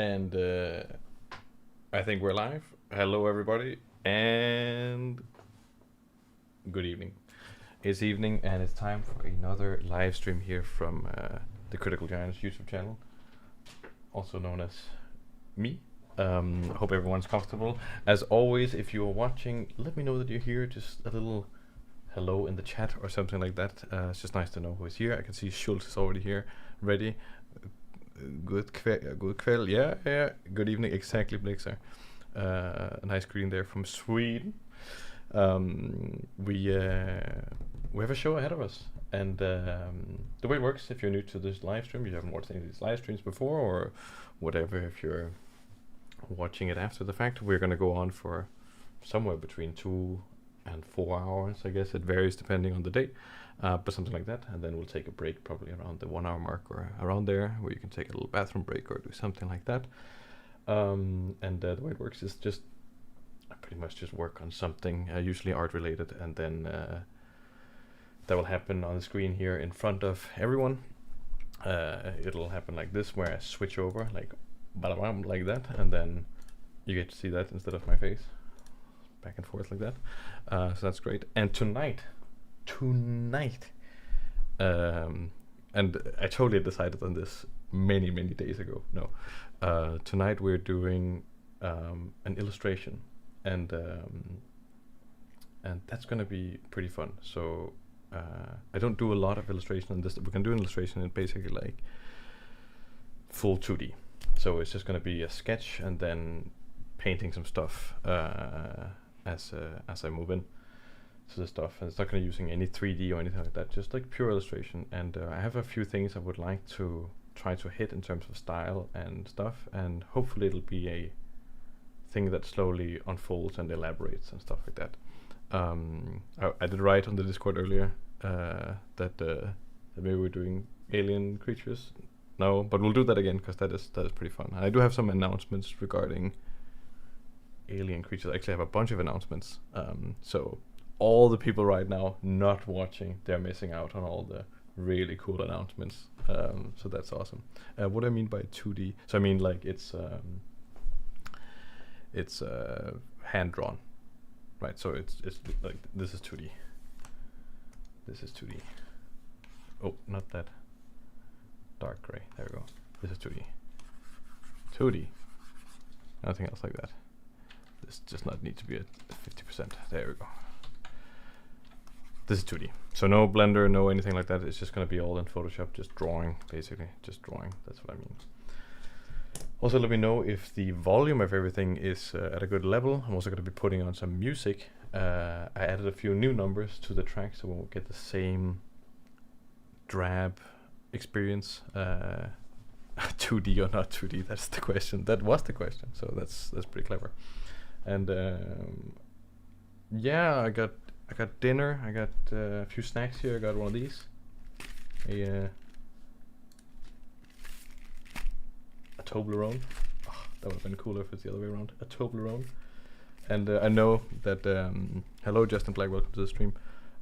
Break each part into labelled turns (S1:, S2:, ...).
S1: And I think we're live. Hello, everybody, and good evening. It's evening, and it's time for another live stream here from the Critical Giants YouTube channel, also known as me. Hope everyone's comfortable. As always, if you are watching, let me know that you're here. Just a little hello in the chat or something like that. It's just nice to know who is here. I can see Schultz is already here, ready. Good kväll, yeah. Good evening, exactly, Blixer. A nice greeting there from Sweden. We have a show ahead of us, and the way it works, if you're new to this live stream, you haven't watched any of these live streams before, or whatever, if you're watching it after the fact, we're gonna go on for somewhere between 2 and 4 hours. I guess it varies depending on the day. But something like that, and then we'll take a break probably around the 1 hour mark or around there, where you can take a little bathroom break or do something like that. And the way it works is just I pretty much just work on something, usually art related, and then that will happen on the screen here in front of everyone. It'll happen like this, where I switch over like bada like that, and then you get to see that instead of my face, back and forth like that. So that's great. And tonight, and I totally decided on this many days ago. No, tonight we're doing an illustration, and that's gonna be pretty fun. So I don't do a lot of illustration on this. We can do an illustration in basically like full 2D. So it's just gonna be a sketch and then painting some stuff as I move in. So the stuff, and it's not going to using any 3D or anything like that, just like pure illustration. And I have a few things I would like to try to hit in terms of style and stuff, and hopefully it'll be a thing that slowly unfolds and elaborates and stuff like that. I did write on the Discord earlier that maybe we're doing alien creatures. No, but we'll do that again, because that is pretty fun. And I do have some announcements regarding alien creatures. I actually have a bunch of announcements. So all the people right now not watching, they're missing out on all the really cool announcements. So that's awesome. What I mean by 2D, so I mean like it's hand drawn, right? So it's like this is 2D. This is 2D. Oh, not that dark gray. There we go. This is 2D. 2D. Nothing else like that. This does not need to be at 50%. There we go. This is 2D. So no Blender, no anything like that. It's just going to be all in Photoshop, just drawing, basically. Just drawing. That's what I mean. Also, let me know if the volume of everything is at a good level. I'm also going to be putting on some music. I added a few new numbers to the track, so we'll get the same drab experience. 2D or not 2D, that's the question. That was the question, so that's pretty clever. And yeah, I got dinner. I got a few snacks here. I got one of these, a Toblerone. Oh, that would have been cooler if it's the other way around. A Toblerone. And I know that hello Justin Black, welcome to the stream.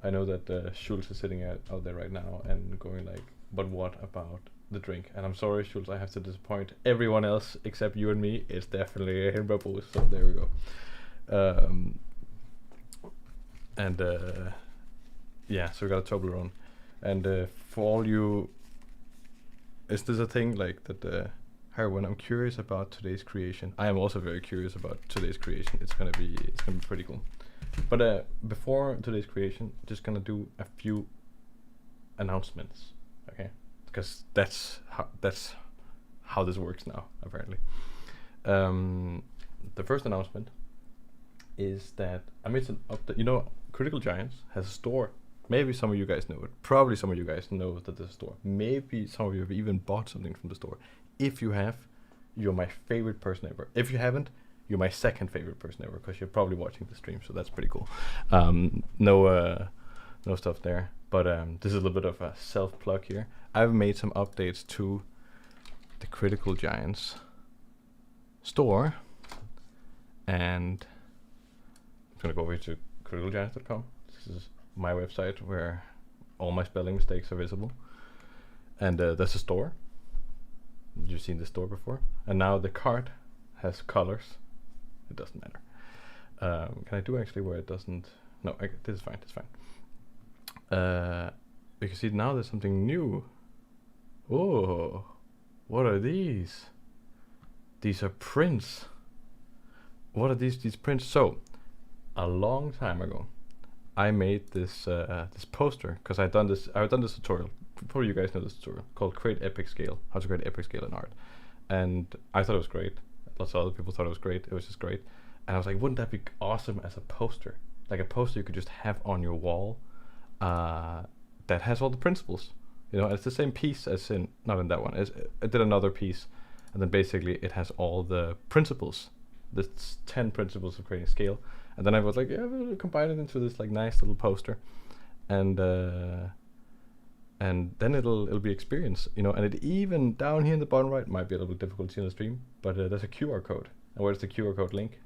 S1: I know that Schultz is sitting out there right now and going like, but what about the drink? And I'm sorry, Schultz, I have to disappoint everyone else except you and me. It's definitely a Himba. So there we go. And yeah, so we got a Toblerone. And for all you, is this a thing like that? When I'm curious about today's creation, I am also very curious about today's creation. It's gonna be pretty cool. But before today's creation, just gonna do a few announcements, okay? Because that's how this works now, apparently. The first announcement is that I made some update. You know, Critical Giants has a store. Maybe some of you guys know it. Probably some of you guys know that there's a store. Maybe some of you have even bought something from the store. If you have, you're my favorite person ever. If you haven't, you're my second favorite person ever, because you're probably watching the stream, so that's pretty cool. No stuff there. But this is a little bit of a self-plug here. I've made some updates to the Critical Giants store, and I'm gonna go over to criticalgiants.com. This is my website where all my spelling mistakes are visible. And there's a store. you've seen the store before, and now the card has colors. It doesn't matter. Can I do actually where it doesn't? No, this is fine. This is fine. You can see now there's something new. Oh, what are these? These are prints. What are these prints? So, a long time ago, I made this this poster because I've done this tutorial. Probably you guys know this tutorial called "Create Epic Scale," how to create epic scale in art, and I thought it was great. Lots of other people thought it was great. It was just great, and I was like, wouldn't that be awesome as a poster? Like a poster you could just have on your wall, that has all the principles. You know, it's the same piece as in not in that one. I did another piece, and then basically it has all the principles. There's 10 principles of creating scale, and then I was like, yeah, we'll combine it into this like nice little poster, and then it'll be experience, you know. And it even down here in the bottom right might be a little bit difficult to see on the stream, but there's a QR code. And where's the QR code link?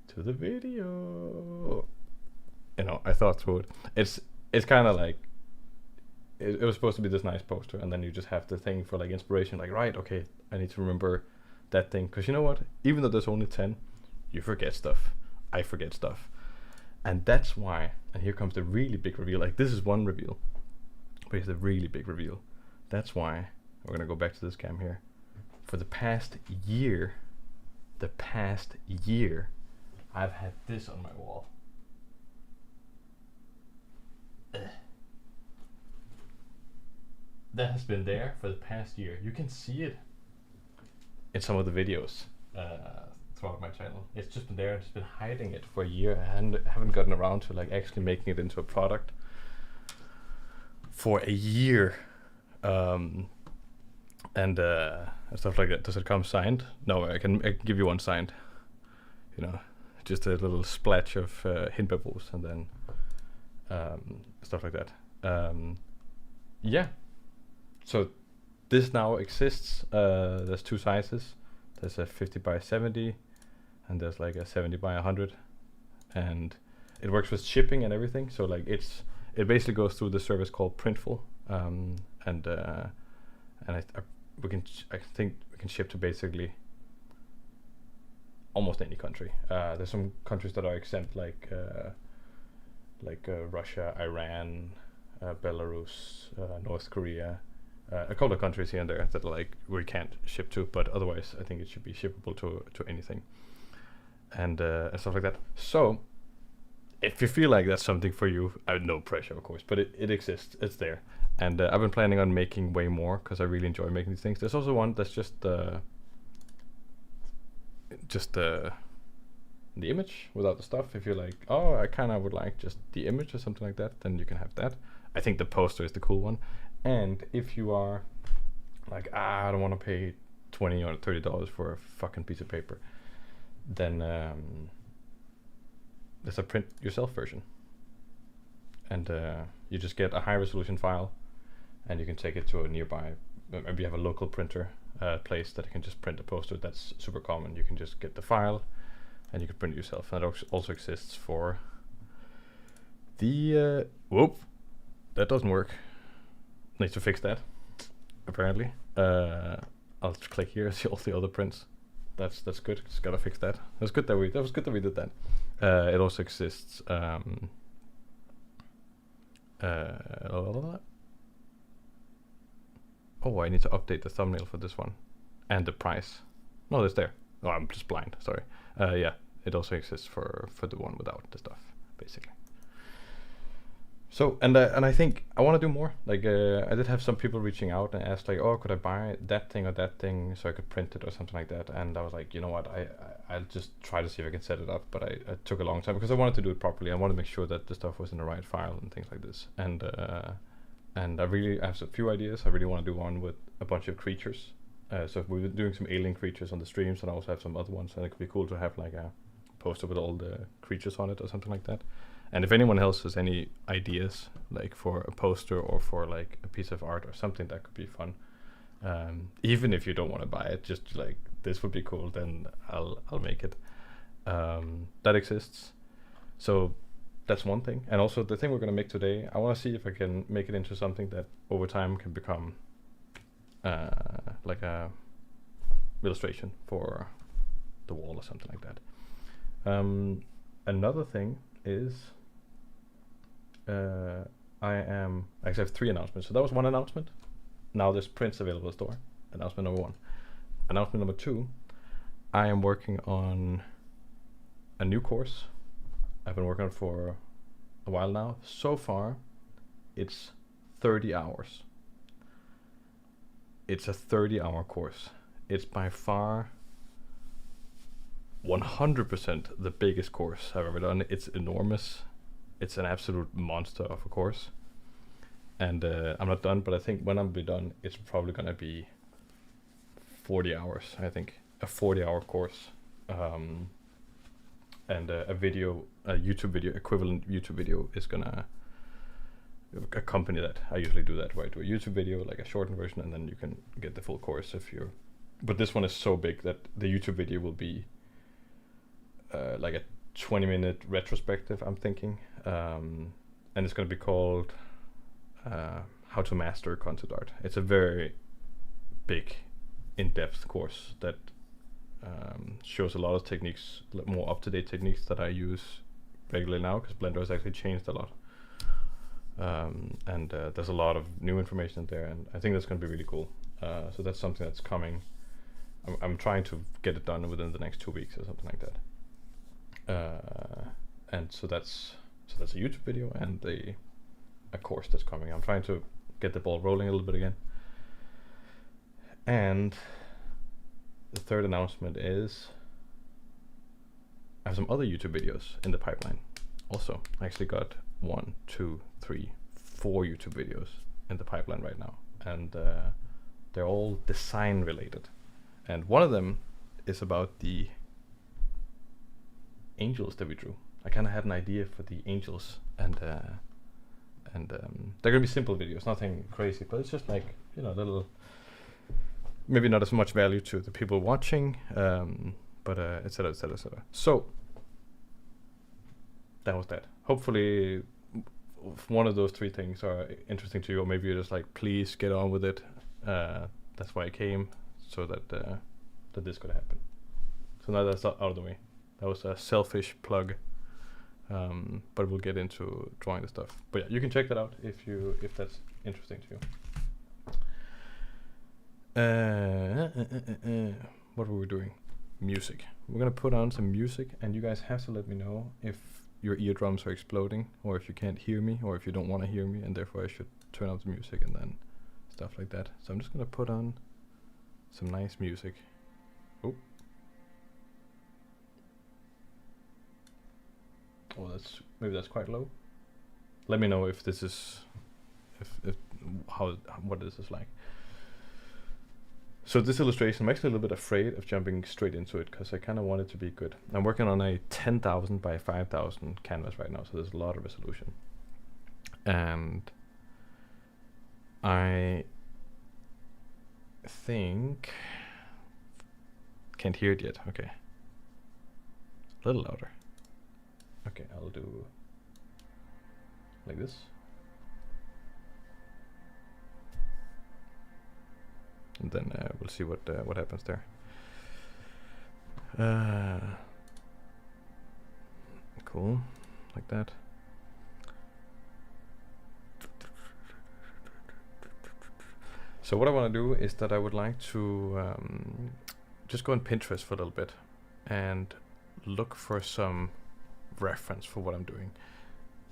S1: To the video. You know, I thought through it. It's kind of like it was supposed to be this nice poster, and then you just have the thing for like inspiration. Like, right, okay, I need to remember that thing, because you know what? Even though there's only 10, you forget stuff. I forget stuff, and that's why. And here comes the really big reveal. Like, this is one reveal, but it's a really big reveal. That's why we're gonna go back to this cam here. For the past year, I've had this on my wall. That has been there for the past year. You can see it in some of the videos throughout my channel. It's just been there. I've just been hiding it for a year. I haven't gotten around to like actually making it into a product for a year, and stuff like that. Does it come signed? No, I can give you one signed. You know, just a little splash of hindbærbrus and then stuff like that. Yeah. So this now exists. There's two sizes. There's a 50 by 70, and there's like a 70 by 100, and it works with shipping and everything. So like it basically goes through the service called Printful, and I think we can ship to basically almost any country. There's some countries that are exempt, like Russia, Iran, Belarus, North Korea. A couple of countries here and there that like we can't ship to, but otherwise I think it should be shippable to anything, and stuff like that. So if you feel like that's something for you, I have no pressure, of course, but it exists. It's there, and I've been planning on making way more because I really enjoy making these things. There's also one that's just the image without the stuff. If you're like, oh, I kind of would like just the image or something like that, then you can have that. I think the poster is the cool one. And if you are like, I don't want to pay $20 or $30 for a fucking piece of paper, then there's a print yourself version, and you just get a high resolution file, and you can take it to a nearby. Maybe you have a local printer place that can just print a poster. That's super common. You can just get the file, and you can print it yourself. And it also exists for the whoop, that doesn't work. Need to fix that, apparently. I'll just click here, see all the other prints. That's good. Just gotta fix that. That was good that we did that. It also exists. Oh, I need to update the thumbnail for this one, and the price. No, it's there. Oh, I'm just blind. Sorry. Yeah, it also exists for the one without the stuff, basically. So, and I think I want to do more. Like, I did have some people reaching out and asked like, oh, could I buy that thing or that thing so I could print it or something like that? And I was like, you know what, I'll just try to see if I can set it up. But I took a long time because I wanted to do it properly. I wanted to make sure that the stuff was in the right file and things like this. And I have a few ideas. I really want to do one with a bunch of creatures. So we've been doing some alien creatures on the streams, and I also have some other ones. And it could be cool to have like a poster with all the creatures on it or something like that. And if anyone else has any ideas, like for a poster or for like a piece of art or something, that could be fun. Even if you don't want to buy it, just like this would be cool, then I'll make it. That exists. So that's one thing. And also the thing we're gonna make today, I want to see if I can make it into something that over time can become like a illustration for the wall or something like that. Another thing is I actually have 3 announcements. So that was one announcement. Now there's prints available in the store. Announcement number 1. Announcement number 2, I am working on a new course. I've been working on it for a while now. So far, it's 30 hours. It's a 30-hour course. It's by far 100% the biggest course I've ever done. It's enormous. It's an absolute monster of a course. And I'm not done, but I think when I'm done, it's probably gonna be 40 hours, I think. A 40-hour course. And a YouTube video, equivalent YouTube video is gonna accompany that. I usually do that, right? Do a YouTube video, like a shortened version, and then you can get the full course if you're... But this one is so big that the YouTube video will be like a 20-minute retrospective, I'm thinking. And it's gonna be called How to Master Concept Art. It's a very big, in-depth course that shows a lot of techniques, more up-to-date techniques that I use regularly now, because Blender has actually changed a lot. And there's a lot of new information there, and I think that's going to be really cool. So that's something that's coming. I'm trying to get it done within the next 2 weeks or something like that. And so that's a YouTube video and a course that's coming. I'm trying to get the ball rolling a little bit again. And the third announcement is I have some other YouTube videos in the pipeline. Also, I actually got 1, 2, 3, 4 YouTube videos in the pipeline right now, and they're all design related. And one of them is about the angels that we drew. I kind of had an idea for the angels, and they're gonna be simple videos, nothing crazy, but it's just like, you know, little, maybe not as much value to the people watching, but etc, etc, etc. So that was that. Hopefully one of those 3 things are interesting to you, or maybe you're just like, please get on with it. That's why I came, so that this could happen. So now that's out of the way. That was a selfish plug, but we'll get into drawing the stuff. But yeah, you can check that out if that's interesting to you. What were we doing? Music. We're gonna put on some music, and you guys have to let me know if your eardrums are exploding, or if you can't hear me, or if you don't want to hear me, and therefore I should turn off the music and then stuff like that. So I'm just gonna put on some nice music. Oh, maybe that's quite low. Let me know if this is what this is like. So this illustration, I'm actually a little bit afraid of jumping straight into it, because I kind of want it to be good. I'm working on a 10,000 by 5,000 canvas right now, so there's a lot of resolution. And I think... Can't hear it yet, okay. A little louder. Okay, I'll do like this. And then we'll see what happens there. Cool, like that. So what I want to do is that I would like to just go on Pinterest for a little bit and look for some reference for what I'm doing.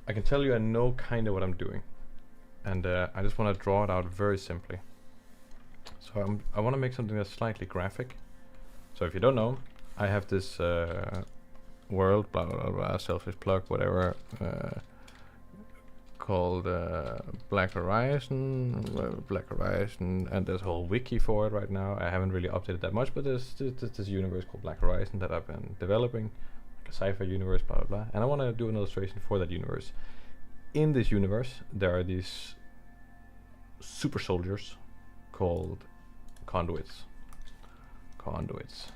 S1: I can tell you I know kind of what I'm doing, and I just want to draw it out very simply. So I want to make something that's slightly graphic. So if you don't know, I have this world, blah blah blah, selfish plug, whatever, called Black Horizon, and there's a whole wiki for it right now. I haven't really updated that much, but there's this universe called Black Horizon that I've been developing, like a sci-fi universe, blah blah blah. And I want to do an illustration for that universe. In this universe, there are these super soldiers called conduits. Conduits,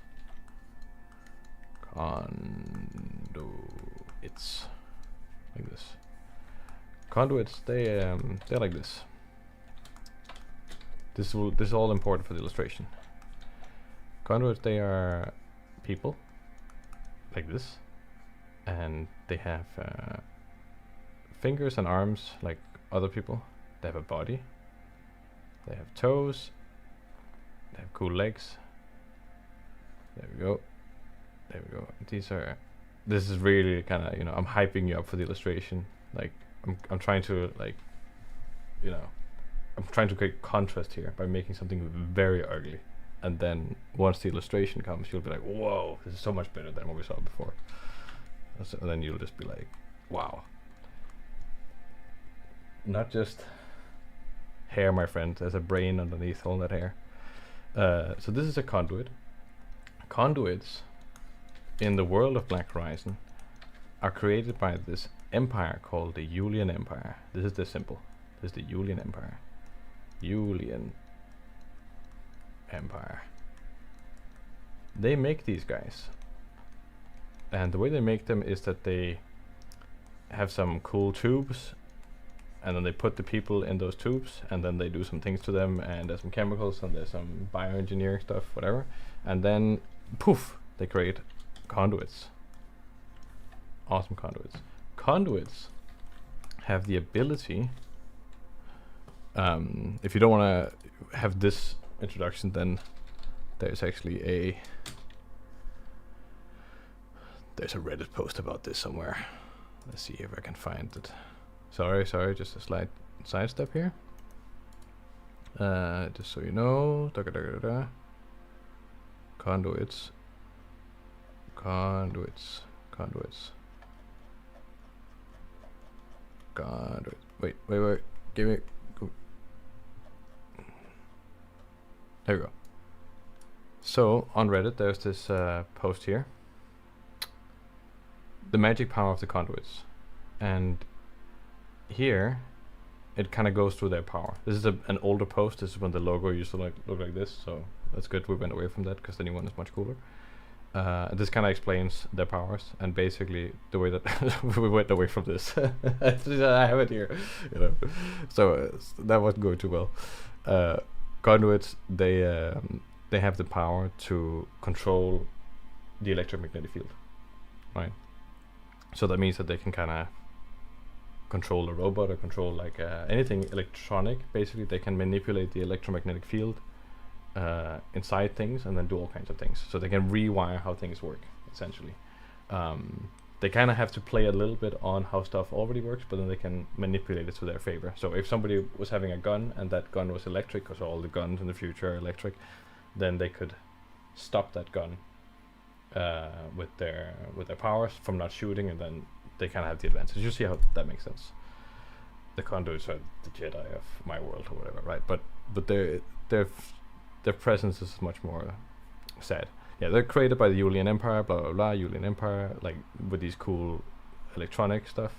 S1: like this. Conduits, they're like this. This is all important for the illustration. Conduits, they are people like this, and they have fingers and arms like other people. They have a body. They have toes. They have cool legs. There we go. There we go. This is really kind of, you know, I'm hyping you up for the illustration. Like I'm trying to, like, you know, I'm trying to create contrast here by making something very ugly. And then once the illustration comes, you'll be like, whoa, this is so much better than what we saw before. So then you'll just be like, wow. Not just hair, my friend. There's a brain underneath all that hair. So this is a conduit. Conduits in the world of Black Horizon are created by this empire called the Julian Empire. This is the symbol. This is the Julian Empire. Julian Empire. They make these guys. And the way they make them is that they have some cool tubes, and then they put the people in those tubes, and then they do some things to them, and there's some chemicals, and there's some bioengineering stuff, whatever. And then, poof, they create conduits. Awesome conduits. Conduits have the ability, if you don't want to have this introduction, then there's actually there's a Reddit post about this somewhere. Let's see if I can find it. Sorry, just a slight sidestep here. Just so you know, conduits. Wait, give me. There we go. So on Reddit, there's this post here. The magic power of the conduits, and here it kind of goes through their power. This is an older post. This is when the logo used to look like this, so that's good. We went away from that because the new one is much cooler. This kind of explains their powers, and basically the way that we went away from this. I have it here, you know. So that wasn't going too well. Conduits, they have the power to control the electromagnetic field, right? So that means that they can kind of control a robot or control like anything electronic. Basically, they can manipulate the electromagnetic field inside things and then do all kinds of things. So they can rewire how things work, essentially. They kind of have to play a little bit on how stuff already works, but then they can manipulate it to their favor. So if somebody was having a gun and that gun was electric, because all the guns in the future are electric, then they could stop that gun with their powers from not shooting, and then they kind of have the advantage. You see how that makes sense? The conduits are the Jedi of my world or whatever, right? But their presence is much more sad. Yeah, they're created by the Julian Empire, blah blah blah. Julian Empire, like with these cool electronic stuff.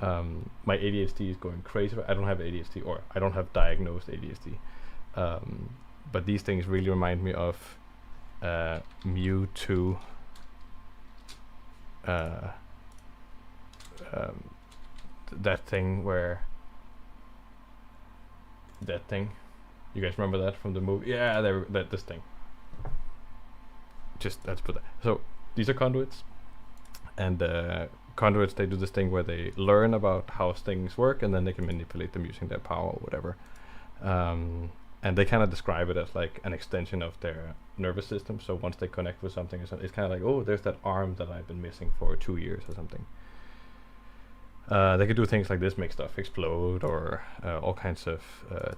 S1: My ADHD is going crazy. I don't have ADHD, or I don't have diagnosed ADHD. But these things really remind me of Mewtwo. That thing where. That thing. You guys remember that from the movie? Yeah, this thing. Just let's put that. So these are conduits, and conduits, they do this thing where they learn about how things work, and then they can manipulate them using their power or whatever. And they kind of describe it as like an extension of their nervous system. So once they connect with something, it's kind of like, oh, there's that arm that I've been missing for 2 years or something. They could do things like this, make stuff explode, or all kinds of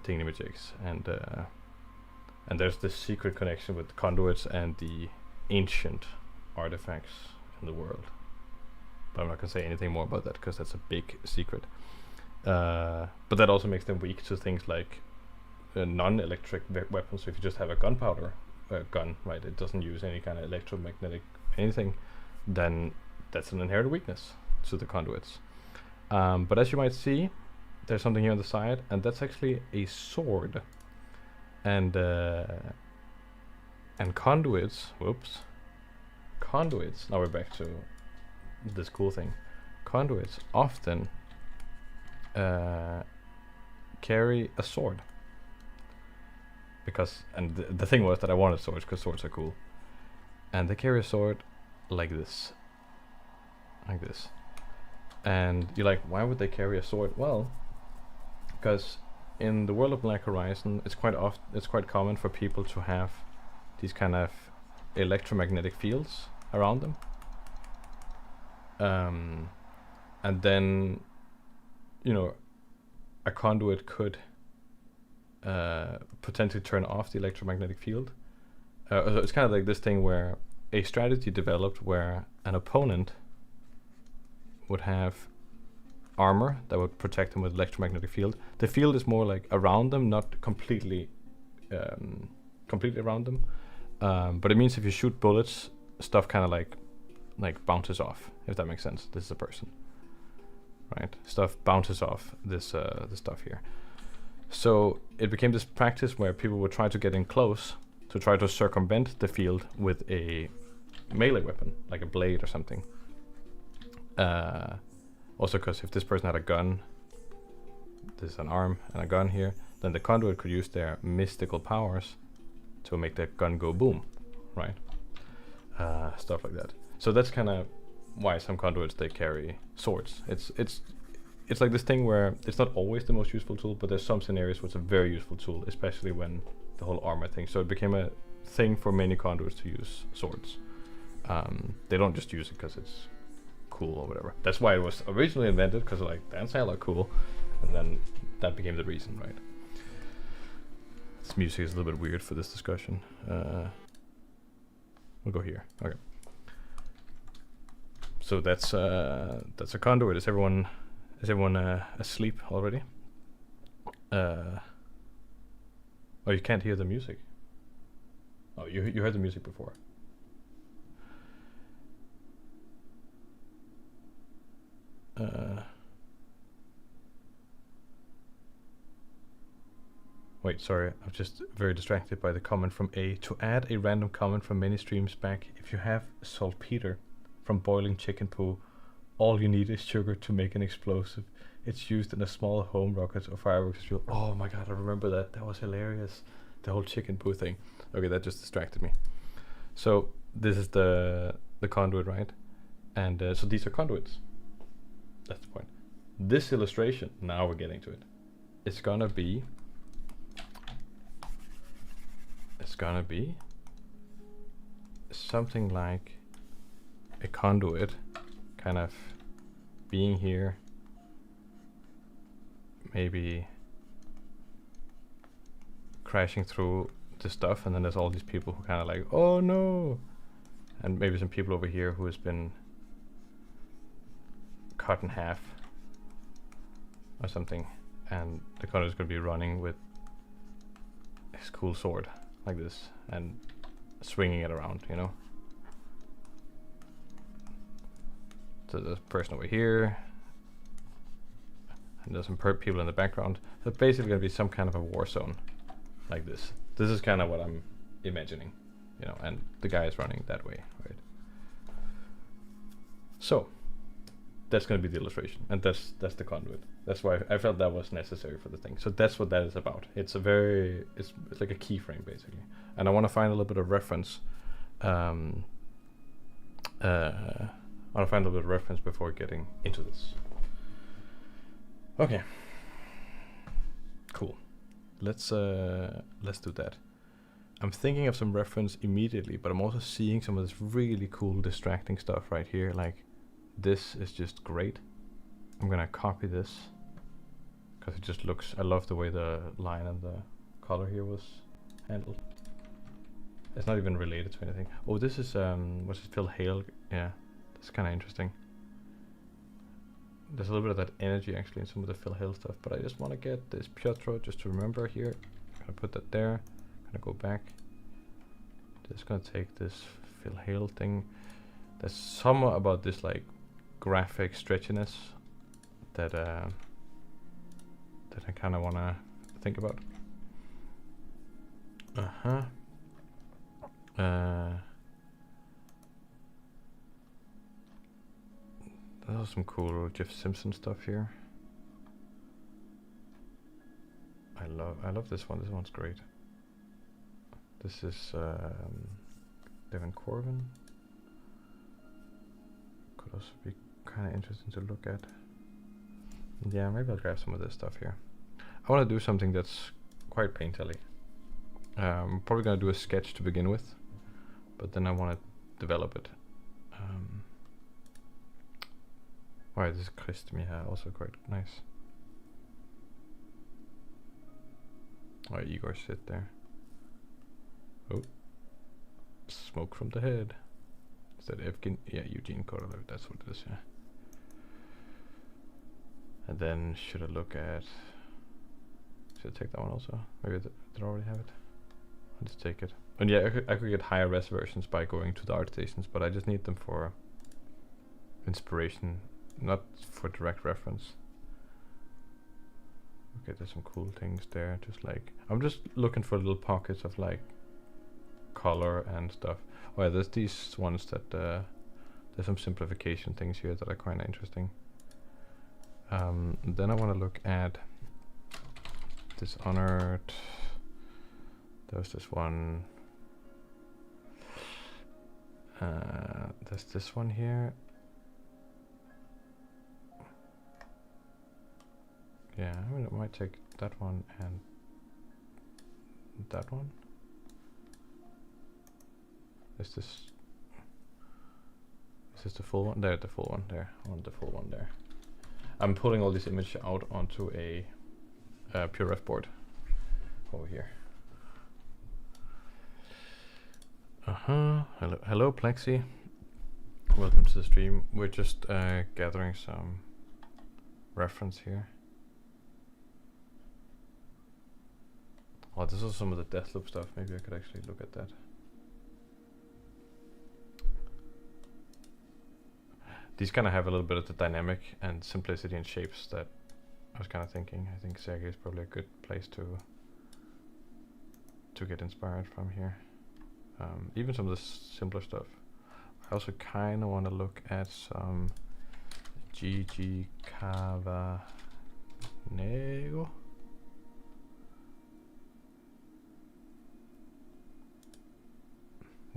S1: thingamajigs. And there's this secret connection with conduits and the ancient artifacts in the world. But I'm not going to say anything more about that because that's a big secret. But that also makes them weak to things like non-electric weapons. So if you just have a gunpowder gun, right, it doesn't use any kind of electromagnetic anything, then that's an inherent weakness to the conduits. But as you might see, there's something here on the side, and that's actually a sword. And conduits, conduits, now we're back to this cool thing. Conduits often carry a sword. because the thing was that I wanted swords because swords are cool, and they carry a sword like this, and you're like, why would they carry a sword? Well, because in the world of Black Horizon, it's quite common for people to have these kind of electromagnetic fields around them, and then a conduit could potentially turn off the electromagnetic field. So it's kind of like this thing where a strategy developed where an opponent would have armor that would protect them with electromagnetic field. The field is more like around them, not completely around them. But it means if you shoot bullets, stuff kind of like bounces off, if that makes sense. This is a person, right? Stuff bounces off this stuff here. So it became this practice where people would try to get in close to try to circumvent the field with a melee weapon, like a blade or something. Also, because if this person had a gun, this is an arm and a gun here, then the conduit could use their mystical powers to make the gun go boom, right? Stuff like that. So that's kind of why some conduits, they carry swords. It's like this thing where it's not always the most useful tool, but there's some scenarios where it's a very useful tool, especially when the whole armor thing. So it became a thing for many conduits to use swords. They don't just use it because it's cool or whatever. That's why it was originally invented, because like, that's hella cool, and then that became the reason, right? This music is a little bit weird for this discussion. We'll go here. Okay. So that's a conduit. Is everyone asleep already? Oh, you can't hear the music. Oh, you heard the music before. Wait, sorry, I'm just very distracted by the comment from A. To add a random comment from many streams back, if you have saltpeter from boiling chicken poo, all you need is sugar to make an explosive. It's used in a small home rocket or fireworks drill. Oh my god, I remember that. That was hilarious. The whole chicken poo thing. Okay, that just distracted me. So this is the conduit, right? And so these are conduits. That's the point. This illustration, now we're getting to it. It's gonna be something like a conduit kind of being here, maybe crashing through the stuff, and then there's all these people who kind of like, oh no, and maybe some people over here who has been cut in half or something, and the conduit is going to be running with his cool sword like this and swinging it around, you know. So there's a person over here, and there's some people in the background. So it's basically going to be some kind of a war zone like this. This is kind of what I'm imagining, you know, and the guy is running that way, right? So that's going to be the illustration, and that's the conduit. That's why I felt that was necessary for the thing. So that's what that is about. It's like a keyframe basically, and I want to find a little bit of reference. I want to find a little bit of reference before getting into this. Okay, cool. Let's do that. I'm thinking of some reference immediately, but I'm also seeing some of this really cool distracting stuff right here. Like, this is just great. I'm gonna copy this because it just looks, I love the way the line and the color here was handled. It's not even related to anything. Oh, this is what's it, Phil Hale? Yeah, that's kind of interesting. There's a little bit of that energy actually in some of the Phil Hale stuff, but I just want to get this Piotr just to remember here. I'm gonna put that there. I'm gonna go back. Just gonna take this Phil Hale thing. There's somewhat about this like graphic stretchiness that I kind of want to think about. There's some cool Jeff Simpson stuff here. I love this one. This one's great. This is Devon Corvin. Could also be kind of interesting to look at. Yeah, maybe I'll grab some of this stuff here. I want to do something that's quite painterly. Probably gonna do a sketch to begin with, but then I want to develop it. Why this Kristmiha also quite nice. Oh, Igor sit there. Oh, smoke from the head. Is that Evgen? Yeah, Eugene Korolev. That's what it is. Yeah. And then should I look at? Should I take that one also? Maybe did I already have it? I'll just take it. And yeah, I could get higher res versions by going to the art stations, but I just need them for inspiration, not for direct reference. Okay, there's some cool things there. Just like I'm just looking for little pockets of like color and stuff. Oh yeah, there's these ones that there's some simplification things here that are kind of interesting. Then I want to look at Dishonored. There's this one. There's this one here. Yeah, I mean, I might take that one and that one. Is this the full one? There, the full one there. I want the full one there. I'm pulling all this image out onto a PureRef board over here. Hello Plexi. Welcome to the stream. We're just gathering some reference here. Oh, this is some of the Deathloop stuff. Maybe I could actually look at that. These kind of have a little bit of the dynamic and simplicity and shapes that I was kind of thinking. I think Sergey is probably a good place to get inspired from here. Even some of the simpler stuff. I also kind of want to look at some Gigi Cavanego.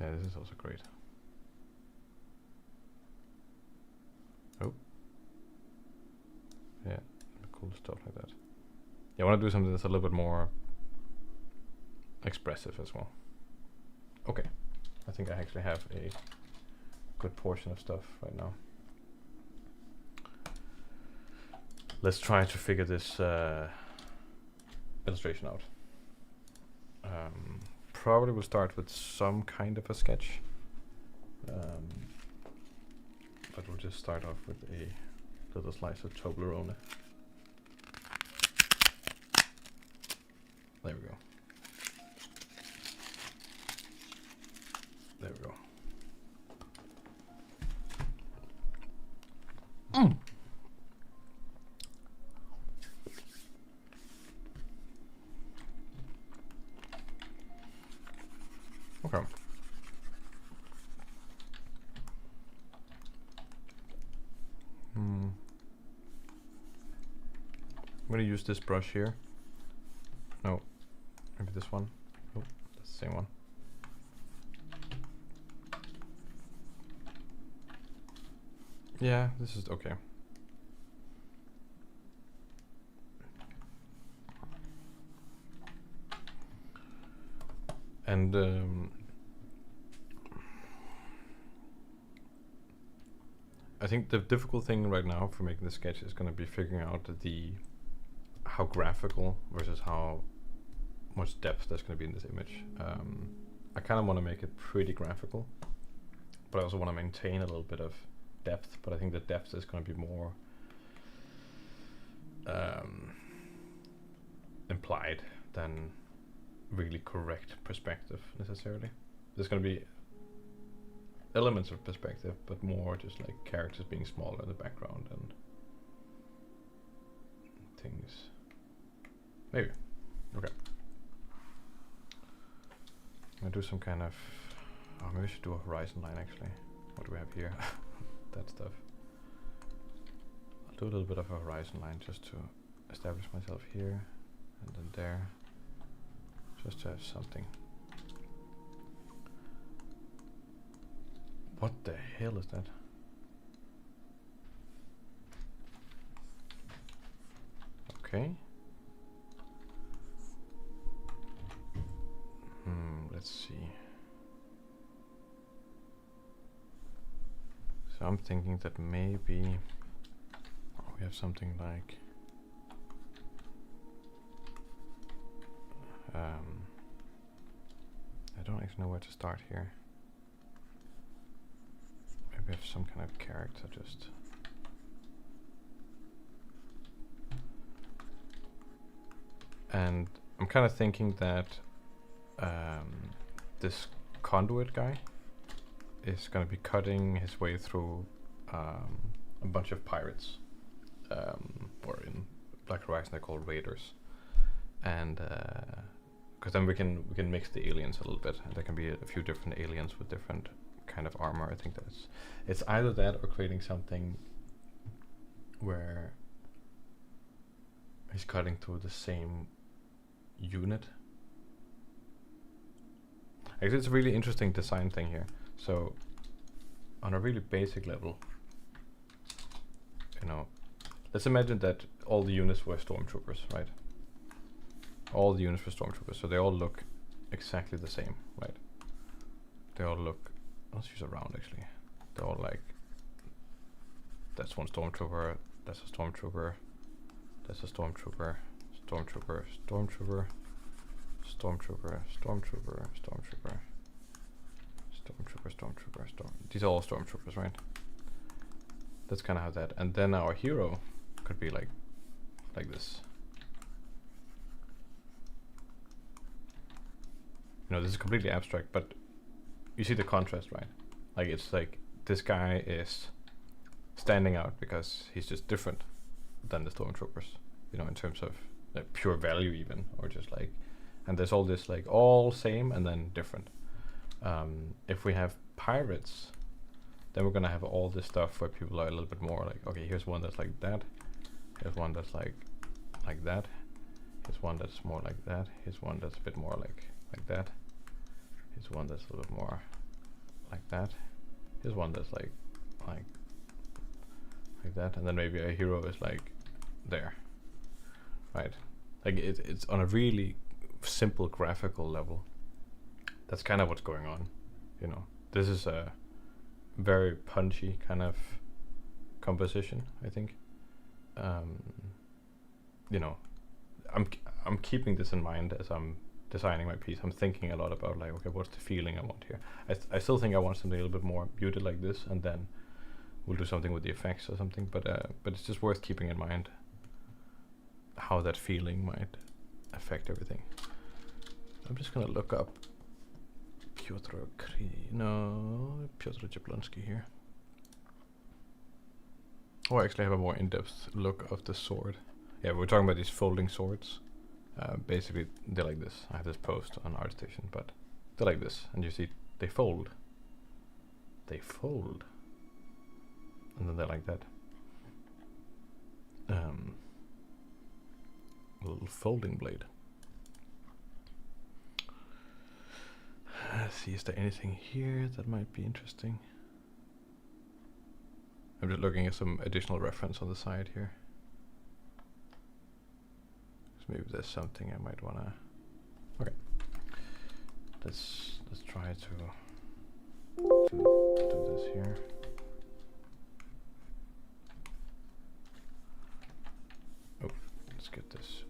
S1: Yeah, this is also great. Oh. Yeah, cool stuff like that. Yeah, I want to do something that's a little bit more expressive as well. Okay, I think I actually have a good portion of stuff right now. Let's try to figure this illustration out. Probably will start with some kind of a sketch, but we'll just start off with a little slice of Toblerone. There we go. There we go. Okay. I'm going to use this brush here. No, maybe this one. Oh, that's the same one. Yeah, this is okay. And I think the difficult thing right now for making the sketch is going to be figuring out how graphical versus how much depth there's going to be in this image. I kind of want to make it pretty graphical, but I also want to maintain a little bit of depth. But I think the depth is going to be more implied than really correct perspective necessarily. There's going to be elements of perspective, but more just like characters being smaller in the background and things. Maybe. Okay. I'm gonna do some kind of. Oh, maybe we should do a horizon line actually. What do we have here? That stuff. I'll do a little bit of a horizon line just to establish myself here and then there. Just to have something. What the hell is that? Okay. Let's see. So I'm thinking that maybe we have something like I don't actually know where to start here. Maybe I have some kind of character just. And I'm kind of thinking that this conduit guy is going to be cutting his way through a bunch of pirates, or in Black Horizon they're called raiders, and because then we can mix the aliens a little bit, and there can be a few different aliens with different kind of armor. I think it's either that or creating something where he's cutting through the same unit. Actually, it's a really interesting design thing here. So on a really basic level, you know, let's imagine that all the units were stormtroopers, right? All the units were stormtroopers, so they all look exactly the same, right? They all look, let's use a round actually. They're all like, that's one stormtrooper, that's a stormtrooper, that's a stormtrooper, stormtrooper, stormtrooper, stormtrooper, stormtrooper, stormtrooper, stormtrooper, stormtrooper, storm. These are all stormtroopers, right? That's kind of how that. And then our hero could be like this. You know, this is completely abstract, but you see the contrast, right? Like it's like this guy is standing out because he's just different than the stormtroopers. You know, in terms of like pure value even, or just like, and there's all this like all same and then different. If we have pirates, then we're gonna have all this stuff where people are a little bit more like, okay, here's one that's like that, here's one that's like that, here's one that's more like that, here's one that's a bit more like that, here's one that's a little bit more like that, here's one that's like that, and then maybe a hero is like there, right? Like it's on a really simple graphical level. That's kind of what's going on, you know. This is a very punchy kind of composition, I think. You know, I'm keeping this in mind as I'm designing my piece. I'm thinking a lot about like, okay, what's the feeling I want here? I still think I want something a little bit more muted like this, and then we'll do something with the effects or something. But it's just worth keeping in mind how that feeling might affect everything. I'm just gonna look up Piotr Jablonski here. Oh, I actually have a more in-depth look of the sword. Yeah, we're talking about these folding swords. Basically, they're like this. I have this post on ArtStation, but they're like this, and you see they fold. They fold, and then they're like that. A little folding blade. Let's see, is there anything here that might be interesting? I'm just looking at some additional reference on the side here. So maybe there's something I might wanna. Okay, let's try to do this here. Oh, let's get this.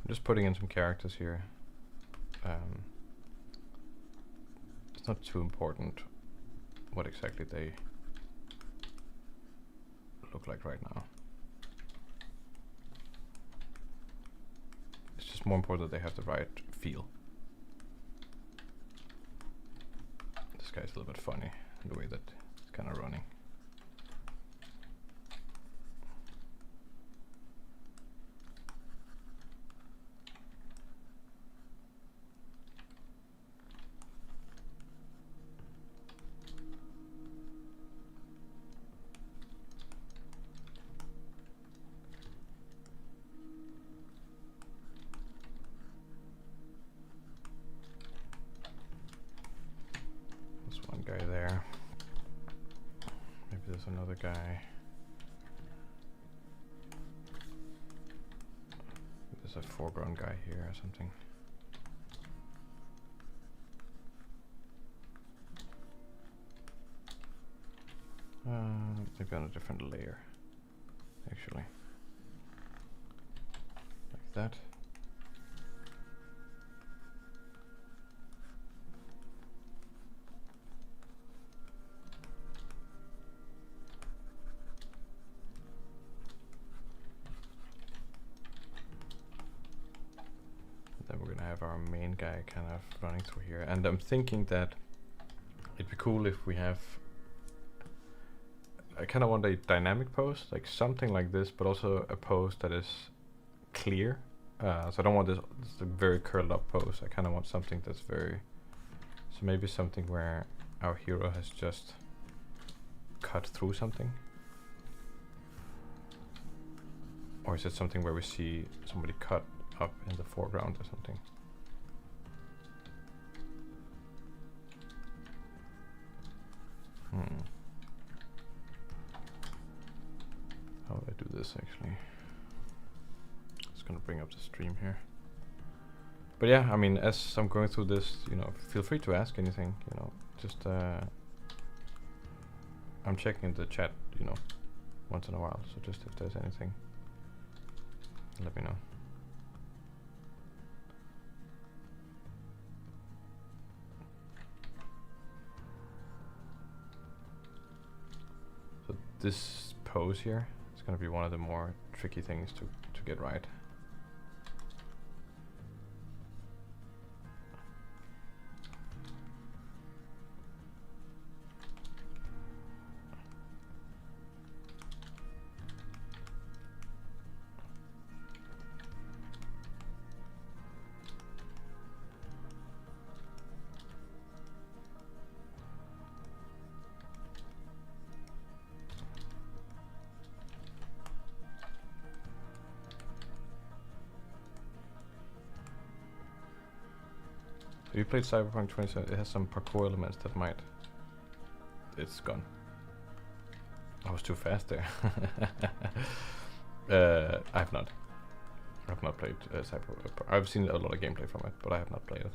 S1: Just putting in some characters here. It's not too important what exactly they look like right now. It's just more important that they have the right feel. guy's a little bit funny in the way that it's kind of running. Guy there. Maybe there's another guy. There's a foreground guy here or something. Maybe on a different layer, actually. Like that. Then we're gonna have our main guy kind of running through here, and I'm thinking that it'd be cool if we have, I kind of want a dynamic pose, like something like this, but also a pose that is clear. So I don't want this a very curled up pose. I kind of want something that's very, so maybe something where our hero has just cut through something. Or is it something where we see somebody cut up in the foreground or something? How would I do this actually? Just gonna bring up the stream here. But yeah, I mean, as I'm going through this, you know, feel free to ask anything, you know, just I'm checking the chat, you know, once in a while, so just if there's anything, let me know. So this pose here is going to be one of the more tricky things to get right. You played Cyberpunk 2077, it has some parkour elements that might... It's gone. I was too fast there. I have not. I have not played Cyberpunk. I've seen a lot of gameplay from it, but I have not played it.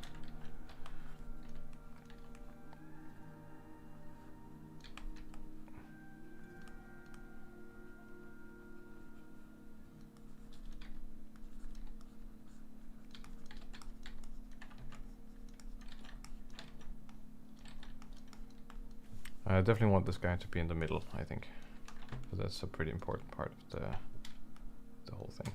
S1: I definitely want this guy to be in the middle, I think. But that's a pretty important part of the whole thing.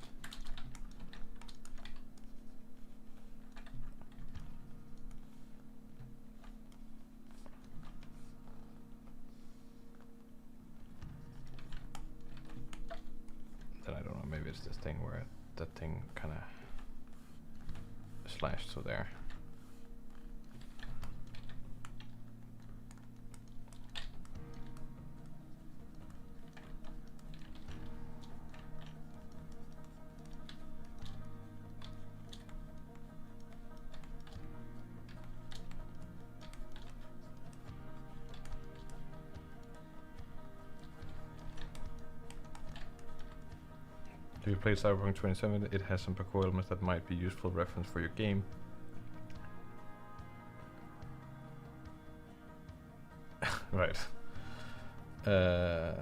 S1: Then I don't know, maybe it's this thing where that thing kind of slashed through there. If you played Cyberpunk 2077, it has some parkour elements that might be useful reference for your game. Right. No,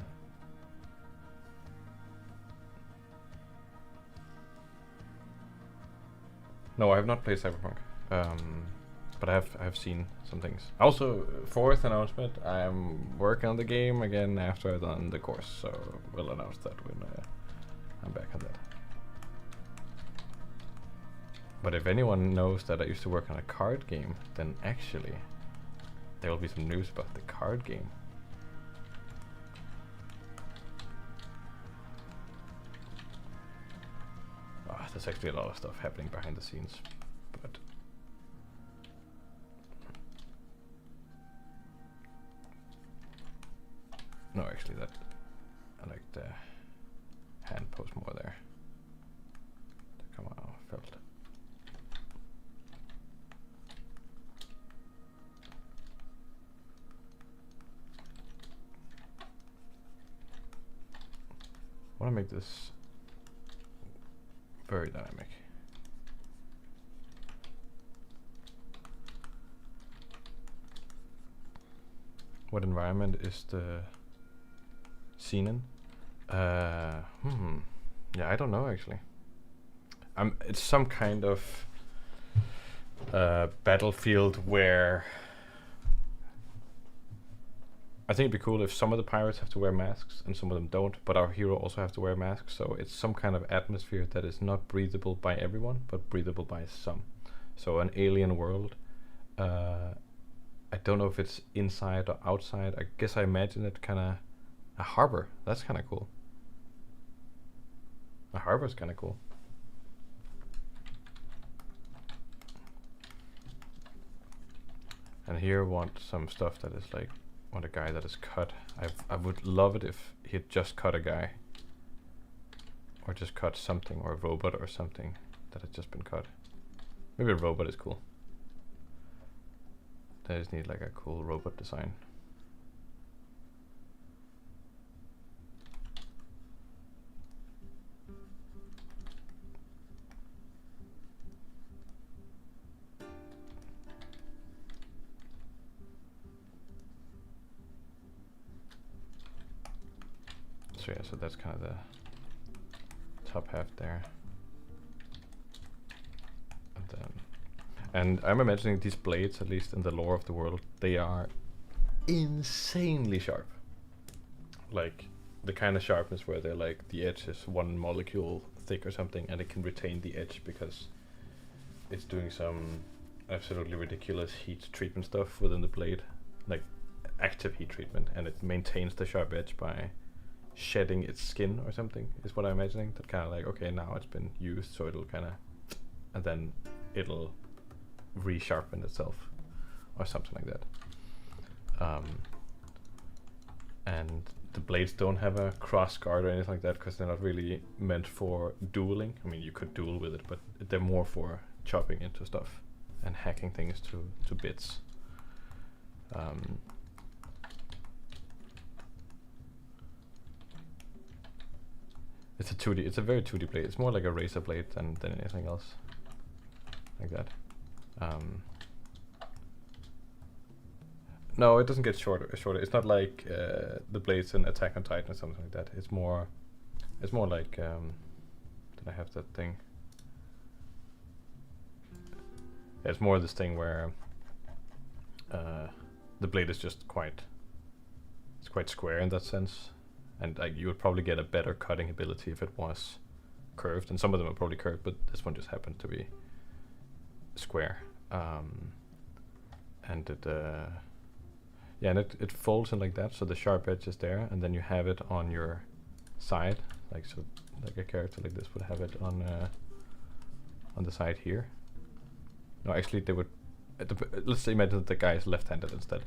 S1: I have not played Cyberpunk, but I have seen some things. Also, fourth announcement: I am working on the game again after I've done the course, so we'll announce that when I'm back on that. But if anyone knows that I used to work on a card game, then actually there will be some news about the card game. There's actually a lot of stuff happening behind the scenes, but no, actually that I like the hand pose more there. Come on, felt. I want to make this very dynamic. What environment is the scene in? Yeah, I don't know actually. It's some kind of battlefield where I think it'd be cool if some of the pirates have to wear masks and some of them don't, but our hero also have to wear masks, so it's some kind of atmosphere that is not breathable by everyone, but breathable by some. So an alien world. I don't know if it's inside or outside. I guess I imagine it kind of a harbor. That's kind of cool. A harbor is kind of cool. And here want some stuff that is like, want a guy that is cut. I would love it if he'd just cut a guy, or just cut something, or a robot or something that had just been cut. Maybe a robot is cool. They just need like a cool robot design. So yeah, so that's kind of the top half there. And I'm imagining these blades, at least in the lore of the world, they are insanely sharp. Like the kind of sharpness where they're like the edge is 1 molecule thick or something, and it can retain the edge because it's doing some absolutely ridiculous heat treatment stuff within the blade, like active heat treatment, and it maintains the sharp edge by shedding its skin or something, is what I'm imagining. That kind of like, okay, now it's been used, so it'll kind of, and then it'll resharpen itself or something like that. And the blades don't have a cross guard or anything like that because they're not really meant for dueling. I mean, you could duel with it, but they're more for chopping into stuff and hacking things to bits. It's a 2D. It's a very 2D blade. It's more like a razor blade than anything else, like that. No, it doesn't get shorter. It's not like the blades in Attack on Titan or something like that. It's more like. Did I have that thing? Yeah, it's more this thing where the blade is just quite square in that sense. And you would probably get a better cutting ability if it was curved, and some of them are probably curved, but this one just happened to be square. And it and it folds in like that, so the sharp edge is there, and then you have it on your side, like so, like a character like this would have it on the side here. No, actually they would. Let's imagine that the guy is left-handed instead.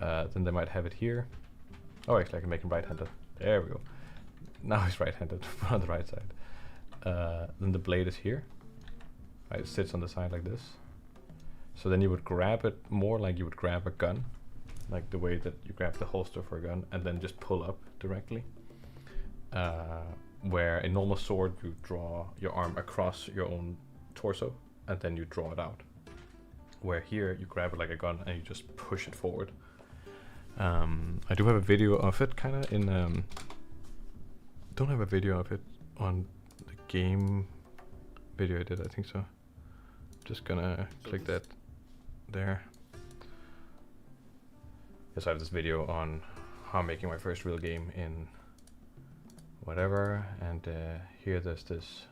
S1: Then they might have it here. Oh, actually I can make him right-handed. There we go. Now he's right-handed on the right side. Then the blade is here. Right, it sits on the side like this. So then you would grab it more like you would grab a gun, like the way that you grab the holster for a gun, and then just pull up directly. Where a normal sword, you draw your arm across your own torso, and then you draw it out. Where here, you grab it like a gun, and you just push it forward. I do have a video of it, kind of in. Don't have a video of it on the game video I did. I think so. Just gonna click that there. Yes, I have this video on how I'm making my first real game in whatever, and here there's this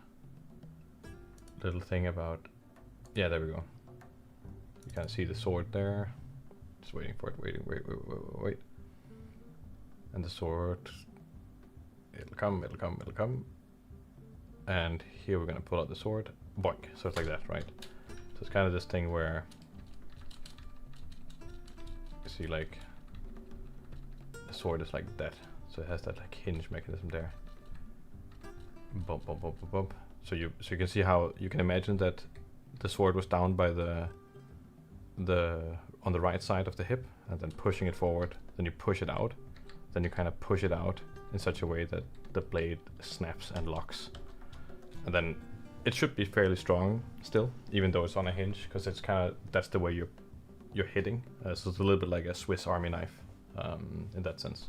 S1: little thing about. Yeah, there we go. You can see the sword there. Just waiting for it, wait. And the sword, it'll come. And here we're gonna pull out the sword, boink, so it's like that, right? So it's kind of this thing where you see like the sword is like that, so it has that like hinge mechanism there. Bump, bump, bump, bump, bump. So you can see how you can imagine that the sword was down by the on the right side of the hip, and then pushing it forward, then you push it out, then you kind of push it out in such a way that the blade snaps and locks. And then it should be fairly strong still, even though it's on a hinge, because it's kind of, that's the way you're hitting. So it's a little bit like a Swiss Army knife in that sense.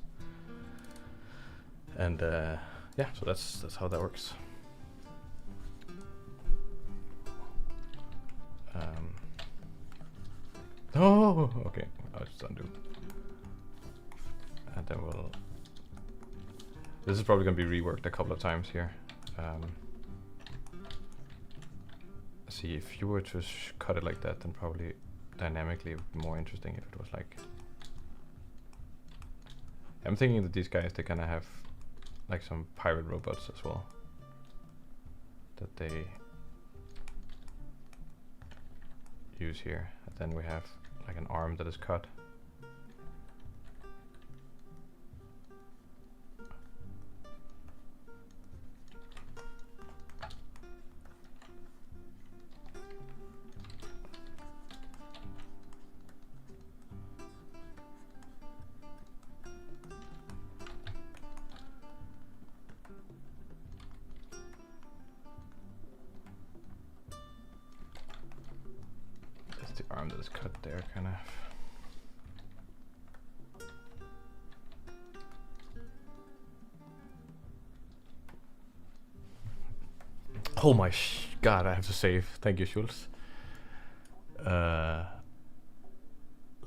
S1: And yeah, so that's how that works. Oh, okay. I'll just undo. And then we'll. This is probably going to be reworked a couple of times here. See, if you were to cut it like that, then probably dynamically it would be more interesting if it was like. I'm thinking that these guys, they kind of have like some pirate robots as well. That they use here. And then we have like an arm that is cut. The arm that is cut there, kind of. Oh my god, I have to save. Thank you, Schultz.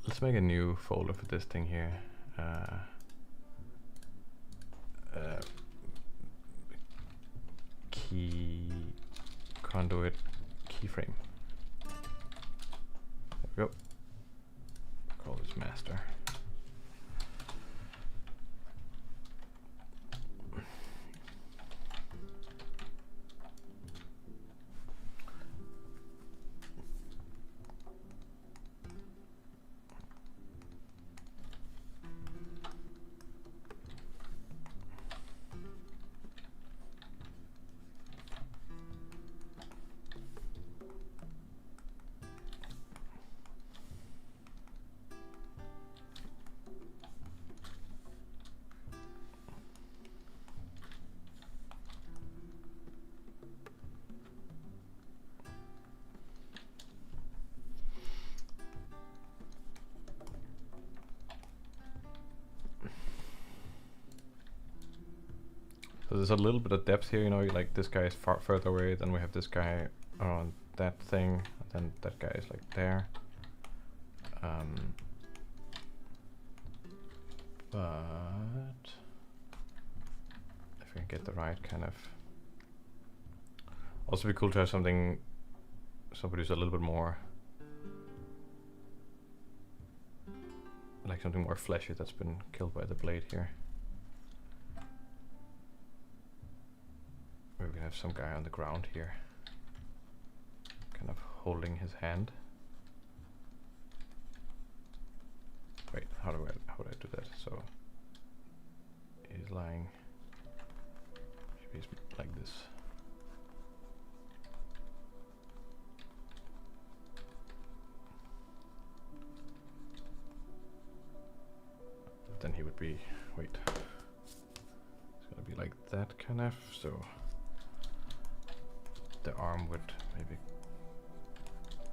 S1: Let's make a new folder for this thing here. Key conduit keyframe. There we go. Call this master. So there's a little bit of depth here, you know, like this guy is far further away, then we have this guy on that thing, and then that guy is like there. But if we can get the right kind of, also be cool to have somebody who's a little bit more, like something more fleshy that's been killed by the blade here. Maybe we have some guy on the ground here, kind of holding his hand. Wait, how do I do that? So he's lying. Maybe he's like this. Then he would be, wait, it's gonna be like that kind of, so the arm would maybe,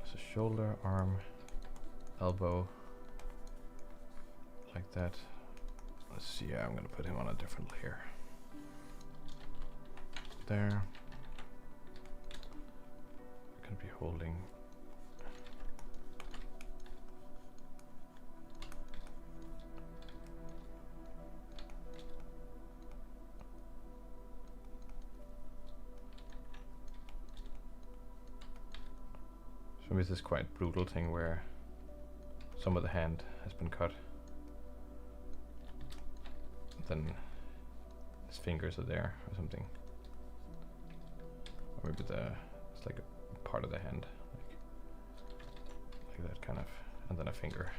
S1: it's a shoulder, arm, elbow, like that. Let's see, yeah, I'm gonna put him on a different layer. There. Gonna be holding. So it's this quite brutal thing where some of the hand has been cut. Then his fingers are there or something. Or maybe it's like a part of the hand, like that kind of, and then a finger.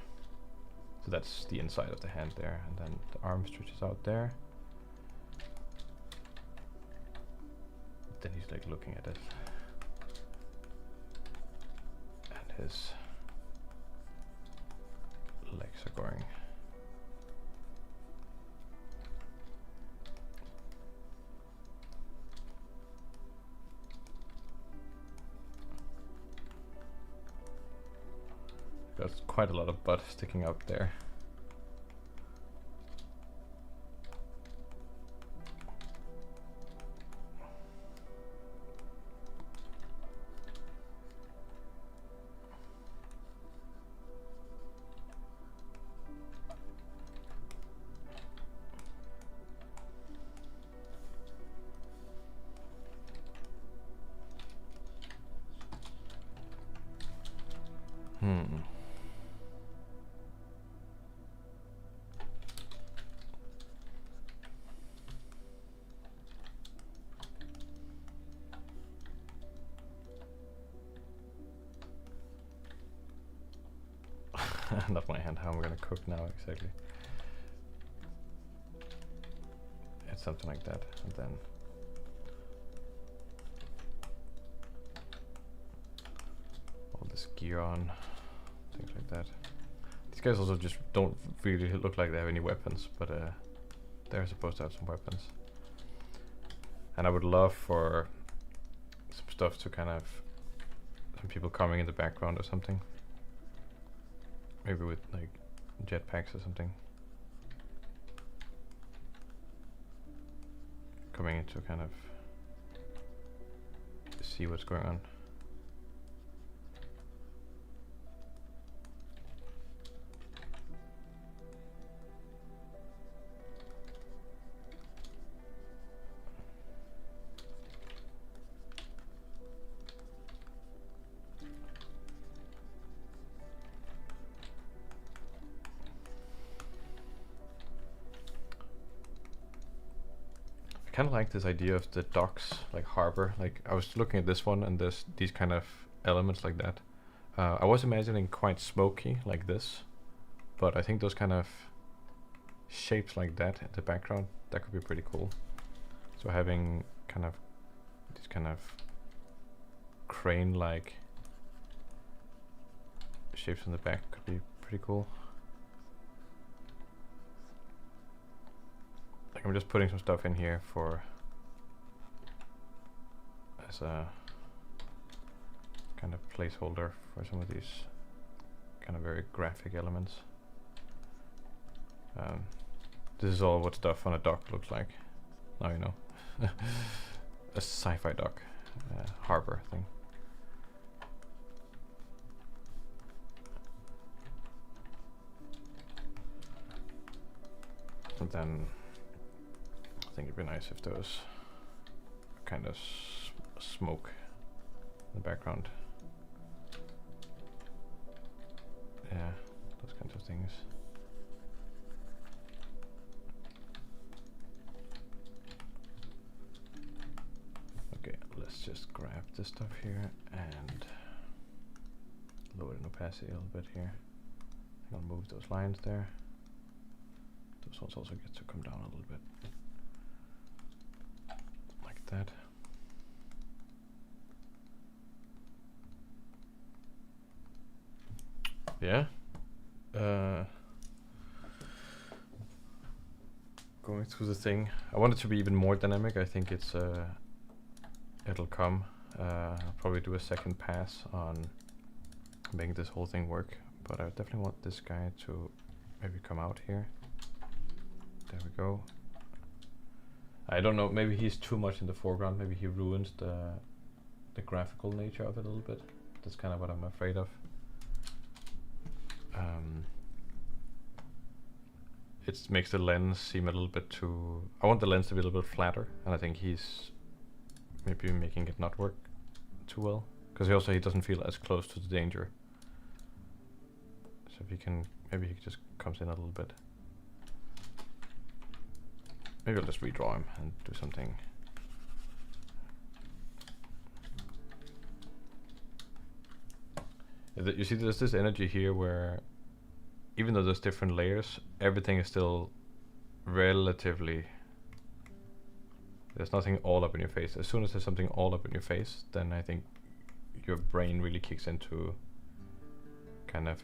S1: So that's the inside of the hand there, and then the arm stretches out there. Then he's like looking at it, and his legs are going. Got quite a lot of butt sticking out there. Not my hand, how am I gonna cook now exactly? It's something like that, and then all this gear on, things like that. These guys also just don't really look like they have any weapons, but they're supposed to have some weapons. And I would love for some stuff to kind of, some people coming in the background or something. Maybe with like jetpacks or something. Coming in to kind of see what's going on. I kind of like this idea of the docks, like harbor. Like I was looking at this one, and there's these kind of elements like that. I was imagining quite smoky like this, but I think those kind of shapes like that in the background, that could be pretty cool. So having kind of these kind of crane-like shapes in the back could be pretty cool. I'm just putting some stuff in here for as a kind of placeholder for some of these kind of very graphic elements. This is all what stuff on a dock looks like. Now you know. A sci-fi dock, harbor thing. And then I think it'd be nice if there was kind of smoke in the background. Yeah, those kinds of things. Okay, let's just grab this stuff here and lower in opacity a little bit here. I'll move those lines there. Those ones also get to come down a little bit. That. Yeah. Going through the thing. I want it to be even more dynamic. I think it's it'll come. I'll probably do a second pass on making this whole thing work, but I definitely want this guy to maybe come out here. There we go. I don't know, maybe he's too much in the foreground, maybe he ruins the graphical nature of it a little bit. That's kind of what I'm afraid of. It makes the lens seem a little bit too... I want the lens to be a little bit flatter, and I think he's maybe making it not work too well. Because he doesn't feel as close to the danger. So if he can, maybe he just comes in a little bit. Maybe I'll just redraw him and do something. You see, there's this energy here where, even though there's different layers, everything is still relatively. There's nothing all up in your face. As soon as there's something all up in your face, then I think your brain really kicks into kind of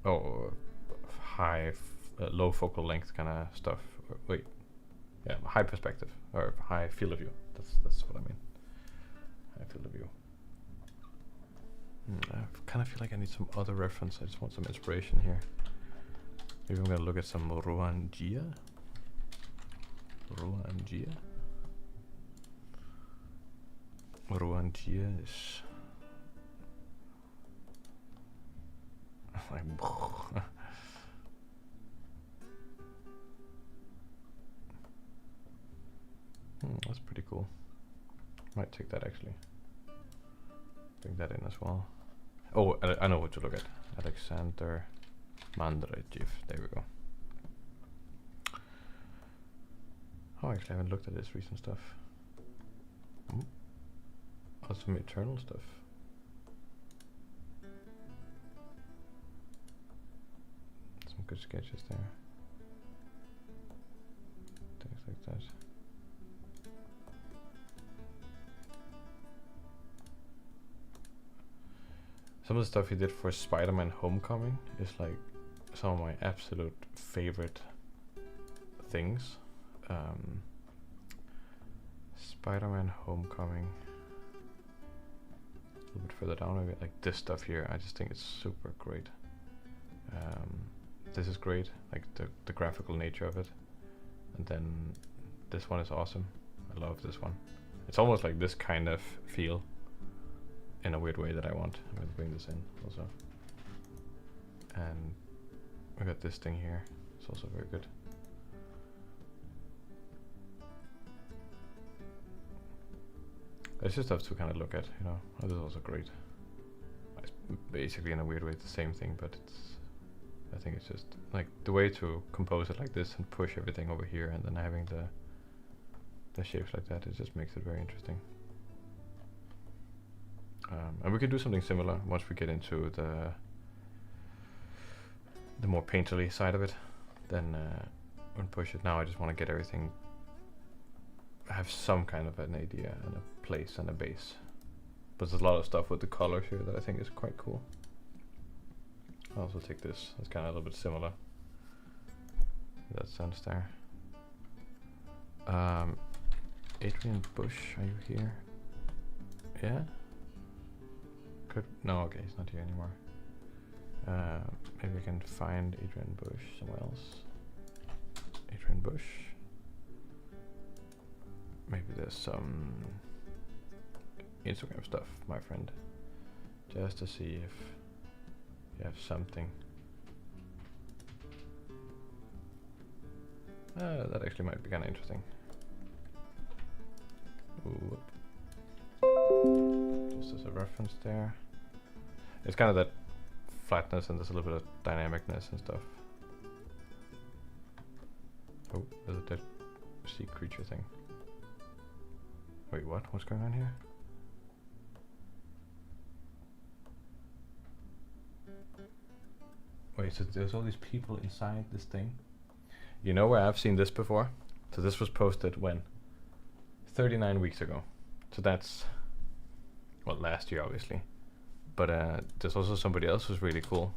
S1: low focal length kind of stuff. Wait, yeah, high perspective or high field of view. That's what I mean. High field of view. I kind of feel like I need some other reference. I just want some inspiration here. Maybe I'm gonna look at some Ruangia. Ruangia is like that's pretty cool. Might take that actually. Bring that in as well. Oh, I know what to look at. Alexander Mandrajev. There we go. Oh, actually, I haven't looked at his recent stuff. Oh, some eternal stuff. Some good sketches there. Things like that. Some of the stuff he did for Spider-Man Homecoming is like some of my absolute favorite things. Spider-Man Homecoming. A little bit further down, maybe like this stuff here. I just think it's super great. This is great, like the graphical nature of it. And then this one is awesome. I love this one. It's almost like this kind of feel in a weird way that I want. I'm going to bring this in also. And we got this thing here. It's also very good. It's just stuff to kind of look at, you know. Oh, this is also great. It's basically in a weird way the same thing, but I think it's just like the way to compose it like this and push everything over here and then having the shapes like that, it just makes it very interesting. And we can do something similar once we get into the more painterly side of it. Then when push it now, I just want to get everything, have some kind of an idea and a place and a base. But there's a lot of stuff with the colors here that I think is quite cool. I'll also take this. It's kind of a little bit similar in that sense there. Adrian Bush, are you here? Yeah? No, okay, he's not here anymore. Maybe I can find Adrian Bush somewhere else. Adrian Bush. Maybe there's some Instagram stuff, my friend. Just to see if you have something. That actually might be kind of interesting. Ooh. Just as a reference there. It's kind of that flatness and there's a little bit of dynamicness and stuff. Oh, there's a dead sea creature thing. Wait, what? What's going on here? Wait, so there's all these people inside this thing? You know where I've seen this before? So this was posted when? 39 weeks ago. So that's, well, last year obviously. But there's also somebody else who's really cool.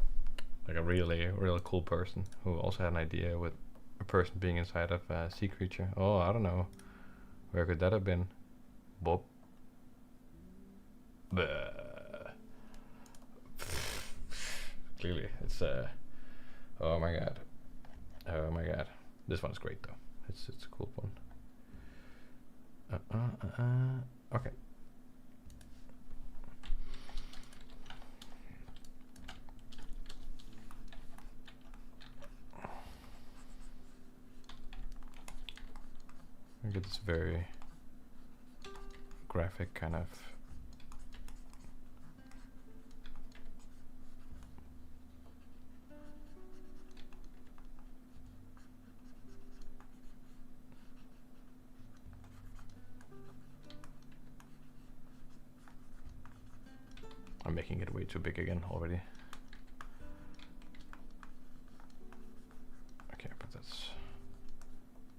S1: Like a real cool person who also had an idea with a person being inside of a sea creature. Oh, I don't know. Where could that have been? Bob. Clearly, it's oh my god. Oh my god. This one's great though. It's a cool one. Okay. I get this very graphic kind of I'm making it way too big again already. Okay, but that's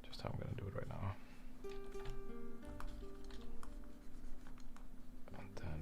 S1: just how I'm gonna do it right now. And then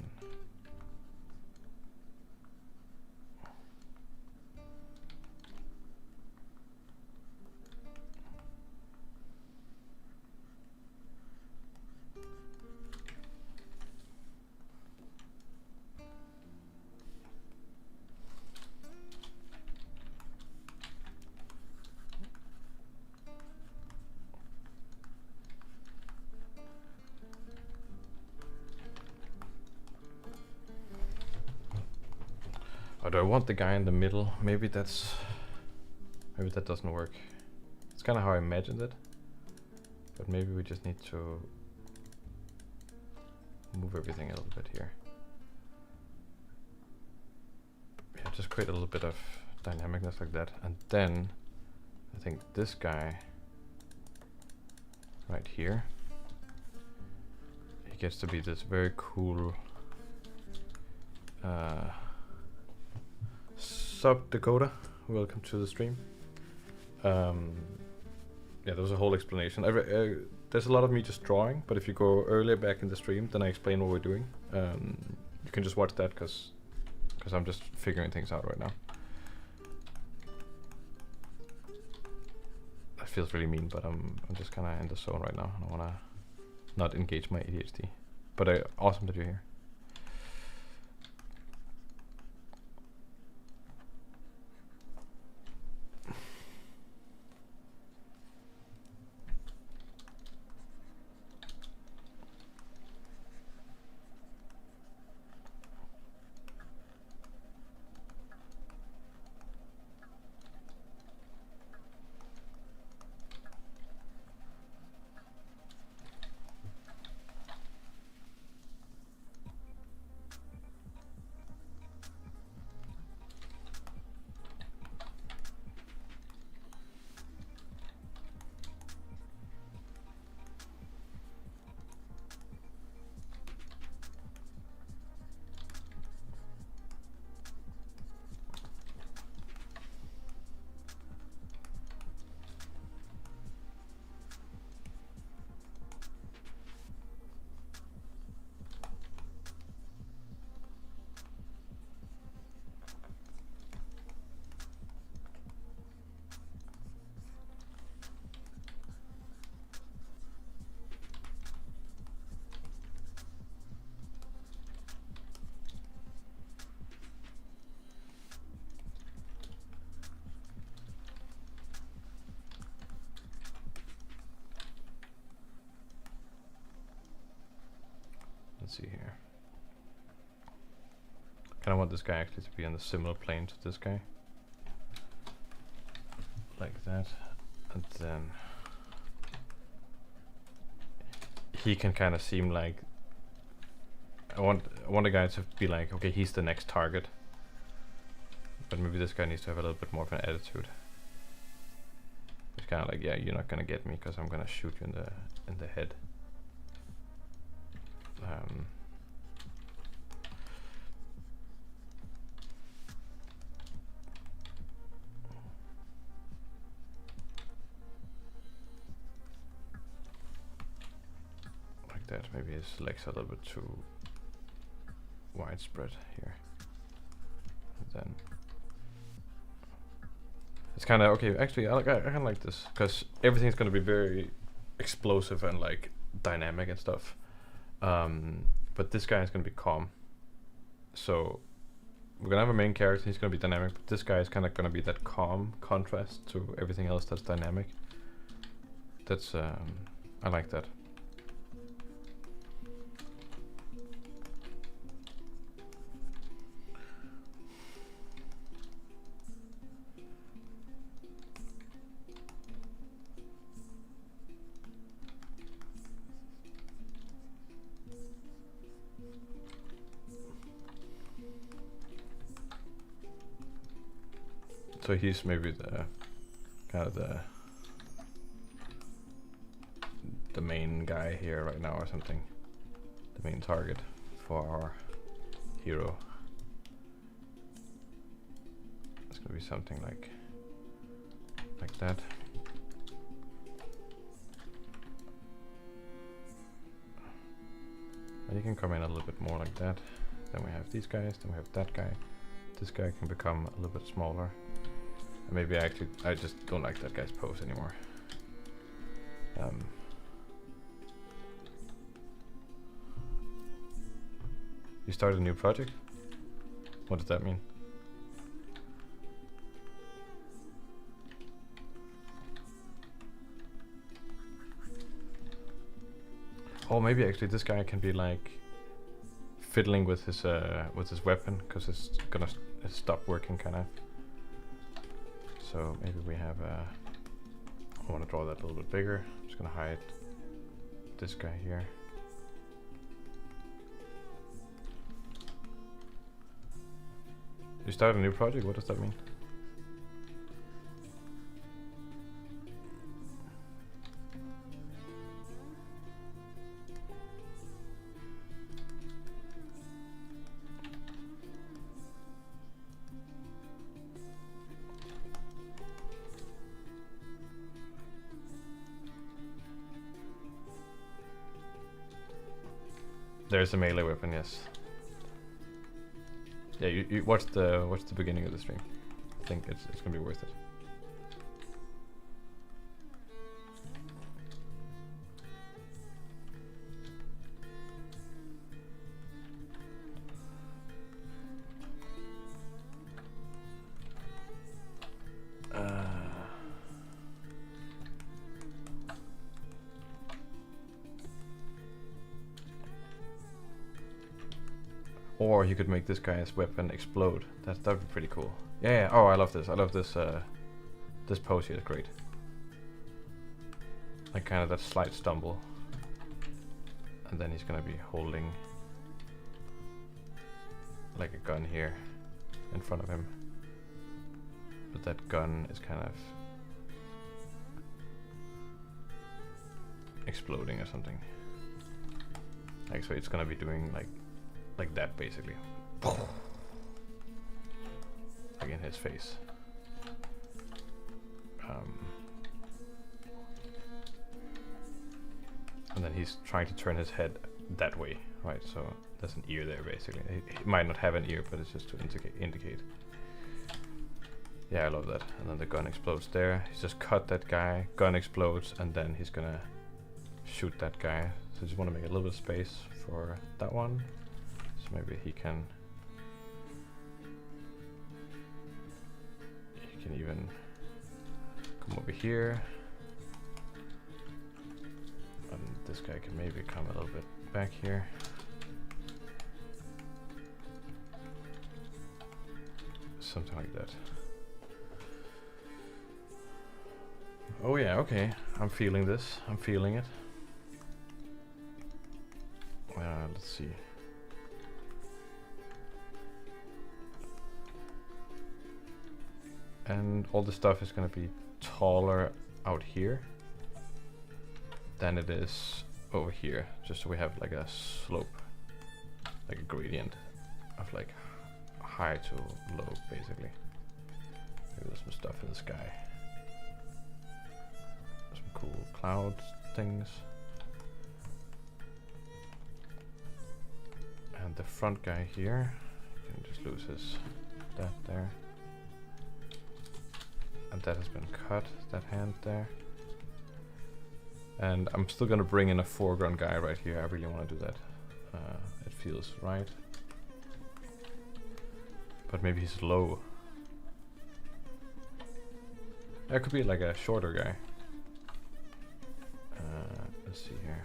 S1: or do I want the guy in the middle? Maybe that doesn't work. It's kind of how I imagined it, but maybe we just need to move everything a little bit here. Yeah, just create a little bit of dynamicness like that, and then I think this guy right here, he gets to be this very cool Sup Dakota, welcome to the stream. Yeah, there was a whole explanation. There's a lot of me just drawing, but if you go earlier back in the stream, then I explain what we're doing. You can just watch that because I'm just figuring things out right now. That feels really mean, but I'm just kind of in the zone right now. I want to not engage my ADHD. But awesome that you're here. Let's see here. Kind of want this guy actually to be on the similar plane to this guy. Like that. And then he can kind of seem like I want a guy to be like, okay, he's the next target. But maybe this guy needs to have a little bit more of an attitude. It's kind of like, yeah, you're not gonna get me because I'm gonna shoot you in the head. Like that. Maybe his legs are a little bit too widespread here. And then it's kind of okay. Actually, I kind of like this because everything's gonna be very explosive and like dynamic and stuff. But this guy is gonna be calm. So we're gonna have a main character. He's gonna be dynamic, but this guy is kind of gonna be that calm contrast to everything else that's dynamic. That's I like that. So he's maybe the kind of the main guy here right now or something. The main target for our hero. maybe something like that. And you can come in a little bit more like that. Then we have these guys, then we have that guy. This guy can become a little bit smaller. And maybe I just don't like that guy's pose anymore. You started a new project? What does that mean? Oh, maybe actually this guy can be like fiddling with his weapon, because it's gonna stop working kind of. So maybe we have I want to draw that a little bit bigger. I'm just gonna hide this guy here. You start a new project? What does that mean? There's a melee weapon, yes. Yeah, you watch the beginning of the stream. I think it's gonna be worth it. Or you could make this guy's weapon explode. That'd be pretty cool. Yeah. Oh, I love this. I love this. This pose here is great. Like kind of that slight stumble, and then he's gonna be holding like a gun here in front of him. But that gun is kind of exploding or something. Like so, it's gonna be doing like that basically, like in his face. And then he's trying to turn his head that way, right? So there's an ear there basically. He might not have an ear, but it's just to indicate. Yeah, I love that. And then the gun explodes there. He's just cut that guy, gun explodes, and then he's gonna shoot that guy. So I just want to make a little bit of space for that one. So maybe he can even come over here, and this guy can maybe come a little bit back here. Something like that. Oh yeah, okay. I'm feeling this. I'm feeling it. Let's see. And all the stuff is going to be taller out here than it is over here, just so we have like a slope, like a gradient of like high to low basically. Maybe there's some stuff in the sky, some cool cloud things. And the front guy here, you can just lose that there. And that has been cut, that hand there. And I'm still gonna bring in a foreground guy right here. I really want to do that. It feels right. But maybe he's low. That could be like a shorter guy. Let's see here.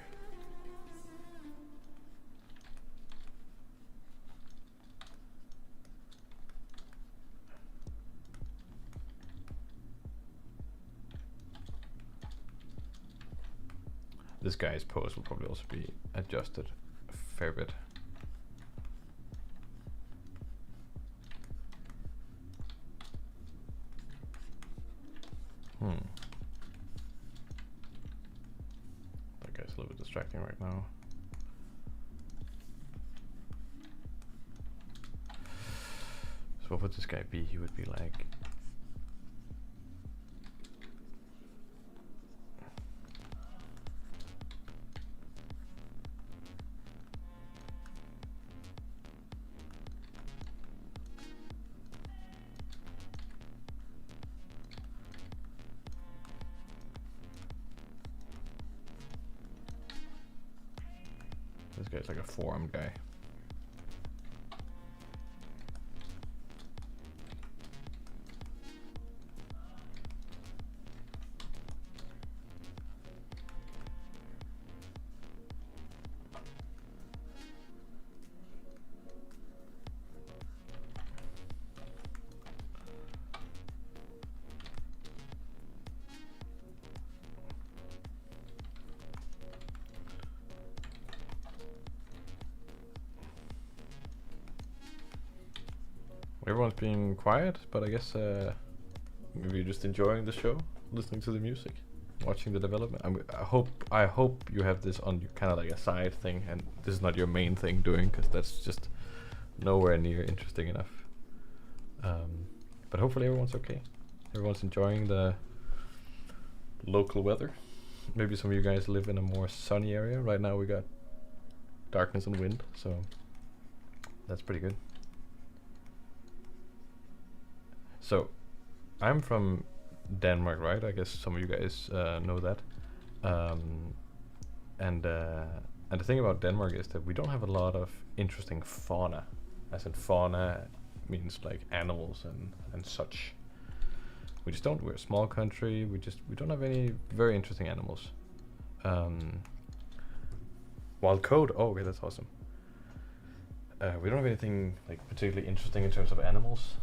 S1: This guy's pose will probably also be adjusted a fair bit. That guy's a little bit distracting right now. So what would this guy be? He would be like This guy's like a forum guy. Everyone's being quiet, but I guess maybe you're just enjoying the show, listening to the music, watching the development. I hope you have this on kind of like a side thing, and this is not your main thing doing, because that's just nowhere near interesting enough. But hopefully everyone's okay. Everyone's enjoying the local weather. Maybe some of you guys live in a more sunny area. Right now we got darkness and wind, so that's pretty good. So, I'm from Denmark, right? I guess some of you guys know that. And the thing about Denmark is that we don't have a lot of interesting fauna. As in fauna means like animals and such. We just don't. We're a small country. We don't have any very interesting animals. Wild code. Oh, okay, that's awesome. We don't have anything like particularly interesting in terms of animals.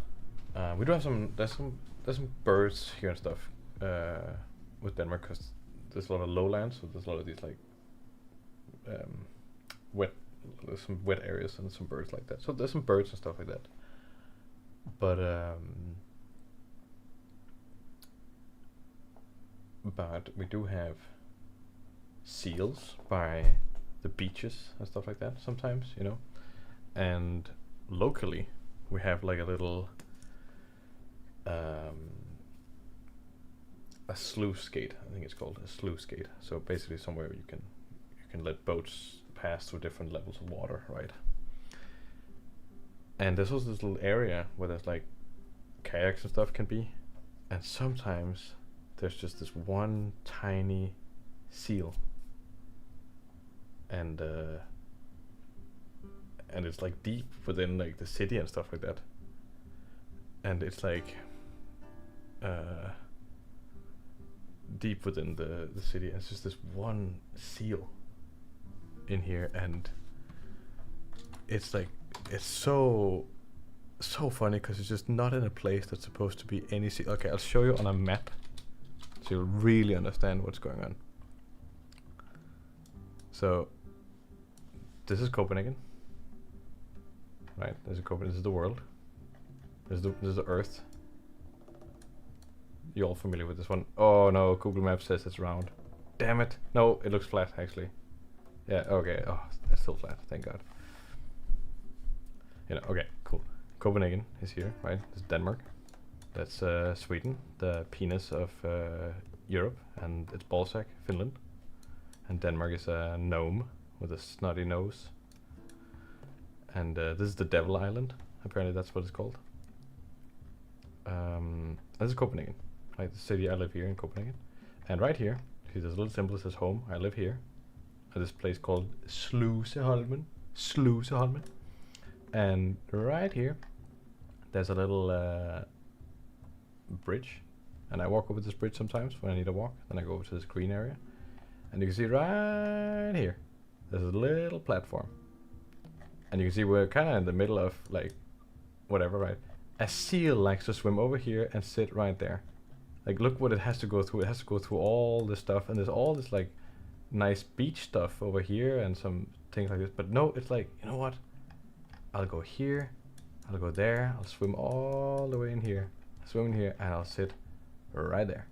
S1: We do have there's some birds here and stuff with Denmark, because there's a lot of lowlands, so there's a lot of these like there's some wet areas and some birds like that. So there's some birds and stuff like that. But we do have seals by the beaches and stuff like that sometimes, you know. And locally we have like a little a sluice gate, I think it's called a sluice gate. So basically somewhere you can let boats pass through different levels of water, right? And there's also this little area where there's like kayaks and stuff can be, and sometimes there's just this one tiny seal, and it's like deep within like the city and stuff like that, and it's like deep within the city, and it's just this one seal in here, and it's like it's so funny because it's just not in a place that's supposed to be any seal. Okay, I'll show you on a map so you'll really understand what's going on. So this is Copenhagen, right? This is the world. This is the Earth. You're all familiar with this one. Oh no, Google Maps says it's round. Damn it. No, it looks flat actually. Yeah, okay. Oh, it's still flat, thank God. You know, okay, cool. Copenhagen is here, right? This is Denmark. That's Sweden, the penis of Europe, and it's ballsack, Finland. And Denmark is a gnome with a snotty nose. And this is the Devil Island. Apparently that's what it's called. This is Copenhagen, right? The city. I live here in Copenhagen. And right here, see there's a little symbol that says home. I live here. At this place called Sluseholmen. Sluseholmen. And right here, there's a little bridge. And I walk over this bridge sometimes when I need a walk. Then I go over to this green area. And you can see right here, there's a little platform. And you can see we're kind of in the middle of like, whatever, right? A seal likes to swim over here and sit right there. Like, look what it has to go through. It has to go through all this stuff. And there's all this like nice beach stuff over here and some things like this. But no, it's like, you know what? I'll go here, I'll go there, I'll swim all the way in here, swim in here, and I'll sit right there.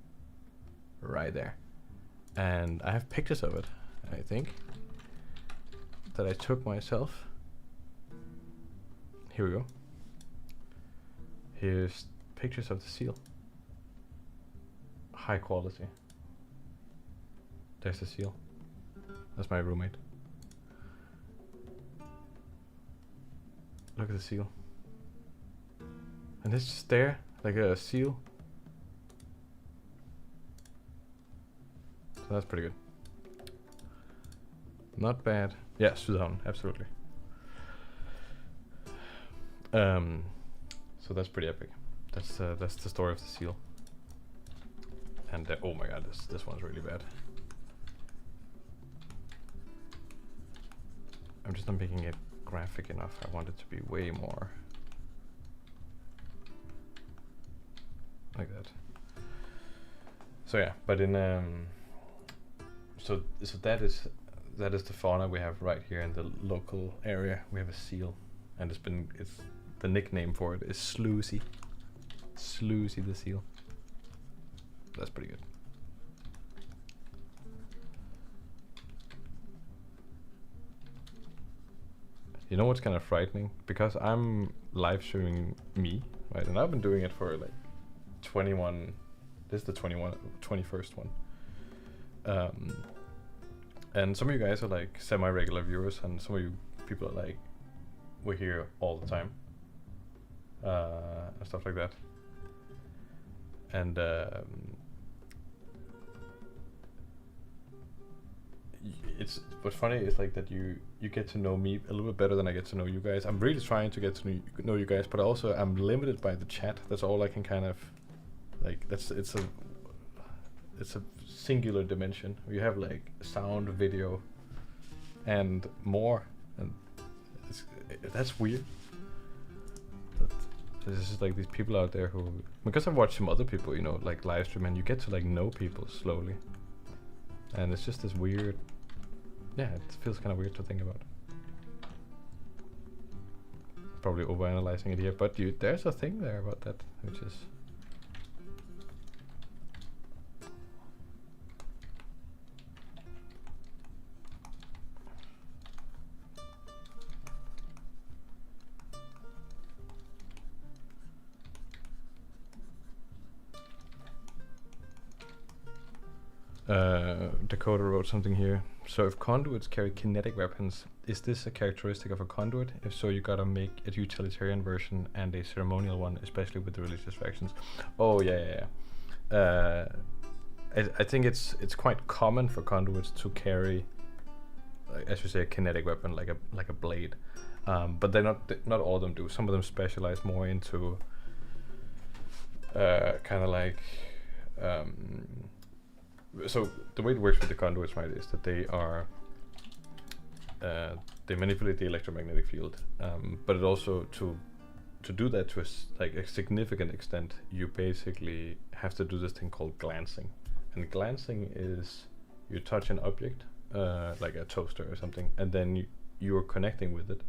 S1: Right there. And I have pictures of it, I think, that I took myself. Here we go. Here's pictures of the seal. High quality. There's the seal. That's my roommate. Look at the seal. And it's just there, like a seal. So that's pretty good. Not bad. Yeah, Sydhavn, absolutely. So that's pretty epic. That's the story of the seal. And oh my god, this one's really bad. I'm just not making it graphic enough. I want it to be way more like that. So yeah, but in so that is the fauna we have right here in the local area. We have a seal, and it's the nickname for it is Sloozy. Sloozy the seal. That's pretty good. You know what's kind of frightening? Because I'm live streaming me, right? And I've been doing it for like 21. This is the 21st one. And some of you guys are like semi-regular viewers, and some of you people are like, we're here all the time, and stuff like that. And it's what's funny is like that you get to know me a little bit better than I get to know you guys. I'm really trying to get to know you guys, but also I'm limited by the chat. That's all I can kind of like. It's a singular dimension. You have like sound, video, and more, and that's weird. There's just like these people out there who, because I've watched some other people, you know, like live stream, and you get to like know people slowly, and it's just this weird. Yeah, it feels kind of weird to think about. Probably overanalyzing it here, but there's a thing there about that, which is. Dakota wrote something here. So if conduits carry kinetic weapons, is this a characteristic of a conduit? If so, you gotta make a utilitarian version and a ceremonial one, especially with the religious factions. Oh yeah. I think it's quite common for conduits to carry, as you say, a kinetic weapon like a blade, but they're not all of them do. Some of them specialize more into kind of like. So the way it works with the conduits, right, is that they are they manipulate the electromagnetic field, but it also to do that to a significant extent, you basically have to do this thing called glancing. And glancing is you touch an object, like a toaster or something, and then you're connecting with it,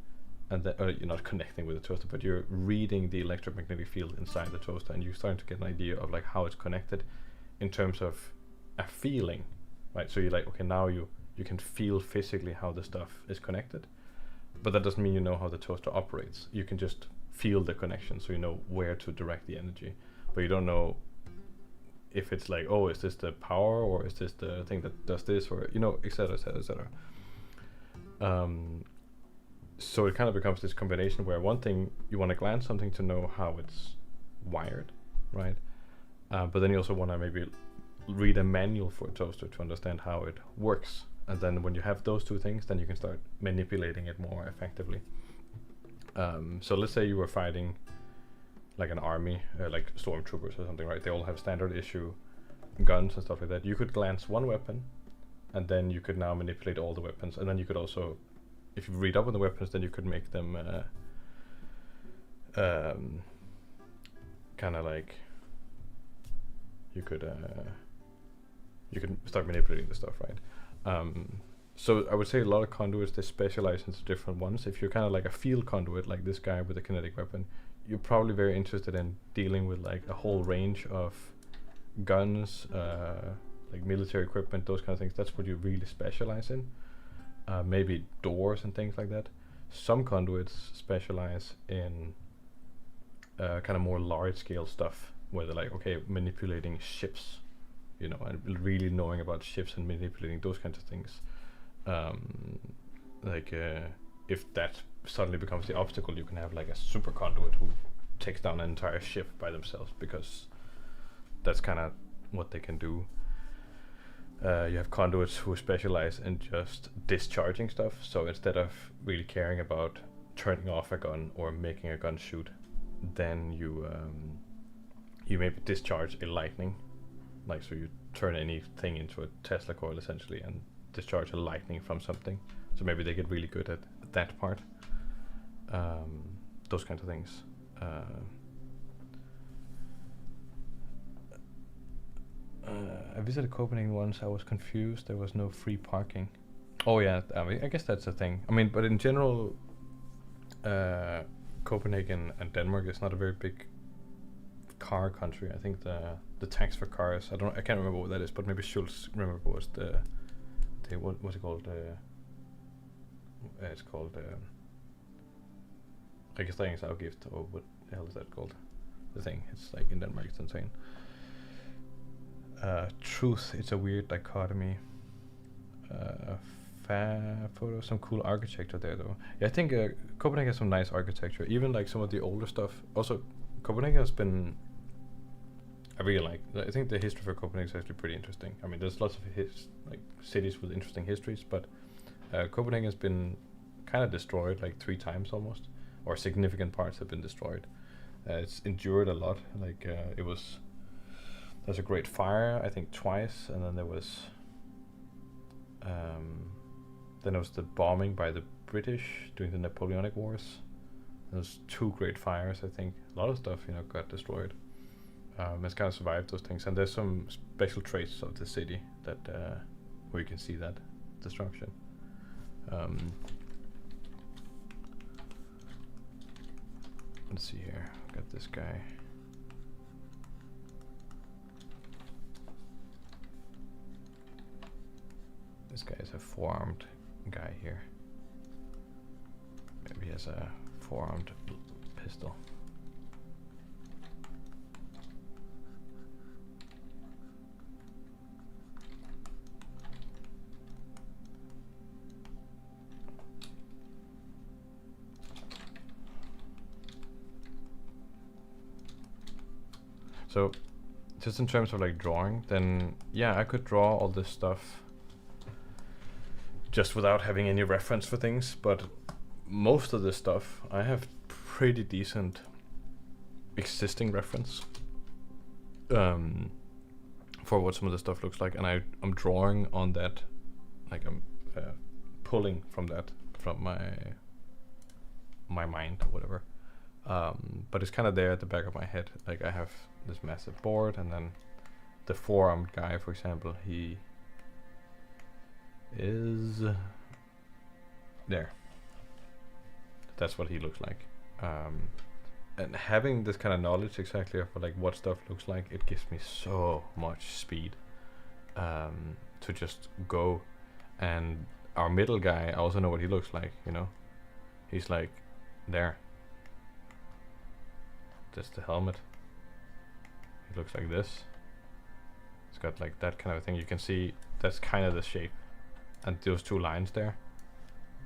S1: and then you're not connecting with the toaster, but you're reading the electromagnetic field inside the toaster, and you're starting to get an idea of like how it's connected in terms of a feeling, right? So you're like, okay, now you can feel physically how the stuff is connected, but that doesn't mean you know how the toaster operates. You can just feel the connection, so you know where to direct the energy, but you don't know if it's like, oh, is this the power, or is this the thing that does this, or you know, etc., etc., etc. So it kind of becomes this combination where one thing you want to glance something to know how it's wired, right? But then you also want to maybe read a manual for a toaster to understand how it works, and then when you have those two things, then you can start manipulating it more effectively. So let's say you were fighting like an army, like stormtroopers or something, right? They all have standard issue guns and stuff like that. You could glance one weapon, and then you could now manipulate all the weapons, and then you could also, if you read up on the weapons, then you could make them kind of like you could start manipulating the stuff, right? So I would say a lot of conduits, they specialize into different ones. If you're kind of like a field conduit, like this guy with a kinetic weapon, you're probably very interested in dealing with like a whole range of guns, like military equipment, those kind of things. That's what you really specialize in. Maybe doors and things like that. Some conduits specialize in kind of more large-scale stuff, where they're like, okay, manipulating ships, you know, and really knowing about ships and manipulating those kinds of things. If that suddenly becomes the obstacle, you can have like a super conduit who takes down an entire ship by themselves, because that's kind of what they can do. You have conduits who specialize in just discharging stuff. So instead of really caring about turning off a gun or making a gun shoot, then you maybe discharge a lightning, like so you turn anything into a Tesla coil essentially and discharge a lightning from something. So maybe they get really good at that part. Those kinds of things. I visited Copenhagen once. I was confused. There was no free parking. Oh yeah, I mean, I guess that's a thing. I mean, but in general, Copenhagen and Denmark is not a very big car country. I think the tax for cars. I can't remember what that is, but maybe Schultz remember was the what's it called? It's called registreringsafgift, or what the hell is that called? The thing. It's like in Denmark, it's insane. Truth, it's a weird dichotomy. Photo, some cool architecture there though. Yeah, I think Copenhagen has some nice architecture, even like some of the older stuff. Also, Copenhagen has been, I think the history for Copenhagen is actually pretty interesting. I mean, there's lots of like cities with interesting histories, but Copenhagen has been kind of destroyed like 3 times almost, or significant parts have been destroyed. It's endured a lot. Like there's a great fire, I think twice, and then there was the bombing by the British during the Napoleonic Wars. There's 2 great fires, I think. A lot of stuff, got destroyed. It's kind of survived those things, and there's some special traits of the city that where you can see that destruction. Let's see here. Got this guy. This guy is a 4-armed guy here. Maybe he has a 4-armed pistol. So, just in terms of like drawing, then yeah, I could draw all this stuff just without having any reference for things, but most of this stuff I have pretty decent existing reference for what some of the stuff looks like, and I'm drawing on that, like I'm pulling from that from my mind or whatever, but it's kind of there at the back of my head. Like I have this massive board, and then the 4-armed guy, for example, he is there. That's what he looks like. And having this kind of knowledge exactly of like what stuff looks like, it gives me so much speed to just go. And our middle guy, I also know what he looks like, he's like there. That's the helmet. He looks like this. It's got like that kind of thing. You can see that's kind of the shape. And those 2 lines there,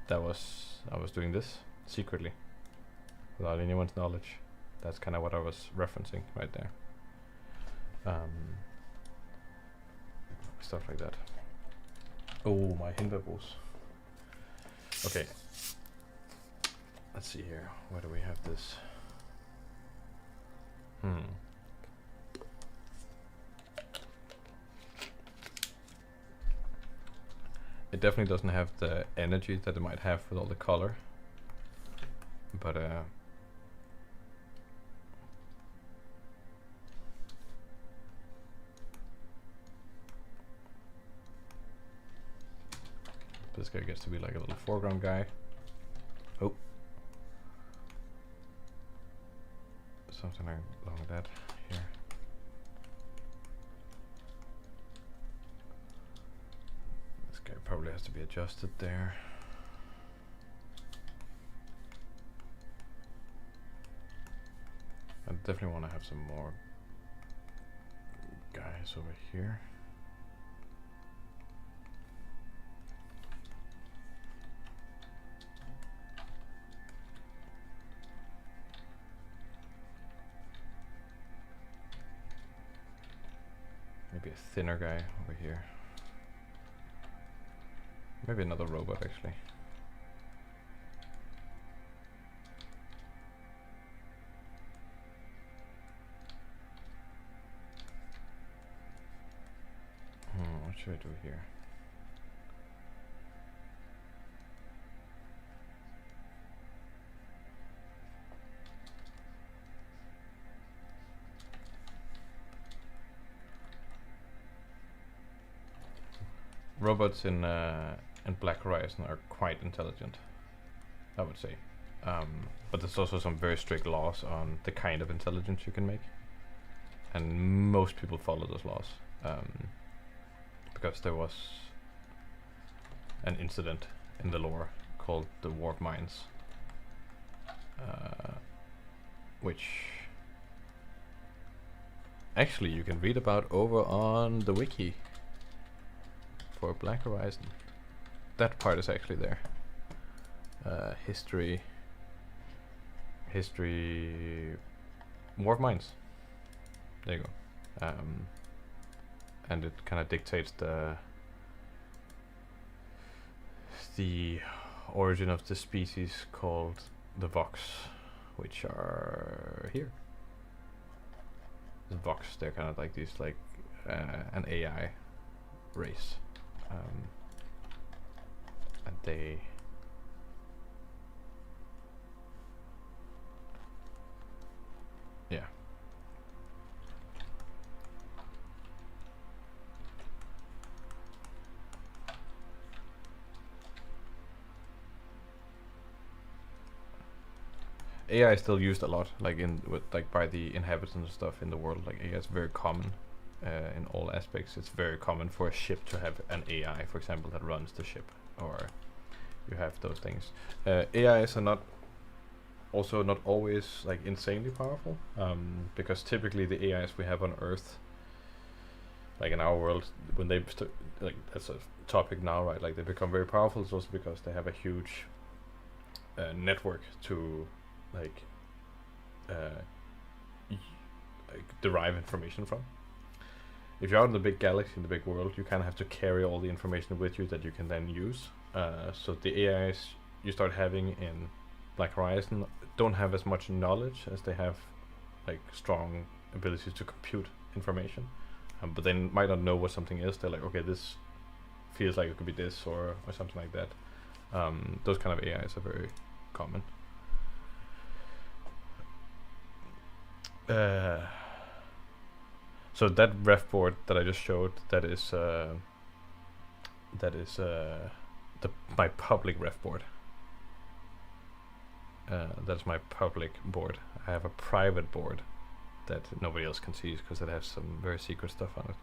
S1: I was doing this secretly without anyone's knowledge. That's kind of what I was referencing right there. Stuff like that. Oh, my Hinderbos. Okay. Let's see here. Where do we have this? It definitely doesn't have the energy that it might have with all the color, but this guy gets to be like a little foreground guy. Oh, something along that here. Probably has to be adjusted there. I definitely want to have some more guys over here. Maybe a thinner guy over here. maybe another robot actually. What should I do here? Robots in Black Horizon are quite intelligent, I would say. But there's also some very strict laws on the kind of intelligence you can make, and most people follow those laws because there was an incident in the lore called the warp mines, which actually you can read about over on the wiki for Black Horizon. That part is actually there. History, warp mines. There you go. And it kind of dictates the origin of the species called the Vox, which are here. The Vox, they're kind of like these, like an AI race, and they yeah. AI is still used a lot, like by the inhabitants and stuff in the world. Like AI is very common in all aspects. It's very common for a ship to have an AI, for example, that runs the ship, or you have those things. AIs are not always like insanely powerful, because typically the AIs we have on Earth, like in our world, when they like, that's a topic now, right? Like they become very powerful. It's also because they have a huge network to like derive information from. If you're out in the big galaxy, in the big world, you kind of have to carry all the information with you that you can then use. So the AIs you start having in Black Horizon don't have as much knowledge as they have like strong abilities to compute information, but they might not know what something is. They're like, okay, this feels like it could be this or something like that. Those kind of AIs are very common. So that ref board that I just showed, that is my public ref board. That's my public board. I have a private board that nobody else can see because it has some very secret stuff on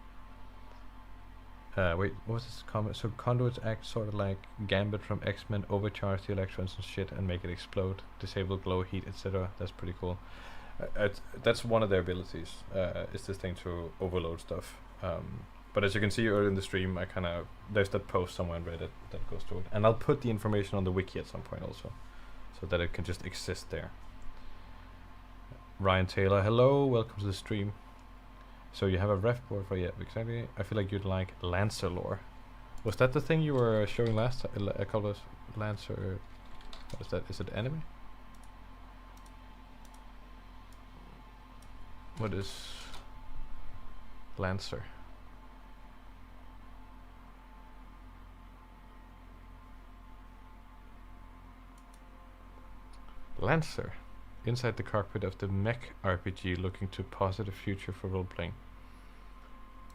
S1: it. Wait, what was this comment? So conduits act sort of like Gambit from X-Men, overcharge the electrons and shit and make it explode, disable glow, heat, etc. That's pretty cool. That's one of their abilities, is this thing to overload stuff. But as you can see earlier in the stream, I kind of, there's that post somewhere on Reddit that goes to it. And I'll put the information on the wiki at some point also, so that it can just exist there. Ryan Taylor, hello, welcome to the stream. So you have a ref board for, yeah, exactly. I feel like you'd like Lancer lore. Was that the thing you were showing last a couple of Lancer? What is that? Is it anime? What is Lancer? Lancer, inside the cockpit of the mech RPG, looking to positive future for role playing.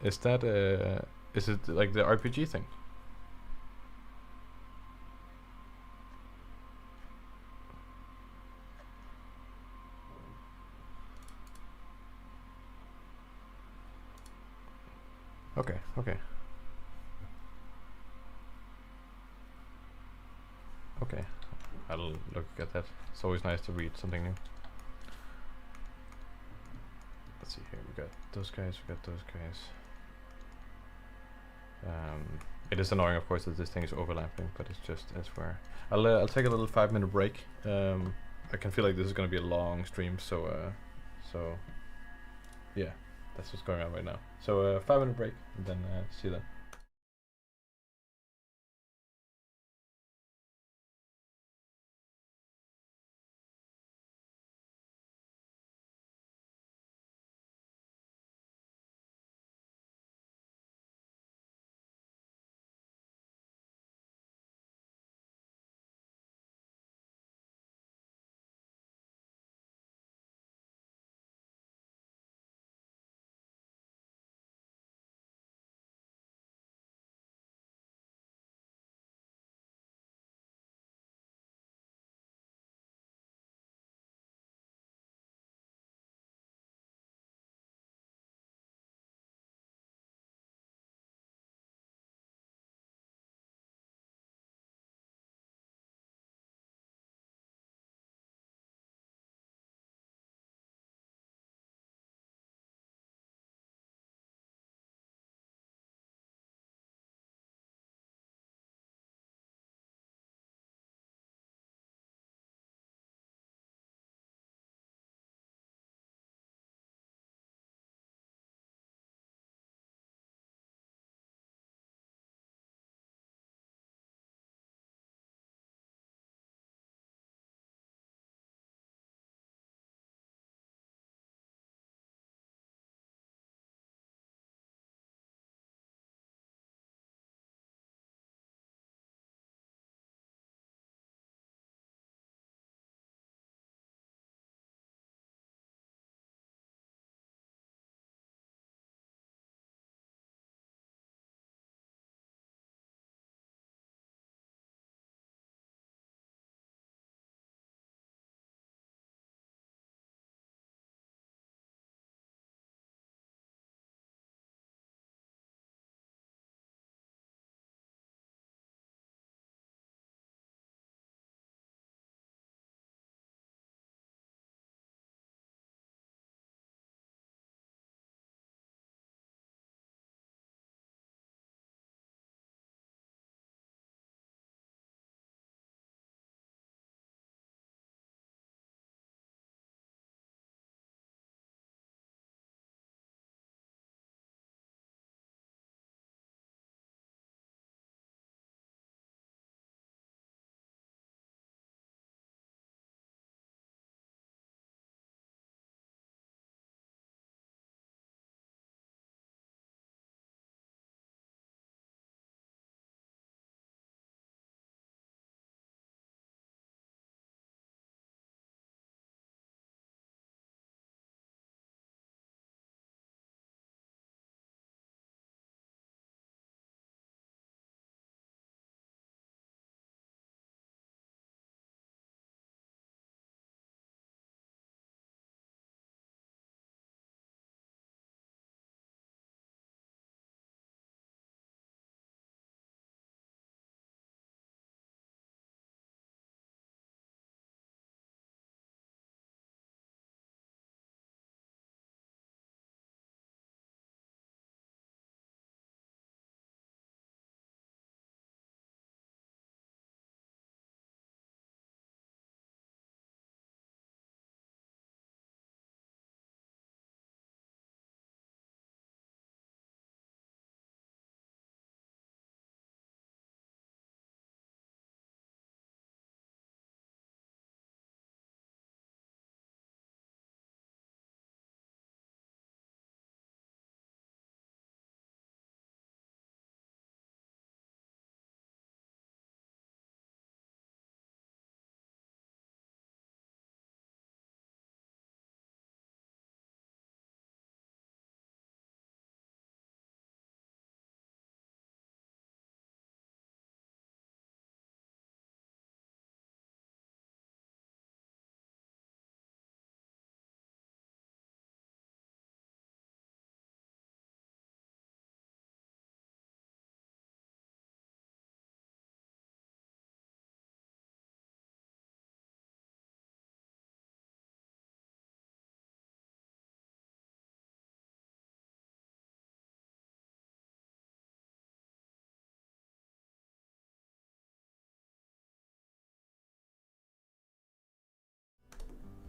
S1: Is that is it like the RPG thing? Okay, okay. Okay, I'll look at that. It's always nice to read something new. Let's see here, we got those guys, we got those guys. It is annoying, of course, that this thing is overlapping, but it's just as where. I'll take a little 5-minute break. I can feel like this is going to be a long stream, so yeah, that's what's going on right now. So 5-minute break, and then see you then.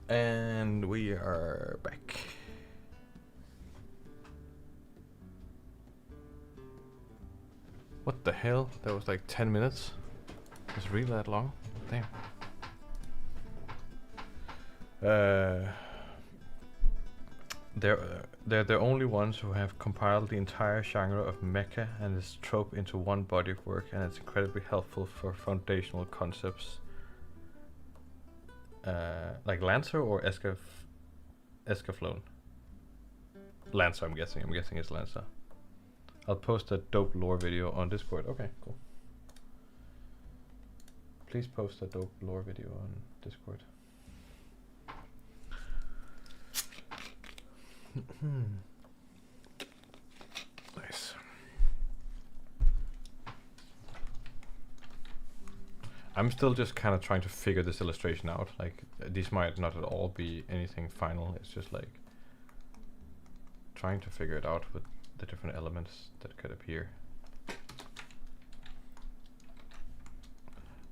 S1: And we are back. What the hell? That was like 10 minutes. It's really that long? Damn. They're the only ones who have compiled the entire genre of mecha and its trope into one body of work, and it's incredibly helpful for foundational concepts. Like Lancer or Escaflowne? Lancer, I'm guessing. I'm guessing it's Lancer. I'll post a dope lore video on Discord. Okay, cool. Please post a dope lore video on Discord. Nice. I'm still just kind of trying to figure this illustration out. Like, these might not at all be anything final. It's just like trying to figure it out with the different elements that could appear.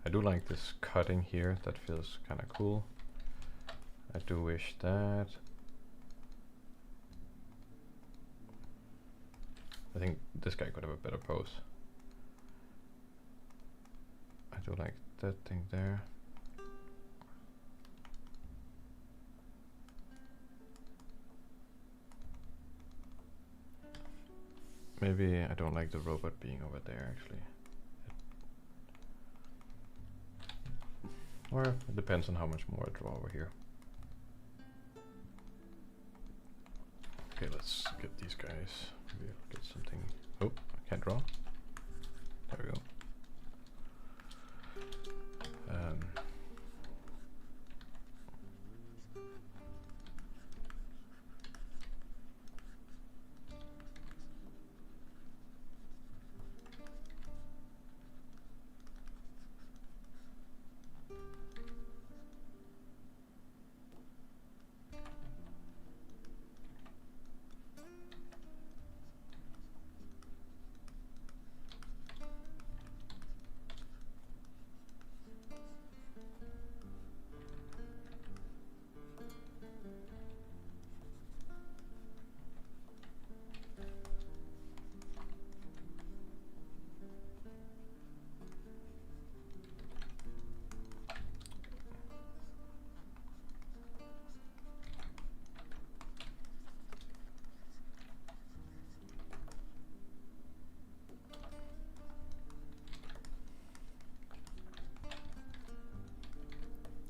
S1: I do like this cutting here. That feels kind of cool. I do wish that. I think this guy could have a better pose. I do like that thing there. Maybe I don't like the robot being over there actually. Or it depends on how much more I draw over here. Okay, let's get these guys. Maybe I'll get something. Oh, I can't draw. There we go.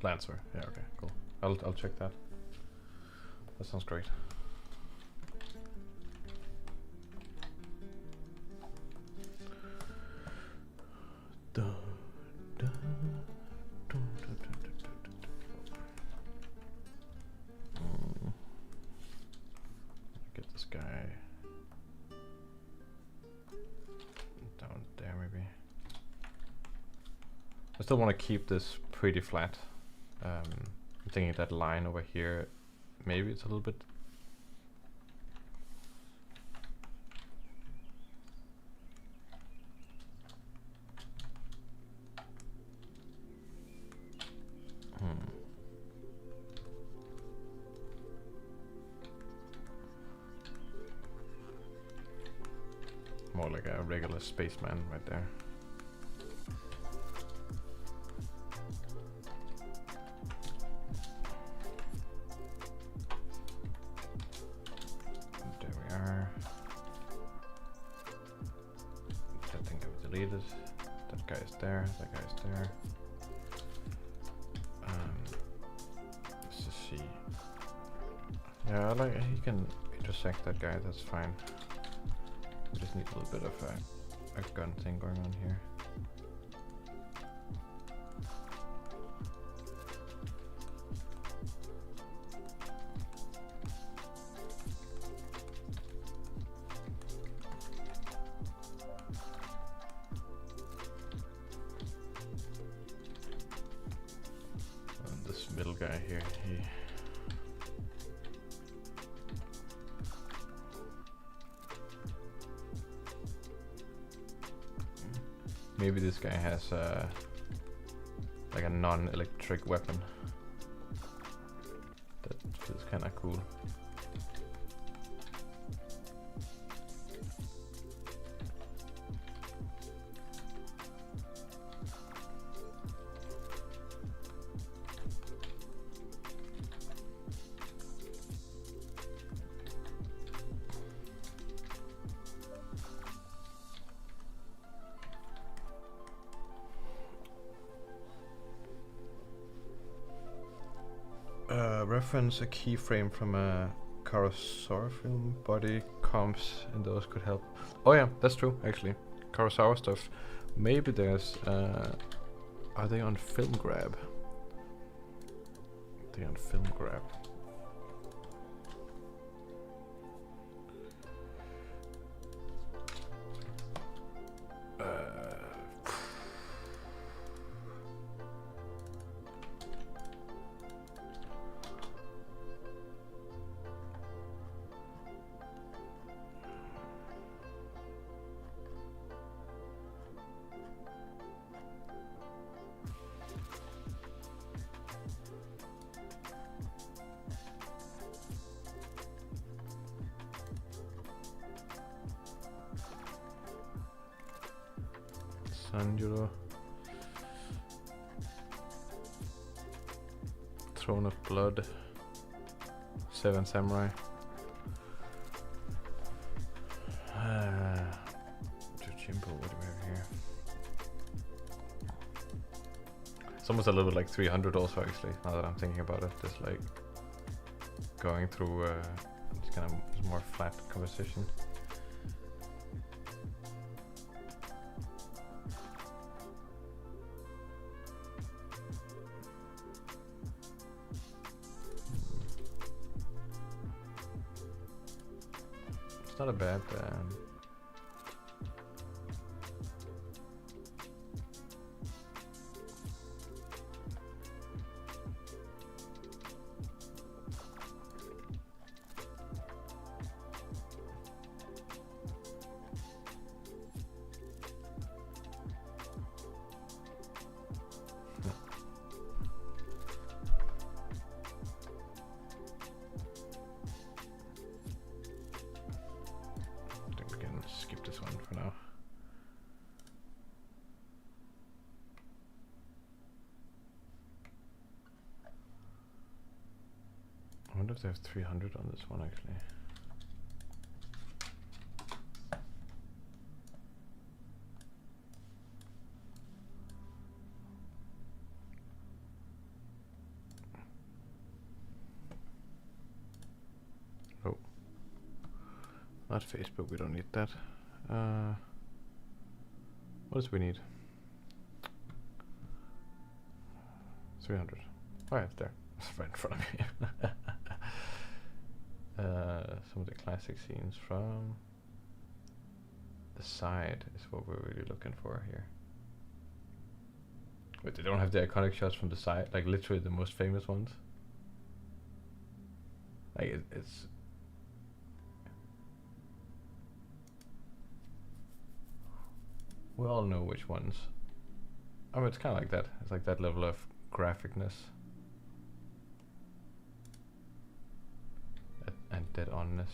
S1: Lancer, yeah, okay, cool. I'll check that. That sounds great. Get this guy down there maybe. I still want to keep this pretty flat. I'm thinking that line over here, maybe it's a little bit. More like a regular spaceman right there. That guy is there, that guy is there. Let's just see. Yeah, I like he can intersect that guy, that's fine. We just need a little bit of a gun thing going on here. Middle guy here, maybe this guy has like a non-electric weapon. That feels kind of cool. Reference a keyframe from a Kurosawa film. Body comps and those could help. Oh yeah, that's true actually. Kurosawa stuff. Maybe there's are they on Film Grab? They're on Film Grab. Sanjuro. Throne of Blood. Seven Samurai. Jojimbo, what do we have here? It's almost a little bit like 300 also actually, now that I'm thinking about it. Just like going through it's kind of more flat composition. It's not a bad I wonder if they have 300 on this one actually. Oh, not Facebook, we don't need that. What else we need? 300. Oh yeah, it's there. It's right in front of me. Some of the classic scenes from the side is what we're really looking for here. But they don't have the iconic shots from the side, like literally the most famous ones. Like it's we all know which ones. Oh, it's kind of like that. It's like that level of graphicness and dead onness.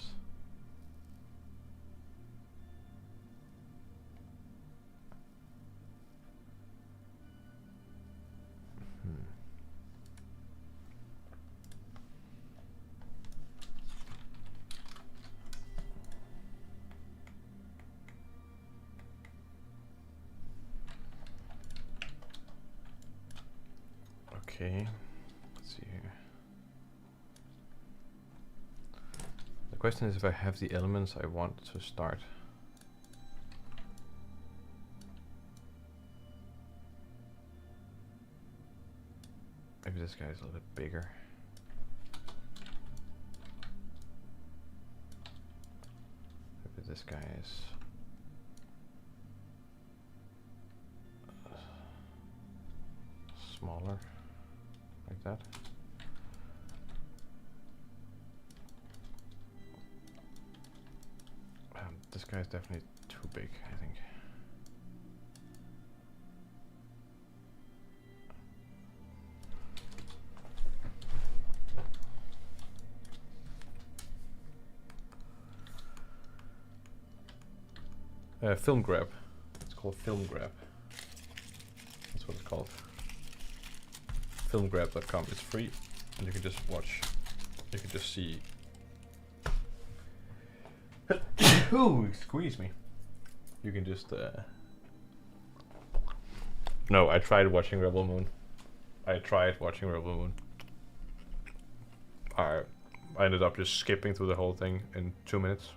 S1: Okay, let's see here. The question is if I have the elements I want to start. Maybe this guy is a little bit bigger. Maybe this guy is smaller. Like that. This guy's definitely too big, I think. Film grab. It's called film grab. That's what it's called. Filmgrab.com. It's free, and you can just watch. You can just see. Ooh, squeeze me. You can just. No, I tried watching Rebel Moon. I ended up just skipping through the whole thing in 2 minutes.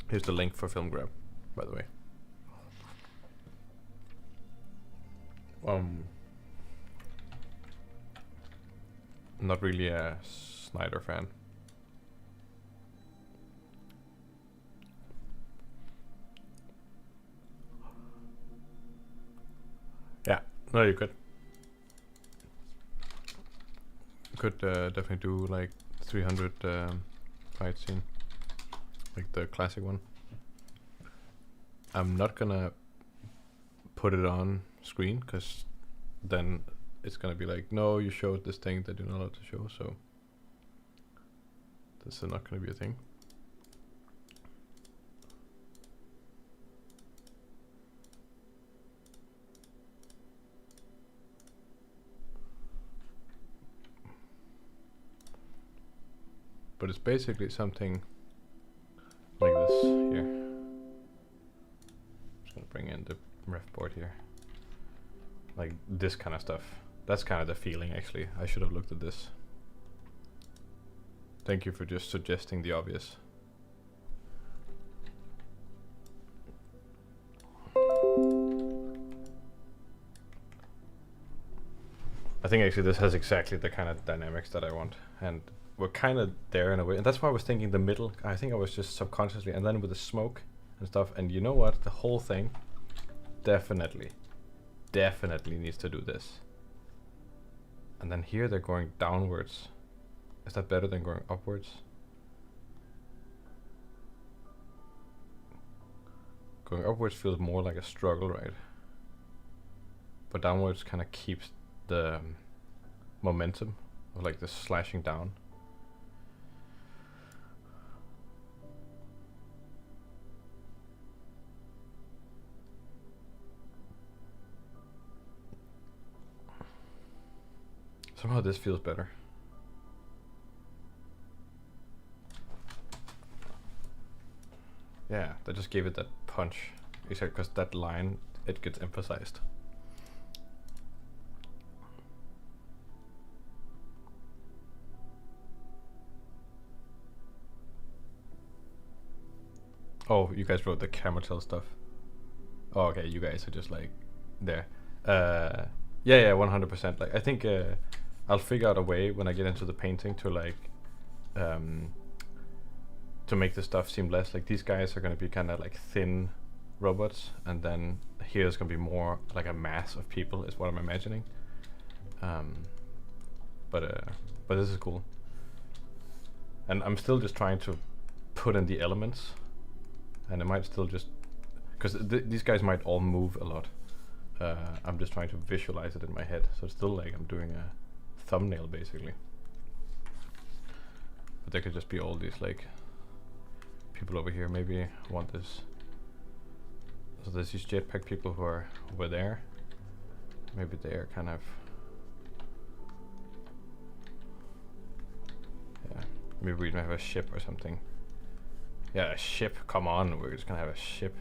S1: Here's the link for Film Grab, by the way. Not really a Snyder fan. Yeah, no, you could. Could definitely do like 300 fight scene, like the classic one. I'm not gonna put it on screen because then it's gonna be like, no, you showed this thing that you're not allowed to show, so this is not gonna be a thing. But it's basically something like this here. I'm just gonna bring in the ref board here. Like this kind of stuff. That's kind of the feeling, actually. I should have looked at this. Thank you for just suggesting the obvious. I think actually this has exactly the kind of dynamics that I want, and we're kind of there in a way, and that's why I was thinking the middle. I think I was just subconsciously, and then with the smoke and stuff, and you know what, the whole thing definitely needs to do this. And then here they're going downwards. Is that better than going upwards? Going upwards feels more like a struggle, right? But downwards kind of keeps the momentum of like the slashing down. Somehow this feels better. Yeah, that just gave it that punch. Except because that line, it gets emphasized. Oh, you guys wrote the camera tell stuff. Oh, okay, you guys are just like there. Yeah, 100%. Like I think I'll figure out a way when I get into the painting to like to make the stuff seem less like these guys are gonna be kind of like thin robots, and then here's gonna be more like a mass of people is what I'm imagining. But this is cool, and I'm still just trying to put in the elements, and it might still just because these guys might all move a lot. I'm just trying to visualize it in my head, so it's still like I'm doing a thumbnail basically. But there could just be all these like people over here. Maybe I want this. So there's these jetpack people who are over there. Maybe they are kind of. Yeah. Maybe we have a ship or something. Yeah, a ship. Come on, we're just gonna have a ship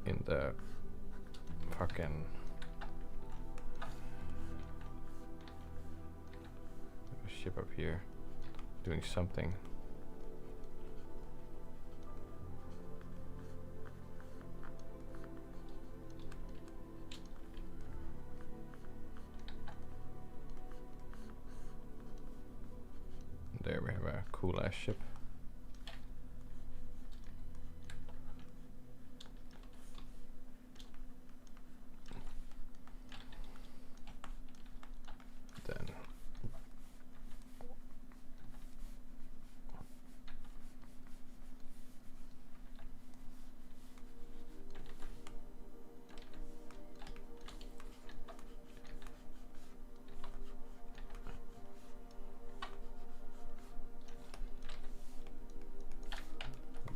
S1: in the fucking. A ship up here, doing something. There we have a cool ass ship. Then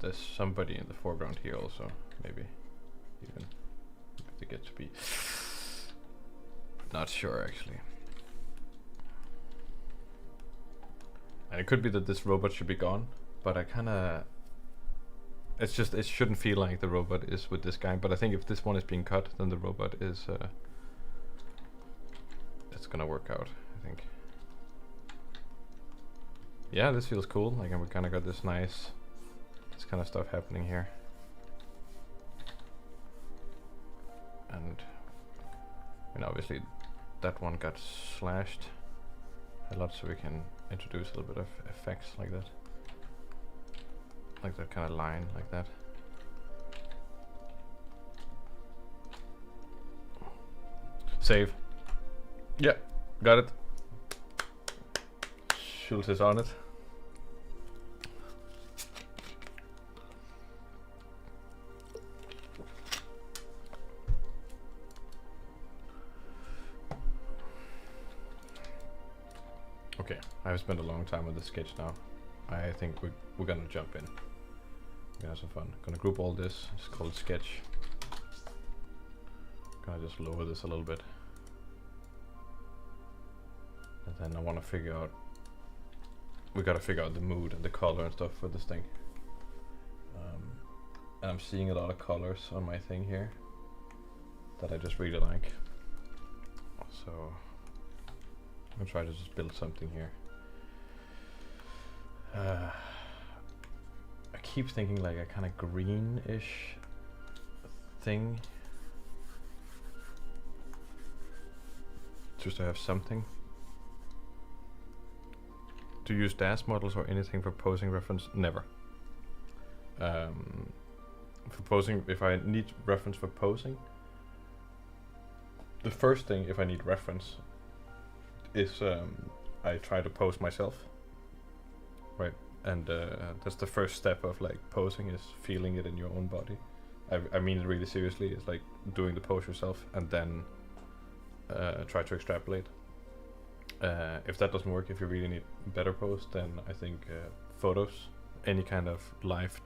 S1: there's somebody in the foreground here also, maybe even if they get to be. Not sure actually. And it could be that this robot should be gone, but I kinda, it's just, it shouldn't feel like the robot is with this guy, but I think if this one is being cut, then the robot is, it's gonna work out, I think. Yeah, this feels cool, like, and we kinda got this kind of stuff happening here. And, obviously that one got slashed a lot, so we can introduce a little bit of effects like that. Like that kind of line, like that. Save. Yeah, got it. Schultz is on it. Okay, I've spent a long time on this sketch now. I think we're gonna jump in. We're gonna have some fun. Gonna group all this. It's called sketch. Gonna just lower this a little bit. And then I want to figure out. We gotta figure out the mood and the color and stuff for this thing. And I'm seeing a lot of colors on my thing here that I just really like. So I'm gonna try to just build something here. I keep thinking like a kind of greenish thing, just to have something. To use DAS models or anything for posing reference? Never. For posing, if I need reference for posing, the first thing, if I need reference, is I try to pose myself, right? And that's the first step of like posing, is feeling it in your own body. I mean it really seriously. It's like doing the pose yourself and then try to extrapolate. If that doesn't work, if you really need better pose, then I think photos, any kind of live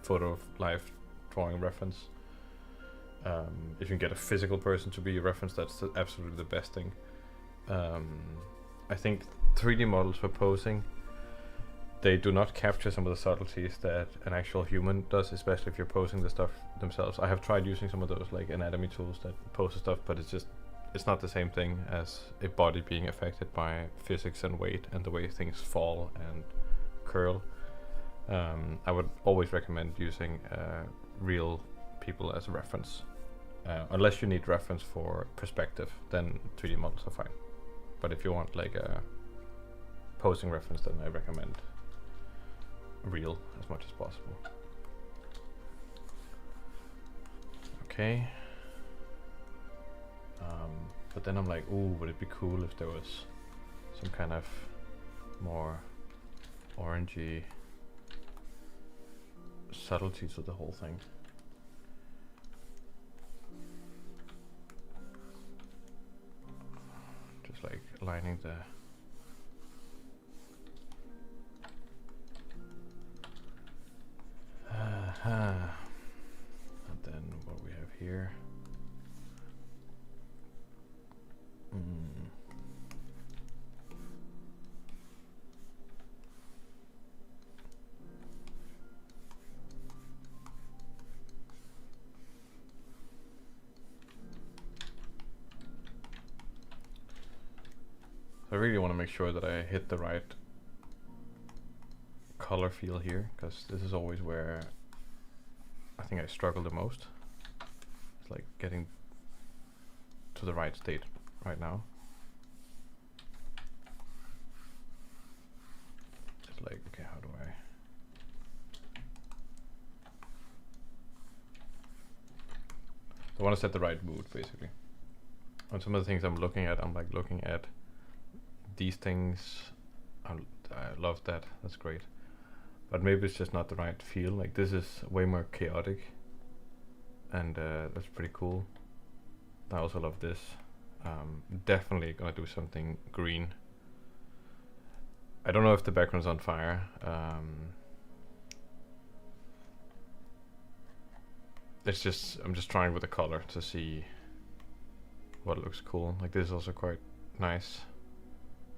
S1: photo of live drawing reference. If you can get a physical person to be a reference, that's absolutely the best thing. I think 3D models for posing, they do not capture some of the subtleties that an actual human does, especially if you're posing the stuff themselves. I have tried using some of those like anatomy tools that pose the stuff, but it's not the same thing as a body being affected by physics and weight and the way things fall and curl. I would always recommend using real people as a reference. Unless you need reference for perspective, then 3D models are fine. But if you want like a posing reference, then I recommend real as much as possible. Okay. But then I'm like, ooh, would it be cool if there was some kind of more orangey subtlety to the whole thing. Just like lining the and then what we have here. I really want to make sure that I hit the right color feel here, because this is always where I think I struggle the most. It's like getting to the right state right now. Just like, okay, how do I want to set the right mood, basically. And some of the things I'm looking at, I'm like looking at these things. I love that, that's great. But maybe it's just not the right feel. Like this is way more chaotic, and that's pretty cool. I also love this. Definitely gonna do something green. I don't know if the background's on fire. it's just, I'm just trying with the color to see what looks cool. Like this is also quite nice.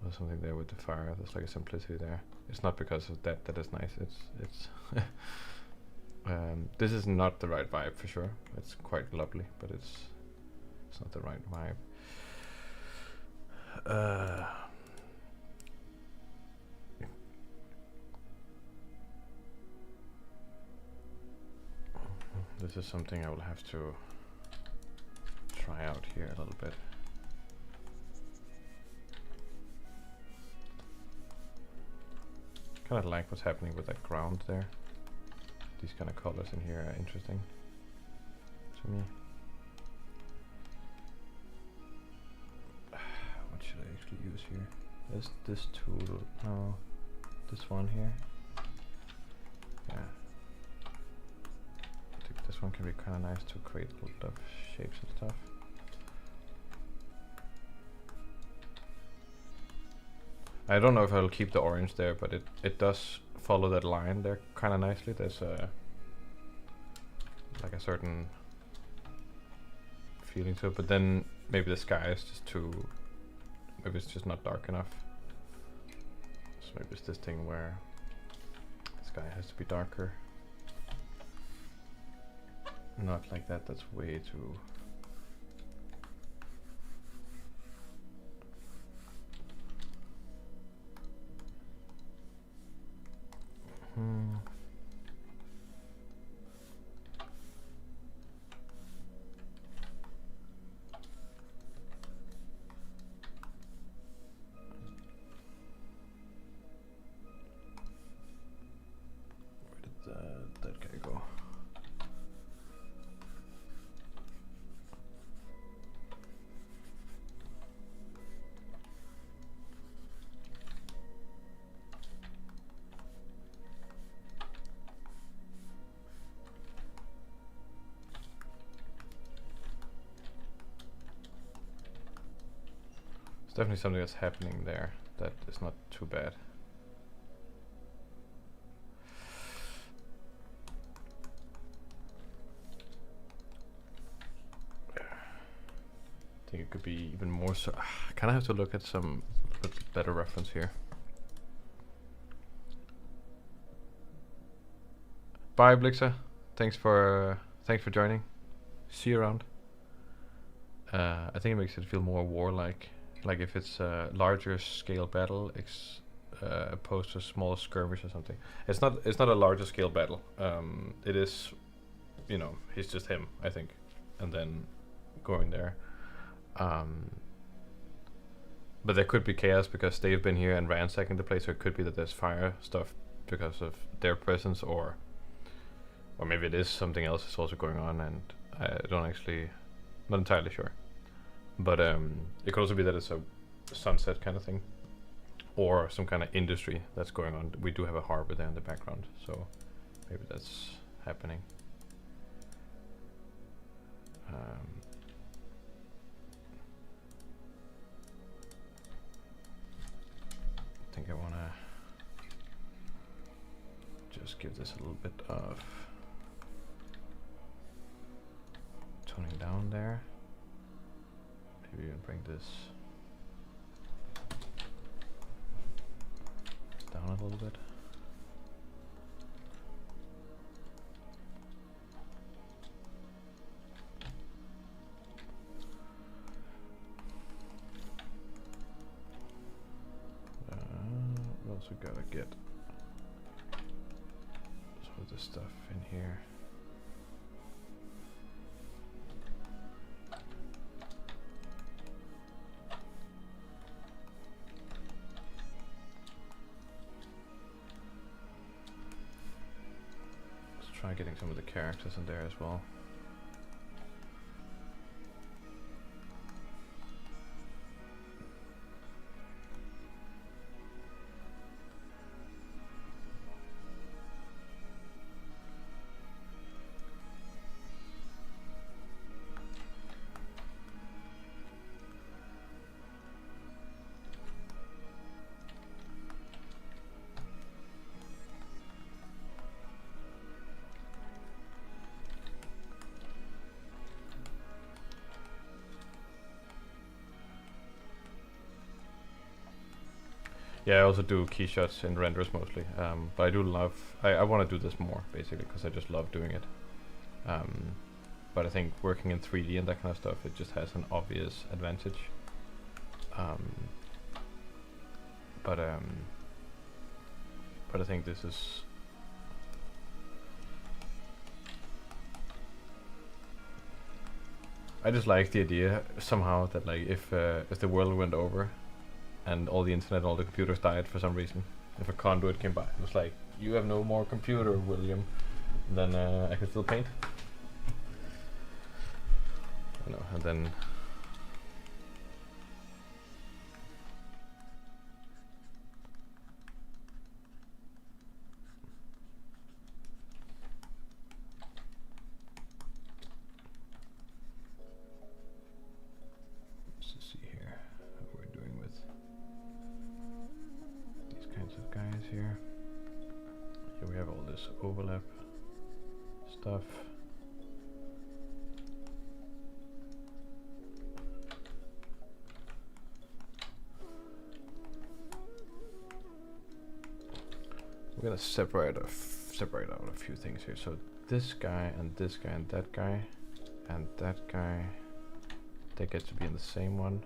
S1: There's something there with the fire. There's like a simplicity there. It's not because of that that is nice. It's this is not the right vibe for sure. It's quite lovely, but it's not the right vibe. This is something I will have to try out here a little bit. Kind of like what's happening with that ground there. These kind of colors in here are interesting to me. What should I actually use here? Is this tool? No, this one here. Yeah. I think this one can be kind of nice to create a lot of shapes and stuff. I don't know if I'll keep the orange there, but it does follow that line there kind of nicely. There's a like a certain feeling to it, but then maybe the sky is just too, maybe it's just not dark enough. So maybe it's this thing where the sky has to be darker. Not like that, that's way too... Where did that guy go? Definitely something that's happening there that is not too bad. I think it could be even more so. I kind of have to look at some better reference here. Bye, Blixa. Thanks for joining. See you around. I think it makes it feel more warlike. Like if it's a larger scale battle opposed to a small skirmish or something. It's not a larger scale battle. It is, you know, he's just him, I think, and then going there. But there could be chaos because they've been here and ransacking the place, so it could be that there's fire stuff because of their presence, or maybe it is something else that's also going on, and I don't actually, not entirely sure. But it could also be that it's a sunset kind of thing, or some kind of industry that's going on. We do have a harbor there in the background, so maybe that's happening. I think I want to just give this a little bit of toning down there. Maybe even bring this down a little bit. We also gotta get some of this stuff in here. Try getting some of the characters in there as well. Yeah, I also do key shots in renders mostly, but I do love. I want to do this more basically because I just love doing it. But I think working in 3D and that kind of stuff, it just has an obvious advantage. But I think this is. I just like the idea somehow that like if the world went over, and all the internet, all the computers died for some reason, if a conduit came by, it was like, you have no more computer, William. And then I can still paint. You know, and then. Let's see here how we're doing with these kinds of guys here. Here we have all this overlap stuff. We're gonna separate out a few things here. So this guy and this guy and that guy and that guy, they get to be in the same one.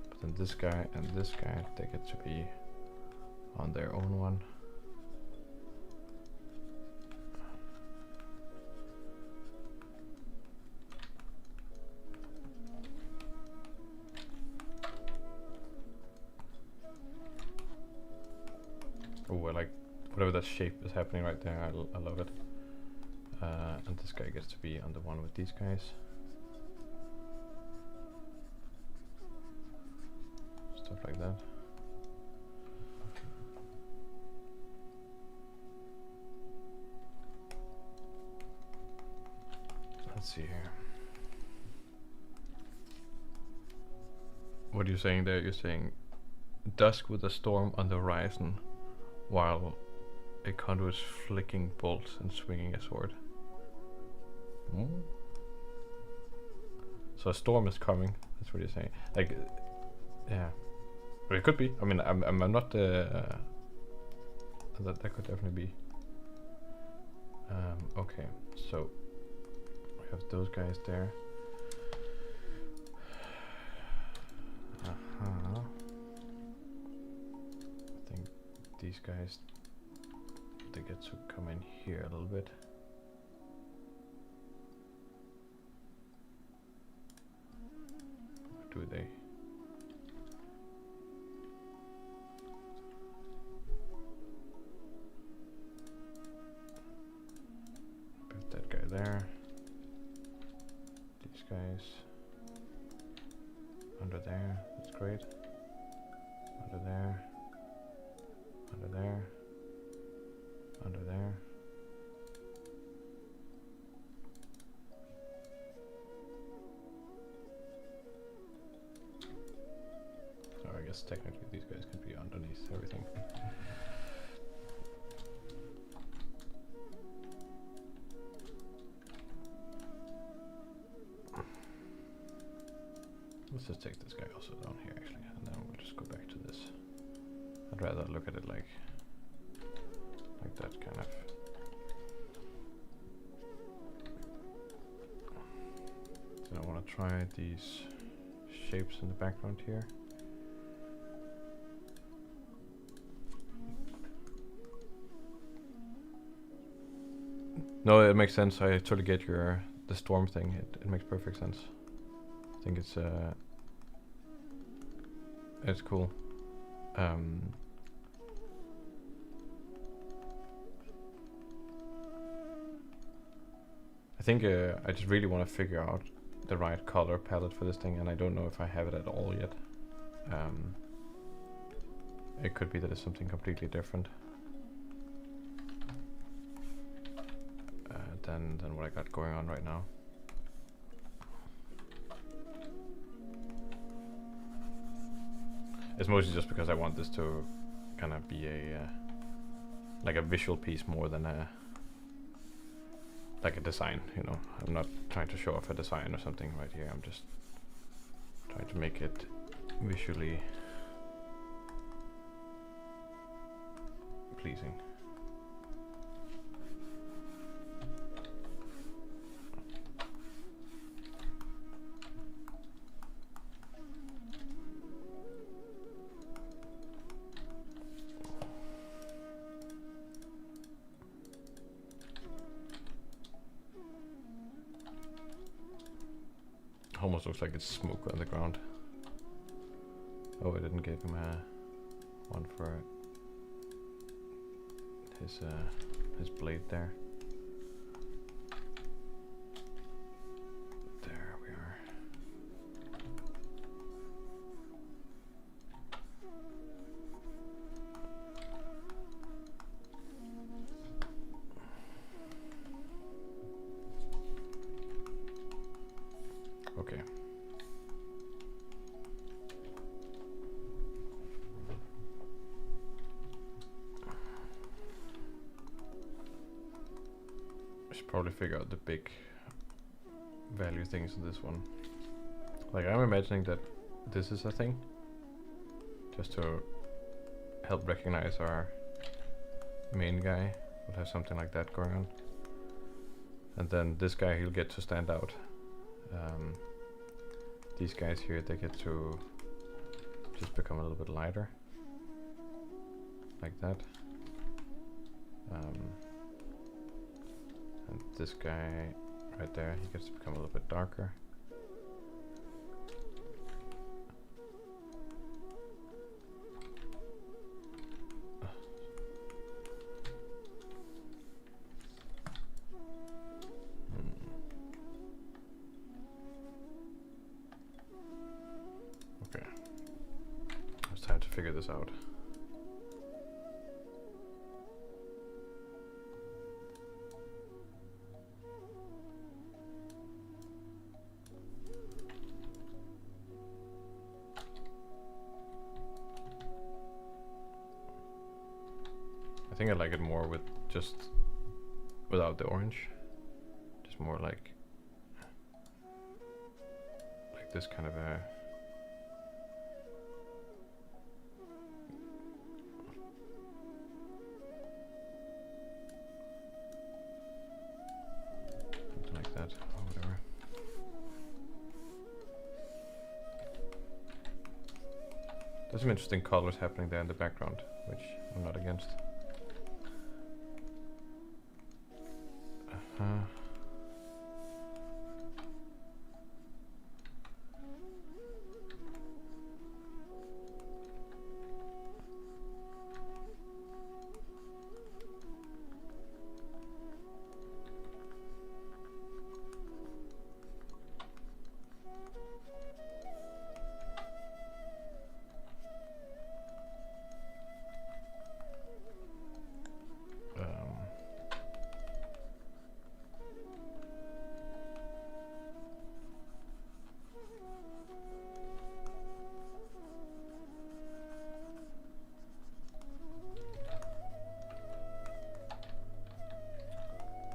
S1: But then this guy and this guy, they get to be on their own one. Oh, I like whatever that shape is happening right there. I love it. And this guy gets to be on the one with these guys. Stuff like that. Let's see here. What are you saying there? You're saying dusk with a storm on the horizon, while a conduit is flicking bolts and swinging a sword. So a storm is coming. That's what you're saying. Like, yeah. But it could be. I mean, I'm not. That could definitely be. Okay, so we have those guys there. I think these guys, they get to come in here a little bit. Or do they? Put that guy there. These guys under there. That's great. Under there. Under there. Under there. So I guess technically these guys can be underneath everything. Let's just take this guy also down here actually, and then we'll just go back to this. I'd rather look at it like that kind of. Then I want to try these shapes in the background here. No, it makes sense. I totally get the storm thing. It makes perfect sense. I think it's cool. I think I just really want to figure out the right color palette for this thing, and I don't know if I have it at all yet. It could be that it's something completely different than what I got going on right now. It's mostly just because I want this to kind of be like a visual piece more than like a design, you know. I'm not trying to show off a design or something right here. I'm just trying to make it visually pleasing. Almost looks like it's smoke on the ground. Oh, I didn't give him one for his blade there. There we are. Okay. I should probably figure out the big value things in this one. Like, I'm imagining that this is a thing, just to help recognize our main guy. We'll have something like that going on. And then this guy, he'll get to stand out. These guys here, they get to just become a little bit lighter, like that. And this guy right there, he gets to become a little bit darker. Okay, it's time to figure this out. I think I like it more with just without the orange, just more like this kind of a something like that or whatever. There's some interesting colors happening there in the background, which I'm not against.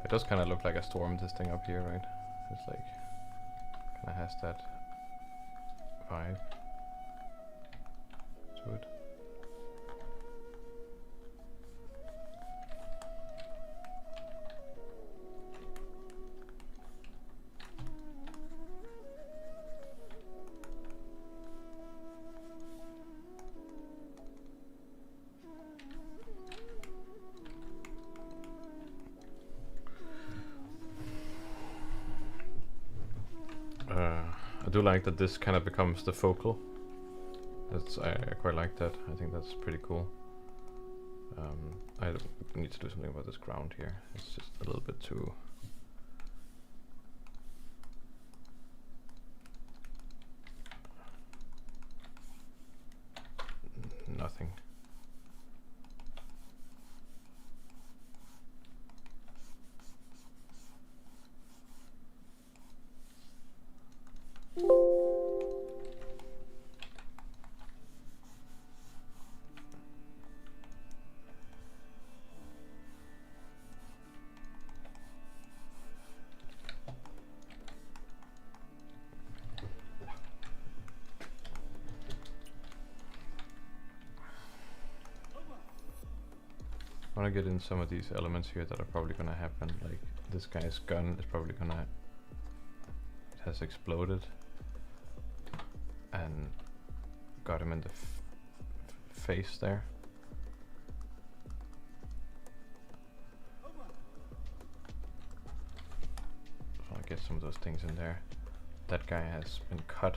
S1: It does kind of look like a storm, this thing up here, right? It's like, kind of has that vibe to it. I do like that this kind of becomes the focal. I quite like that. I think that's pretty cool. I need to do something about this ground here. It's just a little bit too... nothing. want to get in some of these elements here that are probably gonna happen. Like this guy's gun is probably gonna, it has exploded and got him in the face there. So I'll get some of those things in there. That guy has been cut.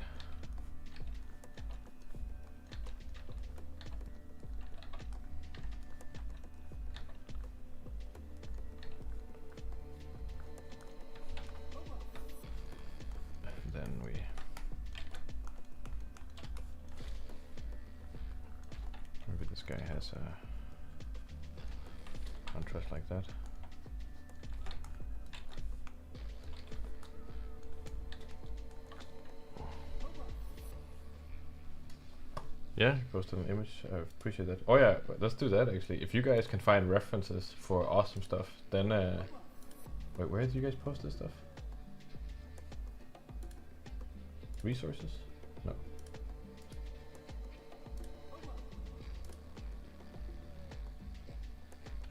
S1: Guy has a contrast like that. Yeah, posted an image. I appreciate that. Oh yeah, let's do that actually. If you guys can find references for awesome stuff, then wait, where did you guys post this stuff? Resources? No.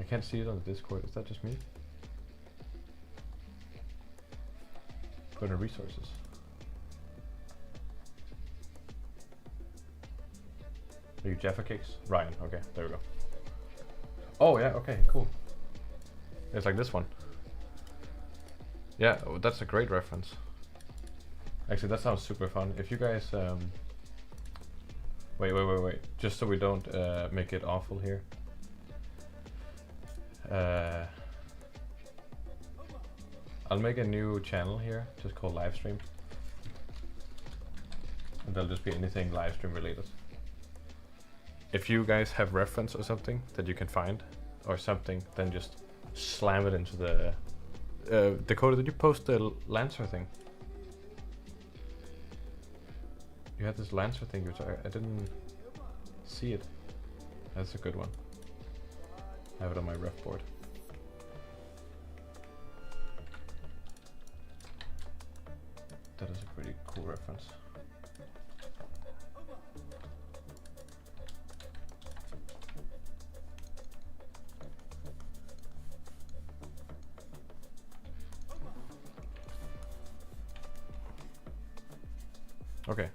S1: I can't see it on the Discord. Is that just me? Go to resources. Are you Jaffa Cakes? Ryan. Okay, there we go. Oh yeah. Okay. Cool. It's like this one. Yeah, oh, that's a great reference. Actually, that sounds super fun. If you guys wait. Just so we don't make it awful here. I'll make a new channel here, just called Livestream. And there'll just be anything livestream related. If you guys have reference or something that you can find, or something, then just slam it into the... Dakota, did you post the Lancer thing? You had this Lancer thing, which I didn't see it. That's a good one. I have it on my ref board. That is a pretty cool reference. Okay.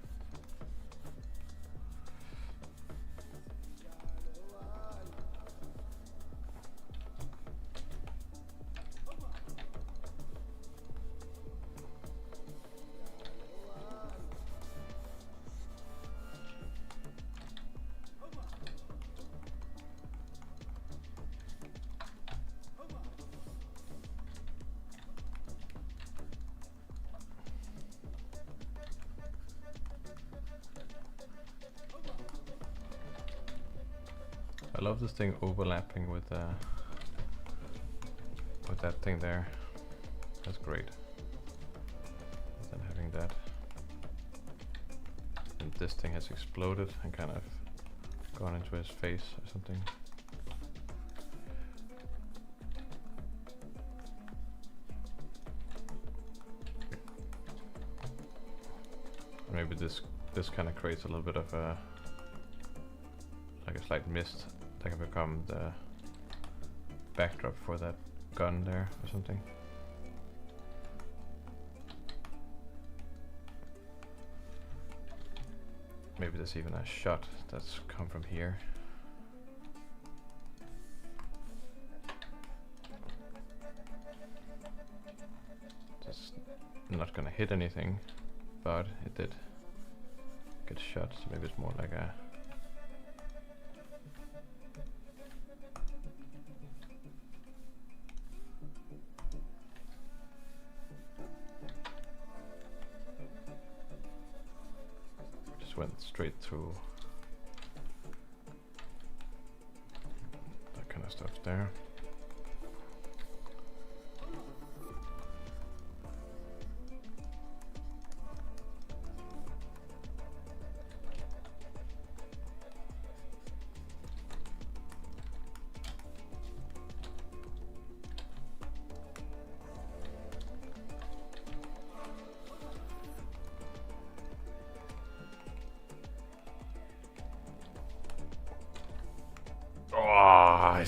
S1: I love this thing overlapping with that thing there. That's great. And then having that, and this thing has exploded and kind of gone into his face or something. Maybe this kind of creates a little bit of a like a slight mist that can become the backdrop for that gun there or something. Maybe there's even a shot that's come from here. Just not gonna hit anything, but it did get shot, so maybe it's more like a went straight through that kind of stuff there.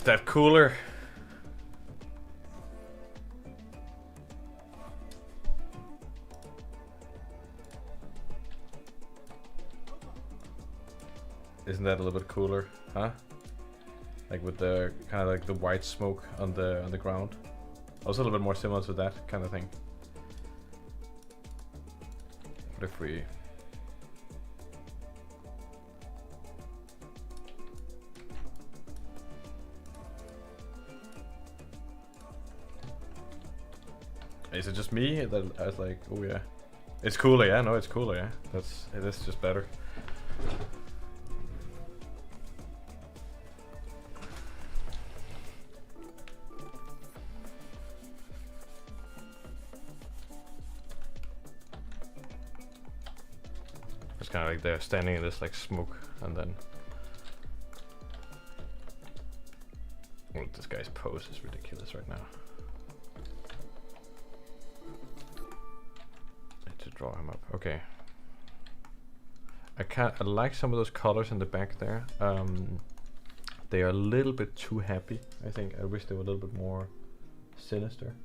S1: Is that cooler? Isn't that a little bit cooler, huh? Like with the kind of like the white smoke on the ground. Also a little bit more similar to that kind of thing. What if we... Is it just me that I was like, oh yeah, it's cooler, yeah? No, it's cooler, yeah. It is just better. It's kind of like they're standing in this like smoke, and then oh, this guy's pose is ridiculous right now. To draw him up. Okay. I like some of those colors in the back there. They are a little bit too happy. I think I wish they were a little bit more sinister.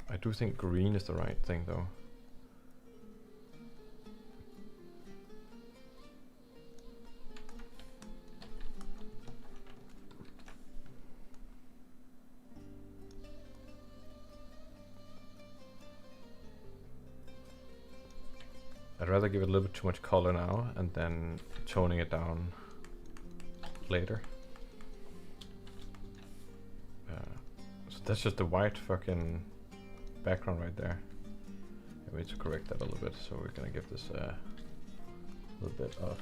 S1: I do think green is the right thing though. I'd rather give it a little bit too much color now and then toning it down later. So that's just the white fucking background right there. We need to correct that a little bit, so we're gonna give this a little bit of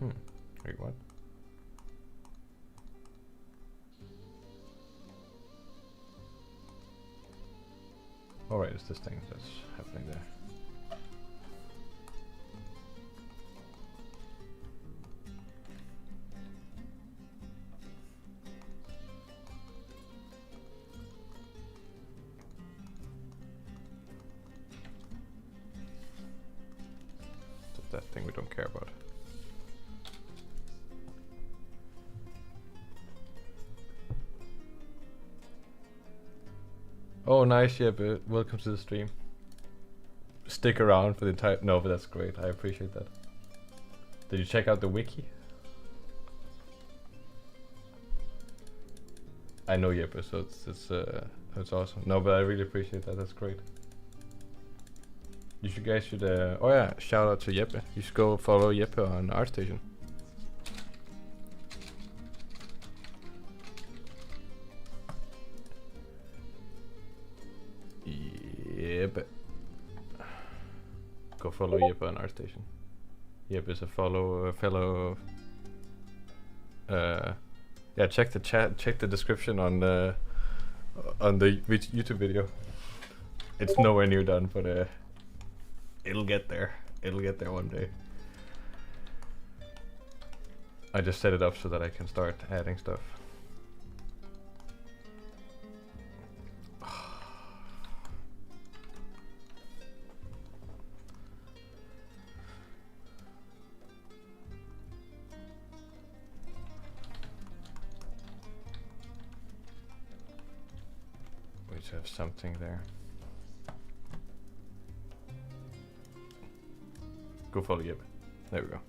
S1: wait, what? Alright, it's this thing that's happening there. So that thing we don't care about. Oh, nice, yeah, but welcome to the stream. Stick around for the entire... No, but that's great. I appreciate that. Did you check out the wiki? I know Jeppe, so it's awesome. No, but I really appreciate that. That's great. You guys should... oh yeah, shout out to Jeppe. You should go follow Jeppe on ArtStation. Jeppe. Go follow Jeppe on ArtStation. Jeppe is a fellow. Yeah, check the chat. Check the description on the YouTube video. It's nowhere near done, but it'll get there. It'll get there one day. I just set it up so that I can start adding stuff. Have something there. Go follow Jeppe. There we go.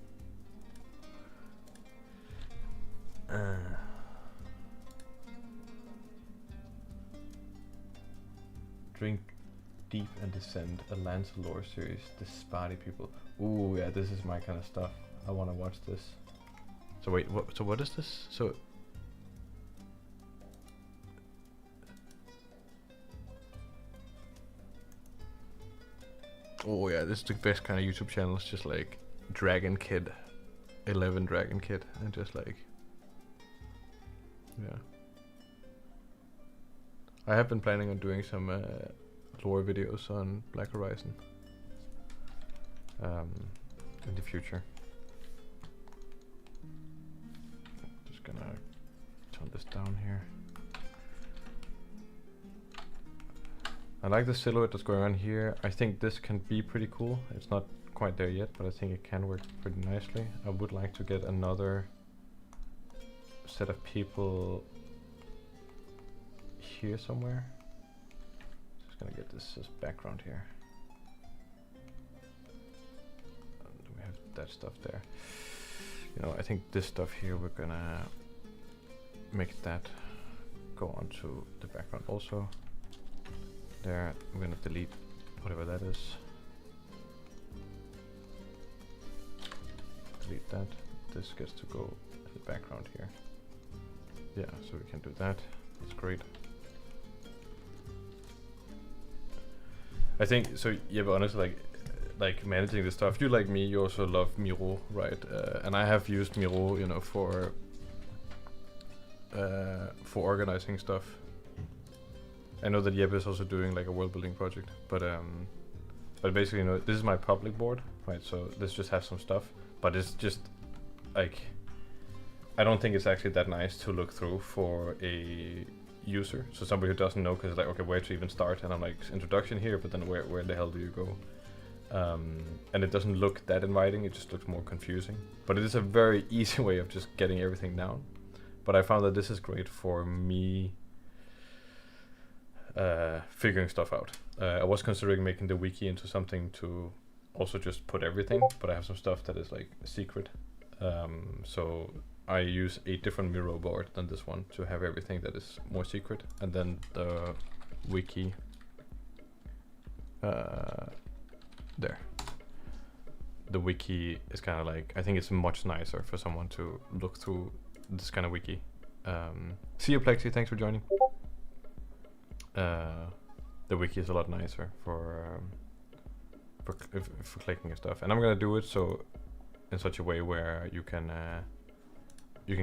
S1: Drink Deep and Descend, a Lancelot series. The Spotty people. Ooh, yeah, this is my kind of stuff. I want to watch this. So wait, what? So what is this? So. Oh yeah, this is the best kind of YouTube channel. It's just like Dragon Kid, 11 Dragon Kid, and just like, yeah. I have been planning on doing some lore videos on Black Horizon in the future. Just gonna tone this down here. I like the silhouette that's going on here. I think this can be pretty cool. It's not quite there yet, but I think it can work pretty nicely. I would like to get another set of people here somewhere. Just gonna get this as background here. And we have that stuff there. You know, I think this stuff here, we're gonna make that go onto the background also. There, I'm gonna delete whatever that is. Delete that. This gets to go in the background here. Yeah, so we can do that. That's great. I think so. Yeah, but honestly, like managing this stuff. You like me, you also love Miro, right? And I have used Miro, you know, for organizing stuff. I know that Jeppe is also doing like a world building project, but basically, you know, this is my public board, right? So this just has some stuff, but it's just like, I don't think it's actually that nice to look through for a user. So somebody who doesn't know, because it's like, okay, where to even start? And I'm like, introduction here, but then where the hell do you go? And it doesn't look that inviting, it just looks more confusing. But it is a very easy way of just getting everything down. But I found that this is great for me figuring stuff out. I was considering making the wiki into something to also just put everything, but I have some stuff that is like a secret. So I use a different Miro board than this one to have everything that is more secret. And then the wiki there. The wiki is kind of like, I think it's much nicer for someone to look through this kind of wiki. See you, Plexi, thanks for joining. The wiki is a lot nicer for clicking and stuff, and I'm gonna do it so in such a way where you can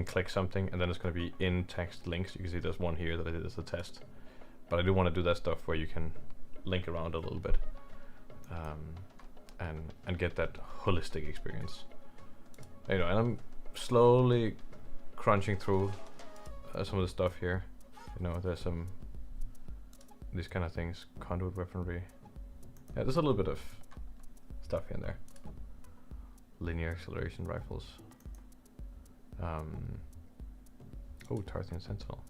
S1: click something and then it's gonna be in text links. You can see there's one here that I did as a test, but I do want to do that stuff where you can link around a little bit and get that holistic experience. You know, and I'm slowly crunching through some of the stuff here. You know, there's some these kind of things, conduit weaponry. Yeah, there's a little bit of stuff in there. Linear acceleration rifles. Oh, Tarthian Sentinel.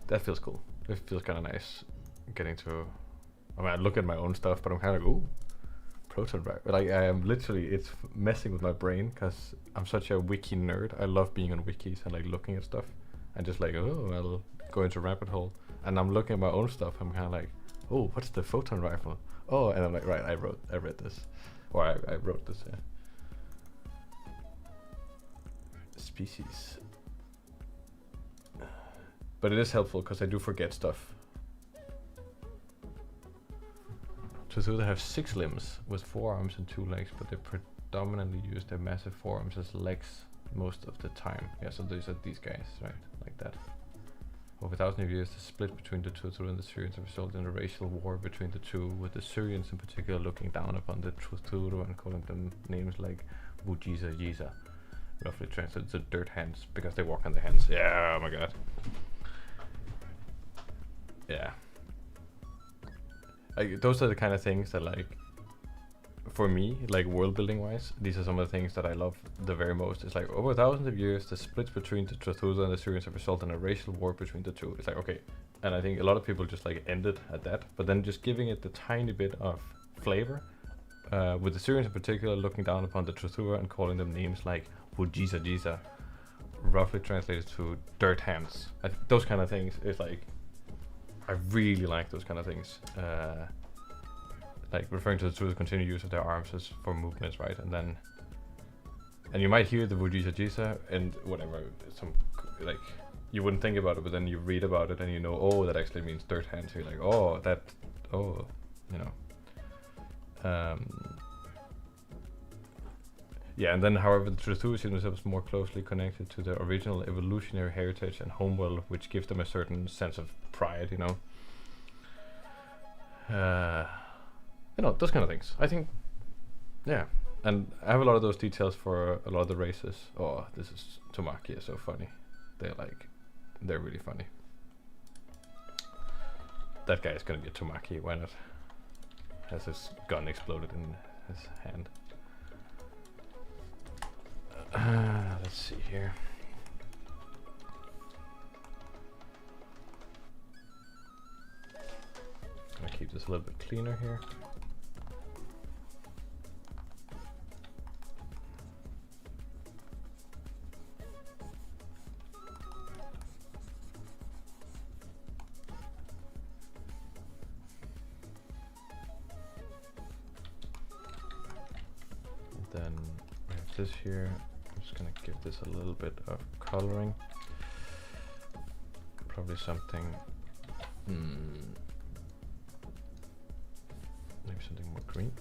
S1: That feels cool. It feels kind of nice getting to. I mean, I look at my own stuff, but I'm kind of like, ooh, proton rifle. Like, I am literally, it's messing with my brain because I'm such a wiki nerd. I love being on wikis and like looking at stuff and just like, oh, I'll go into rabbit hole. And I'm looking at my own stuff. I'm kind of like, oh, what's the photon rifle? Oh, and I'm like, right, I read this, or I wrote this. Yeah. Species. But it is helpful because I do forget stuff. So they have 6 limbs with 4 arms and 2 legs, but they predominantly use their massive forearms as legs most of the time. Yeah, so these are these guys, right? Like that. Over 1,000 years, the split between the Tutru and the Syrians have resulted in a racial war between the two, with the Syrians in particular looking down upon the Tutru and calling them names like Bujiza Yiza, roughly translated to dirt hands, because they walk on their hands. Yeah, oh my god. Yeah. Like, those are the kind of things that, like, for me, like world building wise, these are some of the things that I love the very most. It's like, over thousands of years, the splits between the Tutru and the Syrians have resulted in a racial war between the two. It's like, okay, and I think a lot of people just like ended at that, but then just giving it the tiny bit of flavor, with the Syrians in particular looking down upon the Tutru and calling them names like Bujiza Jiza, roughly translated to dirt hands. Those kind of things is like, I really like those kind of things. Like referring to the continued use of their arms as for movements, right? And you might hear the Bujiza Jisa and whatever, some like you wouldn't think about it, but then you read about it and you know, oh, that actually means dirt hands. So you're like, oh, that, oh, you know. Yeah, and then however the Tutru see themselves more closely connected to their original evolutionary heritage and homeworld, which gives them a certain sense of pride, you know. You know, those kind of things. I think, yeah, and I have a lot of those details for a lot of the races. Oh, this is Tomaki is so funny. They're really funny. That guy is gonna be a Tomaki. Why not? Has his gun exploded in his hand. Let's see here. Gonna keep this a little bit cleaner here. Then we have this here. I'm just gonna give this a little bit of coloring. Probably something, maybe something more green.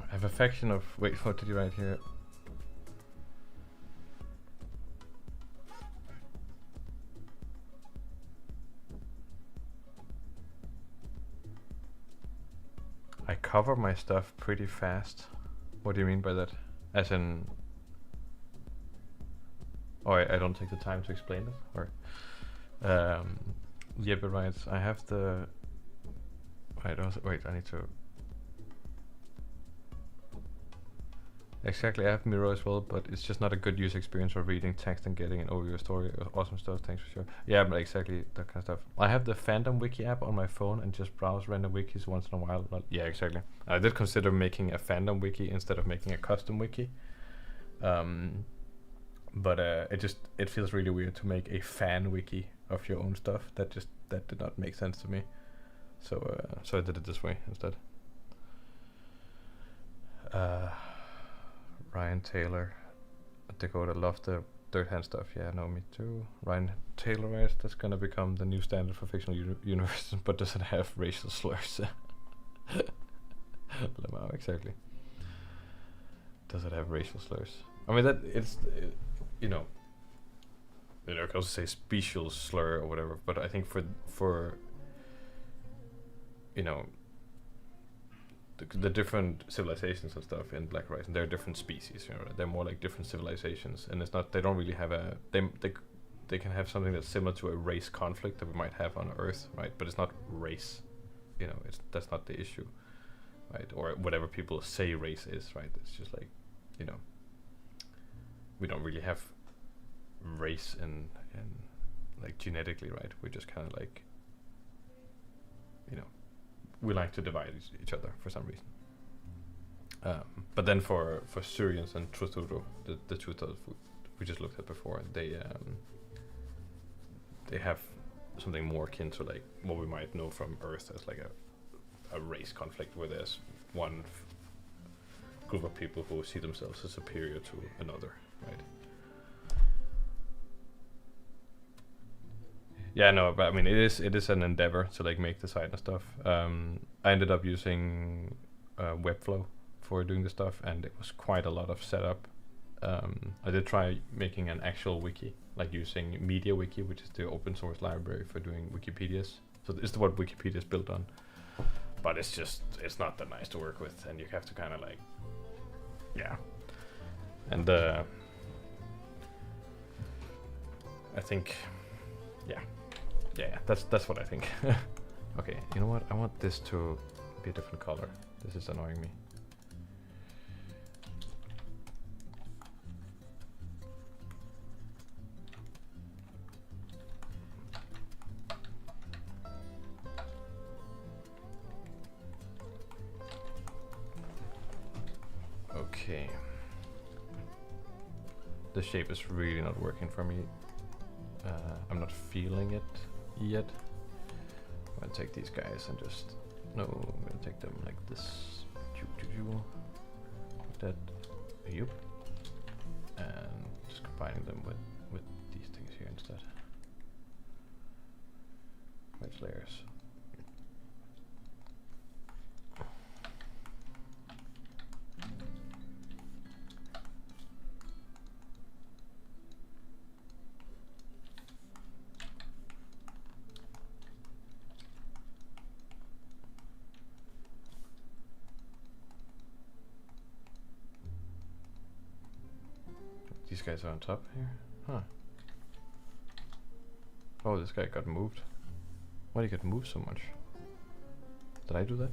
S1: I have affection of, wait, what did you write here? I cover my stuff pretty fast. What do you mean by that? As in, oh, I don't take the time to explain it, or yeah, but right, I have the, wait, I need to. Exactly, I have Miro as well, but it's just not a good user experience for reading text and getting an overview story. Awesome stuff, thanks for sure. Yeah, but exactly that kind of stuff. I have the Fandom Wiki app on my phone and just browse random wikis once in a while. But yeah, exactly. I did consider making a fandom wiki instead of making a custom wiki. But it feels really weird to make a fan wiki of your own stuff. That did not make sense to me. So I did it this way instead. Ryan Taylor, Dakota, love the third hand stuff. Yeah, no, me too. Ryan Taylor writes, that's gonna become the new standard for fictional universes, but does it have racial slurs? Lamau, exactly. Does it have racial slurs? I mean, that it's, you know, I can also say special slur or whatever, but I think for you know, the different civilizations and stuff in Black Horizon, they're different species, you know, they're more like different civilizations, and it's not, they don't really have a, they can have something that's similar to a race conflict that we might have on Earth, right? But it's not race, you know, that's not the issue, right? Or whatever people say race is, right? It's just like, you know, we don't really have race in like genetically, right? We're just kind of like, you know, we like to divide each other for some reason. But then for Syrians and Truturu, the two that we just looked at before, they have something more akin to like what we might know from Earth as like a race conflict, where there's one group of people who see themselves as superior to another, right? Yeah, no, but I mean, it is an endeavor to like make the site and stuff. I ended up using Webflow for doing the stuff, and it was quite a lot of setup. I did try making an actual wiki, like using MediaWiki, which is the open source library for doing Wikipedias. So it's what Wikipedia is built on. But it's not that nice to work with, and you have to kind of like, yeah. And I think, yeah, that's what I think. Okay, you know what? I want this to be a different color. This is annoying me. Okay. The shape is really not working for me. I'm not feeling it yet. I'm gonna take these guys and just, no, I'm gonna take them like this. that, yup, and just combining them with these things here instead. Wedge layers. These guys are on top here? Huh. Oh, this guy got moved. Why did he get moved so much? Did I do that?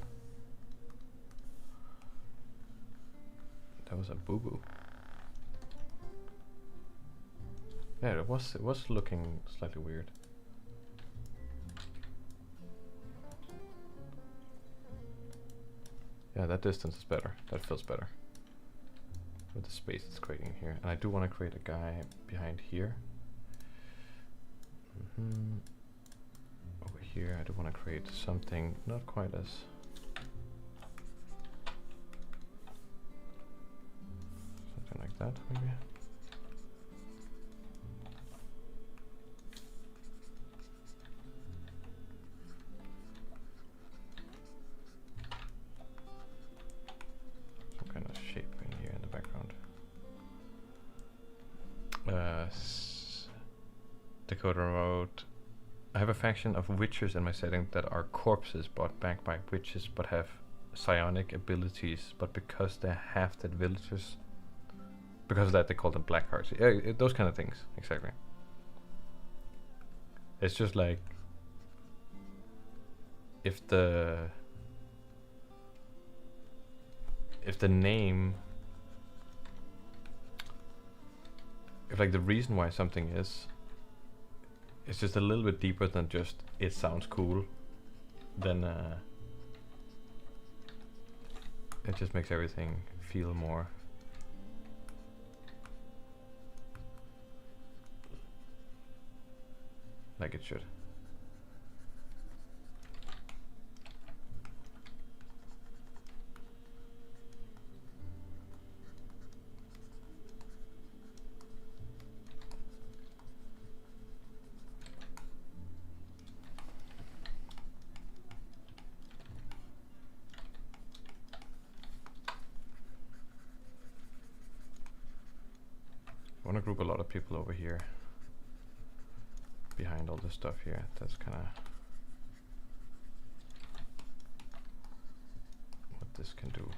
S1: That was a boo-boo. Yeah, it was looking slightly weird. Yeah, that distance is better. That feels better. With the space it's creating here. And I do want to create a guy behind here. Over here I do want to create something not quite as... something like that maybe. Some kind of shape in here in the background. Dakota wrote, I have a faction of witchers in my setting that are corpses brought back by witches but have psionic abilities, but because they're half-dead villagers, because of that they call them black hearts. Yeah, those kind of things, exactly. It's just like if the name, if like the reason why something is, it's just a little bit deeper than just it sounds cool, then it just makes everything feel more like it should. I want to group a lot of people over here behind all this stuff here. That's kind of what this can do.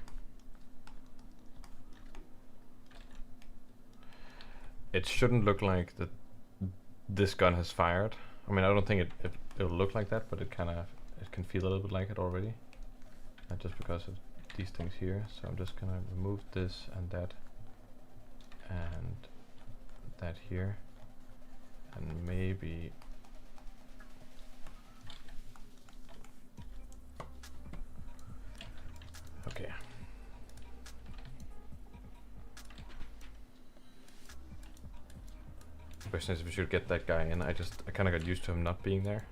S1: It shouldn't look like that this gun has fired. I mean, I don't think it'll look like that, but it can feel a little bit like it already. Just because of these things here. So I'm just gonna remove this and that and that here, and maybe okay. The question is if we should get that guy in. I kind of got used to him not being there.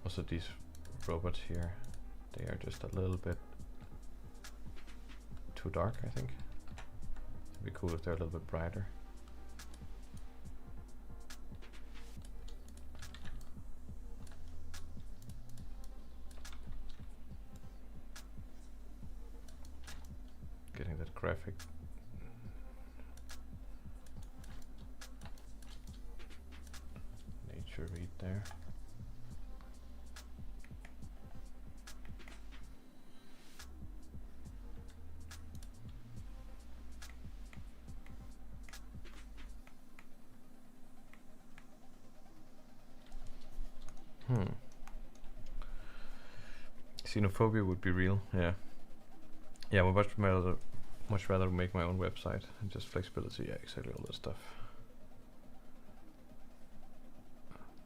S1: Also these robots here, they are just a little bit too dark, I think. It'd be cool if they're a little bit brighter. Getting that graphic nature read there. Xenophobia would be real, yeah. Yeah, I would much rather make my own website and just flexibility, yeah, exactly, all that stuff.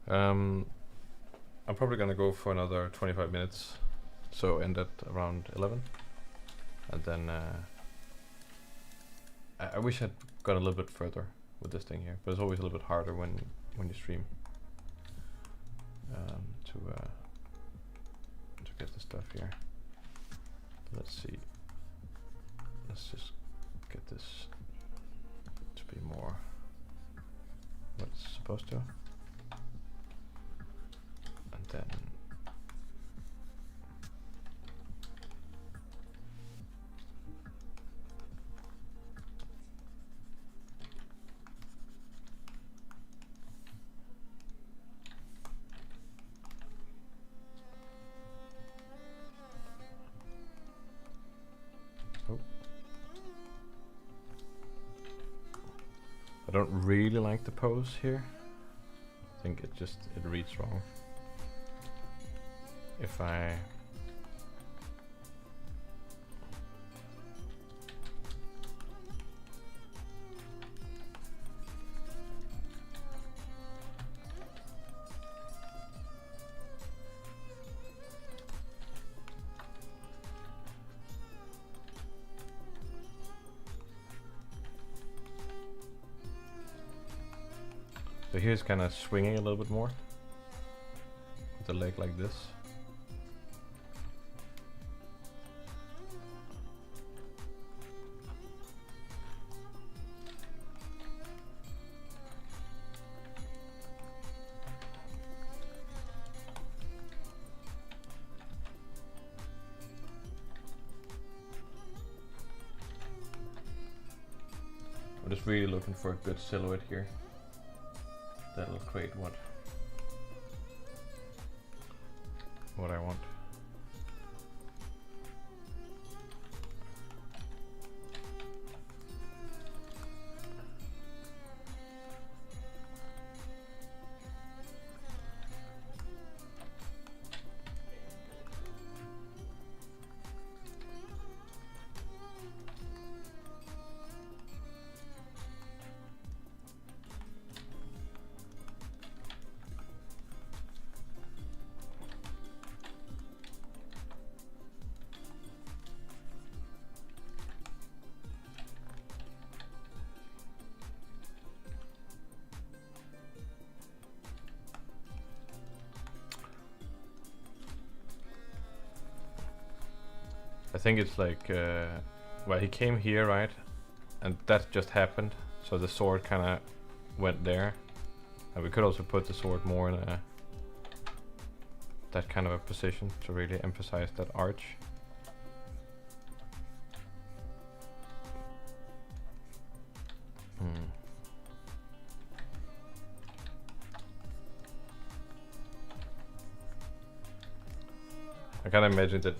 S1: I'm probably gonna go for another 25 minutes, so end at around 11, and then I wish I'd gone a little bit further with this thing here, but it's always a little bit harder when you stream to get the stuff here. Let's see. Let's just get this to be more what it's supposed to. And then I don't really like the pose here. I think it reads wrong. If I so here's kind of swinging a little bit more with the leg like this. I'm just really looking for a good silhouette here. That'll create what I want. I think it's like, well, he came here, right? And that just happened. So the sword kind of went there. And we could also put the sword more in that kind of a position to really emphasize that arch. I kind of imagined it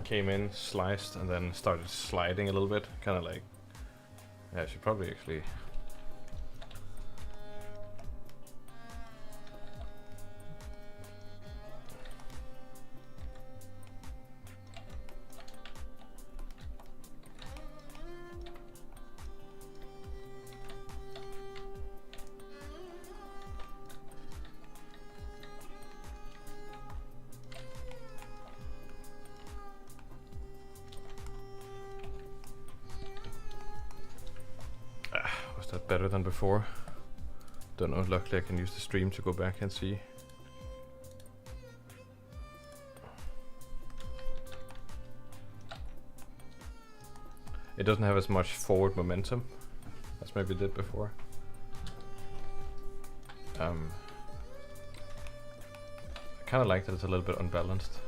S1: came in, sliced, and then started sliding a little bit. Kind of like, yeah, I should probably actually better than before. Don't know, luckily I can use the stream to go back and see. It doesn't have as much forward momentum as maybe it did before. I kind of like that it's a little bit unbalanced.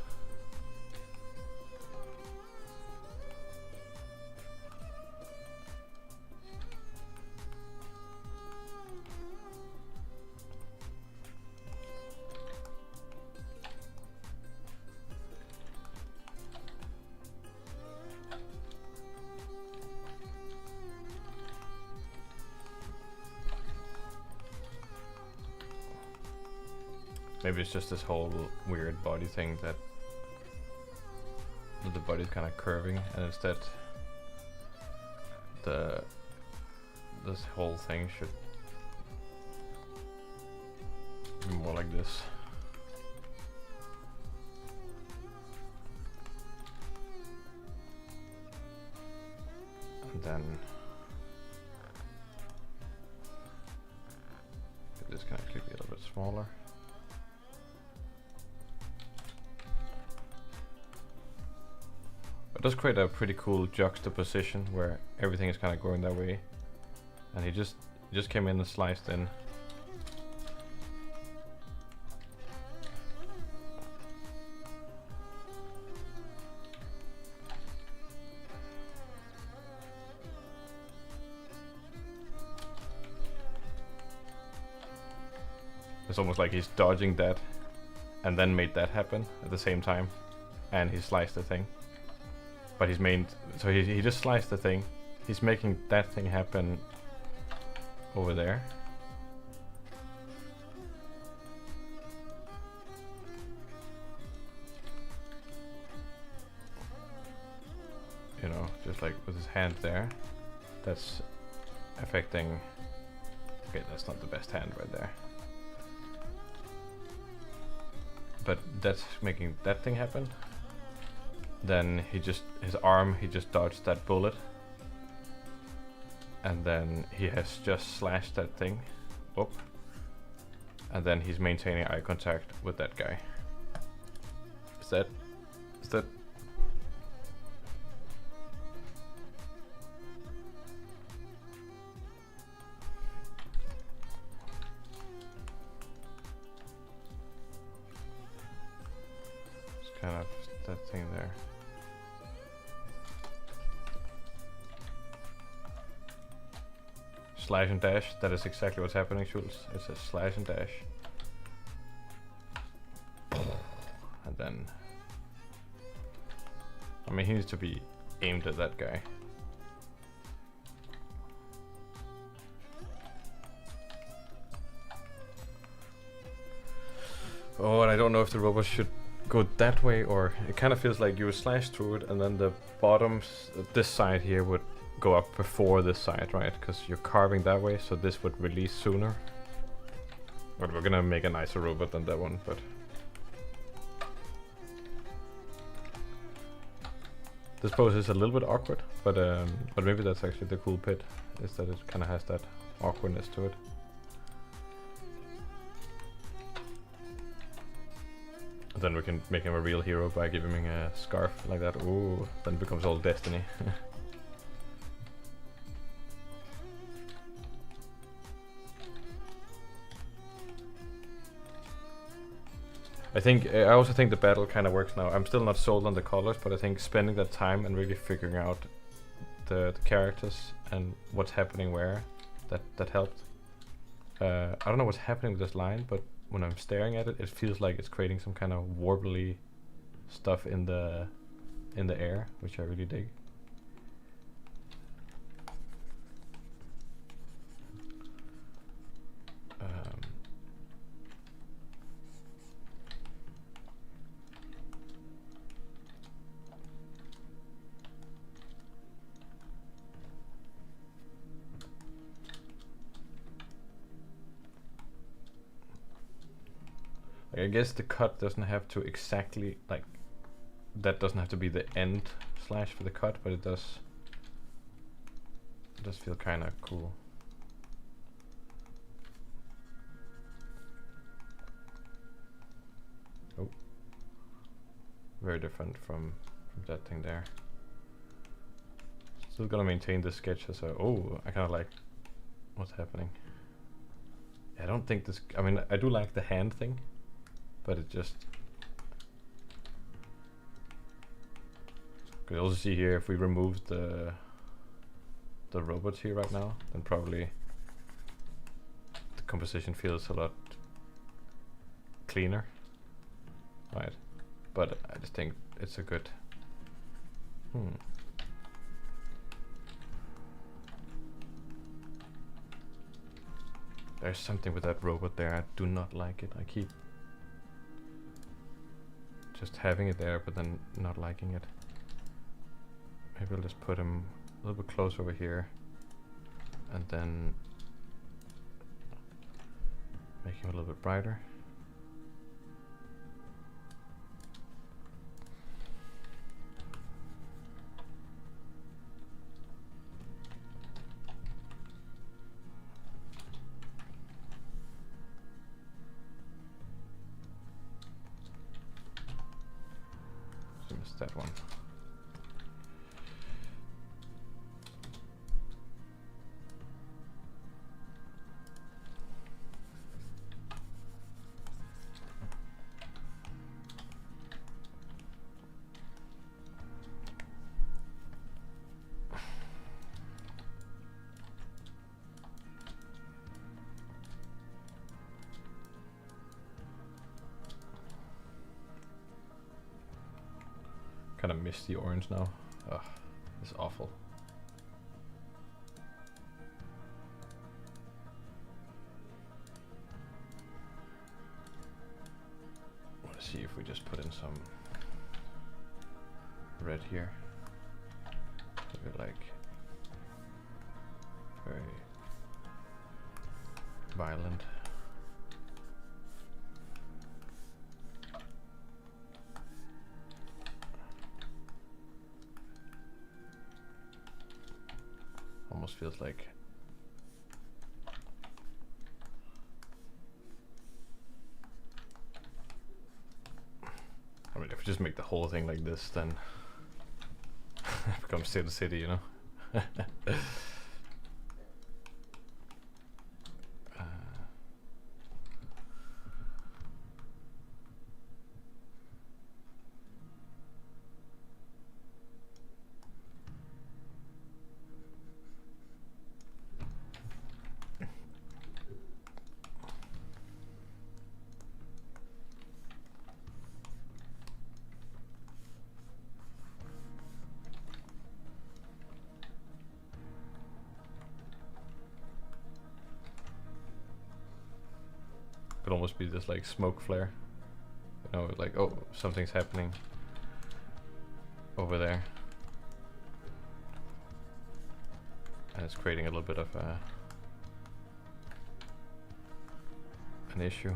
S1: Maybe it's just this whole weird body thing that the body's kind of curving, and instead this whole thing should be more like this. And then this can actually be a little bit smaller. does create a pretty cool juxtaposition where everything is kind of going that way, and he just came in and sliced in. It's almost like he's dodging that and then made that happen at the same time, and he sliced the thing. But he's made, so he just sliced the thing. He's making that thing happen over there. You know, just like with his hand there. That's affecting, okay, that's not the best hand right there. But that's making that thing happen. Then his arm, he just dodged that bullet. And then he has just slashed that thing. Whoop. And then he's maintaining eye contact with that guy. Is that kind of that thing there. Slash and dash, that is exactly what's happening, Schultz. It's a slash and dash. And then, I mean, he needs to be aimed at that guy. Oh, and I don't know if the robot should go that way, or it kind of feels like you would slash through it and then the bottoms, this side here would go up before this side, right? Because you're carving that way, so this would release sooner. But we're gonna make a nicer robot than that one, but this pose is a little bit awkward, but maybe that's actually the cool bit, is that it kind of has that awkwardness to it. Then we can make him a real hero by giving him a scarf like that. Ooh, then it becomes all Destiny. I also think the battle kind of works now. I'm still not sold on the colors, but I think spending that time and really figuring out the characters and what's happening where, that helped. I don't know what's happening with this line, but when I'm staring at it, it feels like it's creating some kind of warbly stuff in the air, which I really dig. I guess the cut doesn't have to exactly, like, that doesn't have to be the end slash for the cut, but it does feel kind of cool. Oh, very different from that thing there. Still gonna maintain the sketch as a, oh, I kind of like what's happening. I don't think this, I mean, I do like the hand thing, but it just, you can also see here, if we remove the robots here right now, then probably the composition feels a lot cleaner, right? But I just think it's a good, There's something with that robot there, I do not like it. I keep just having it there, but then not liking it. Maybe I'll just put him a little bit closer over here, and then make him a little bit brighter. Missed that one. kind of miss the orange now. Ugh, it's awful. Let's see if we just put in some red here. Maybe like very violent. Almost feels like I mean, if we just make the whole thing like this, then it becomes city, you know? Could almost be this like smoke flare, you know, like, oh, something's happening over there, and it's creating a little bit of an issue.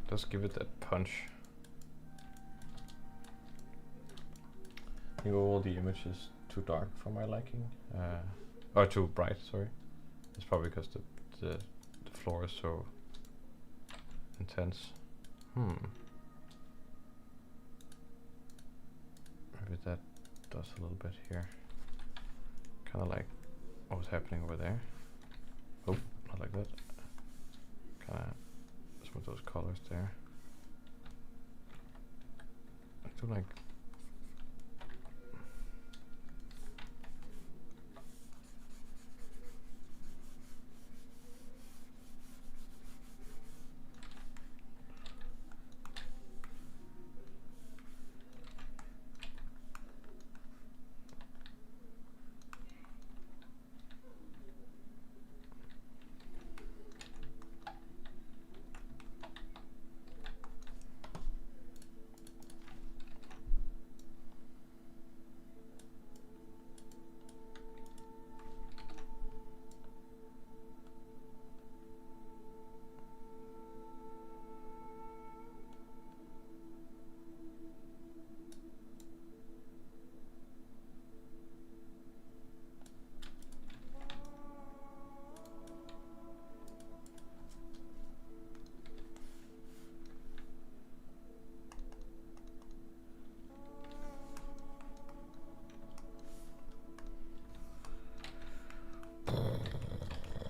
S1: Does give it that punch. I think all the image is too dark for my liking, or too bright. Sorry, it's probably because the floor is so intense. Maybe that does a little bit here. Kind of like what was happening over there. Oh, not like that. Kind of. With those colors there. I do like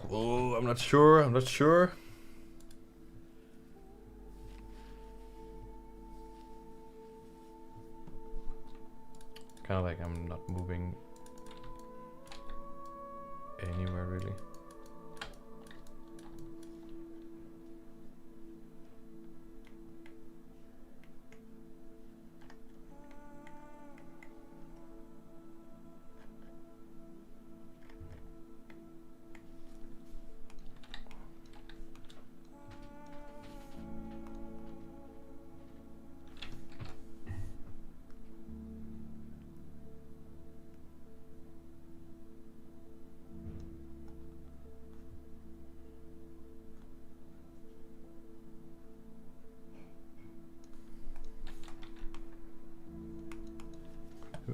S1: oh, I'm not sure. I'm not sure. Kind of like I'm not moving anywhere really.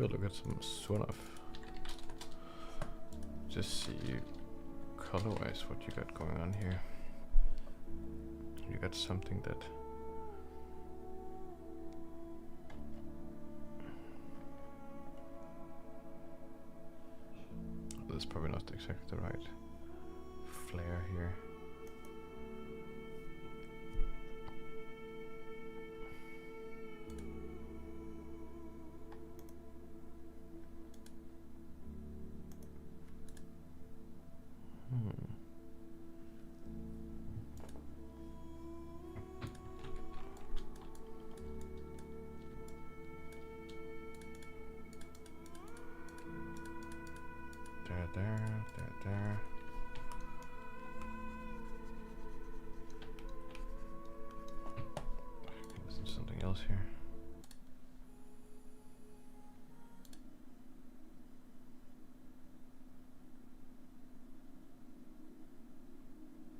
S1: maybe I'll look at some Swanov. Just see color-wise what you got going on here. You got something that that's probably not exactly the right flare here. There. Listen to something else here.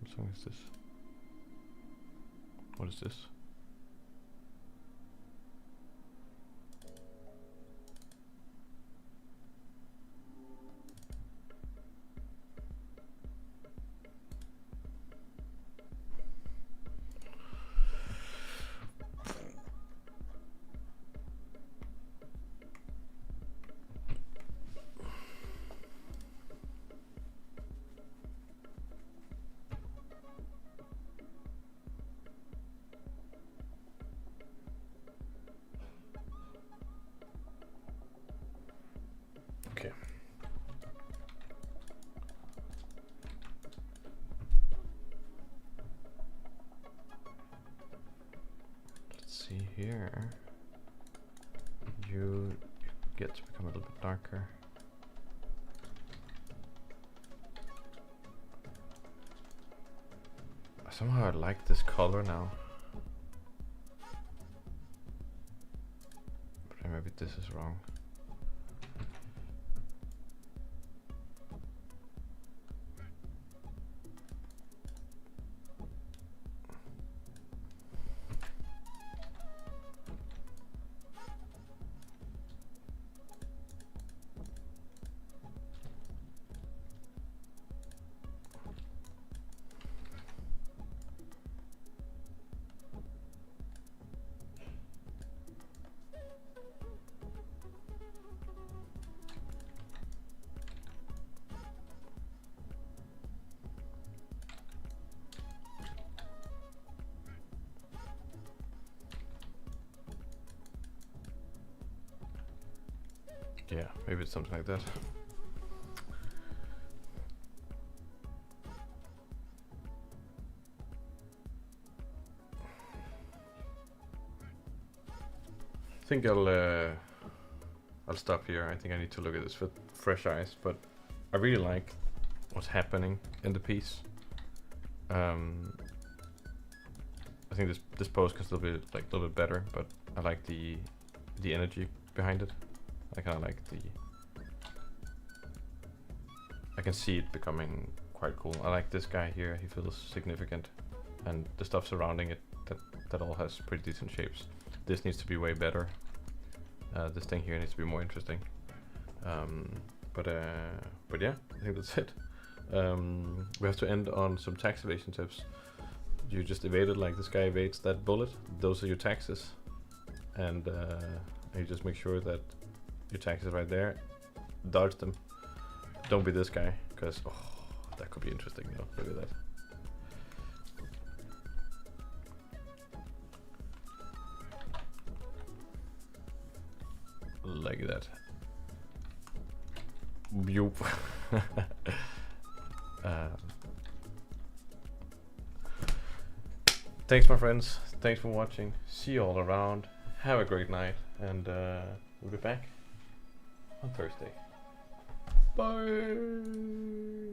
S1: What song is this? What is this? Okay. Let's see here. You get to become a little bit darker. Somehow I like this color now. But maybe this is wrong. Yeah, maybe it's something like that. I think I'll stop here. I think I need to look at this with fresh eyes, but I really like what's happening in the piece. I think this pose can still be like a little bit better, but I like the energy behind it. I kind of like I can see it becoming quite cool. I like this guy here. He feels significant, and the stuff surrounding it that all has pretty decent shapes. This needs to be way better. This thing here needs to be more interesting. But yeah, I think that's it. We have to end on some tax evasion tips. You just evaded like this guy evades that bullet. Those are your taxes, and you just make sure that your taxes right there. Dodge them. Don't be this guy, because that could be interesting though. Look at that. Like that. Yup. Thanks my friends. Thanks for watching. See you all around. Have a great night, and we'll be back on Thursday. Bye.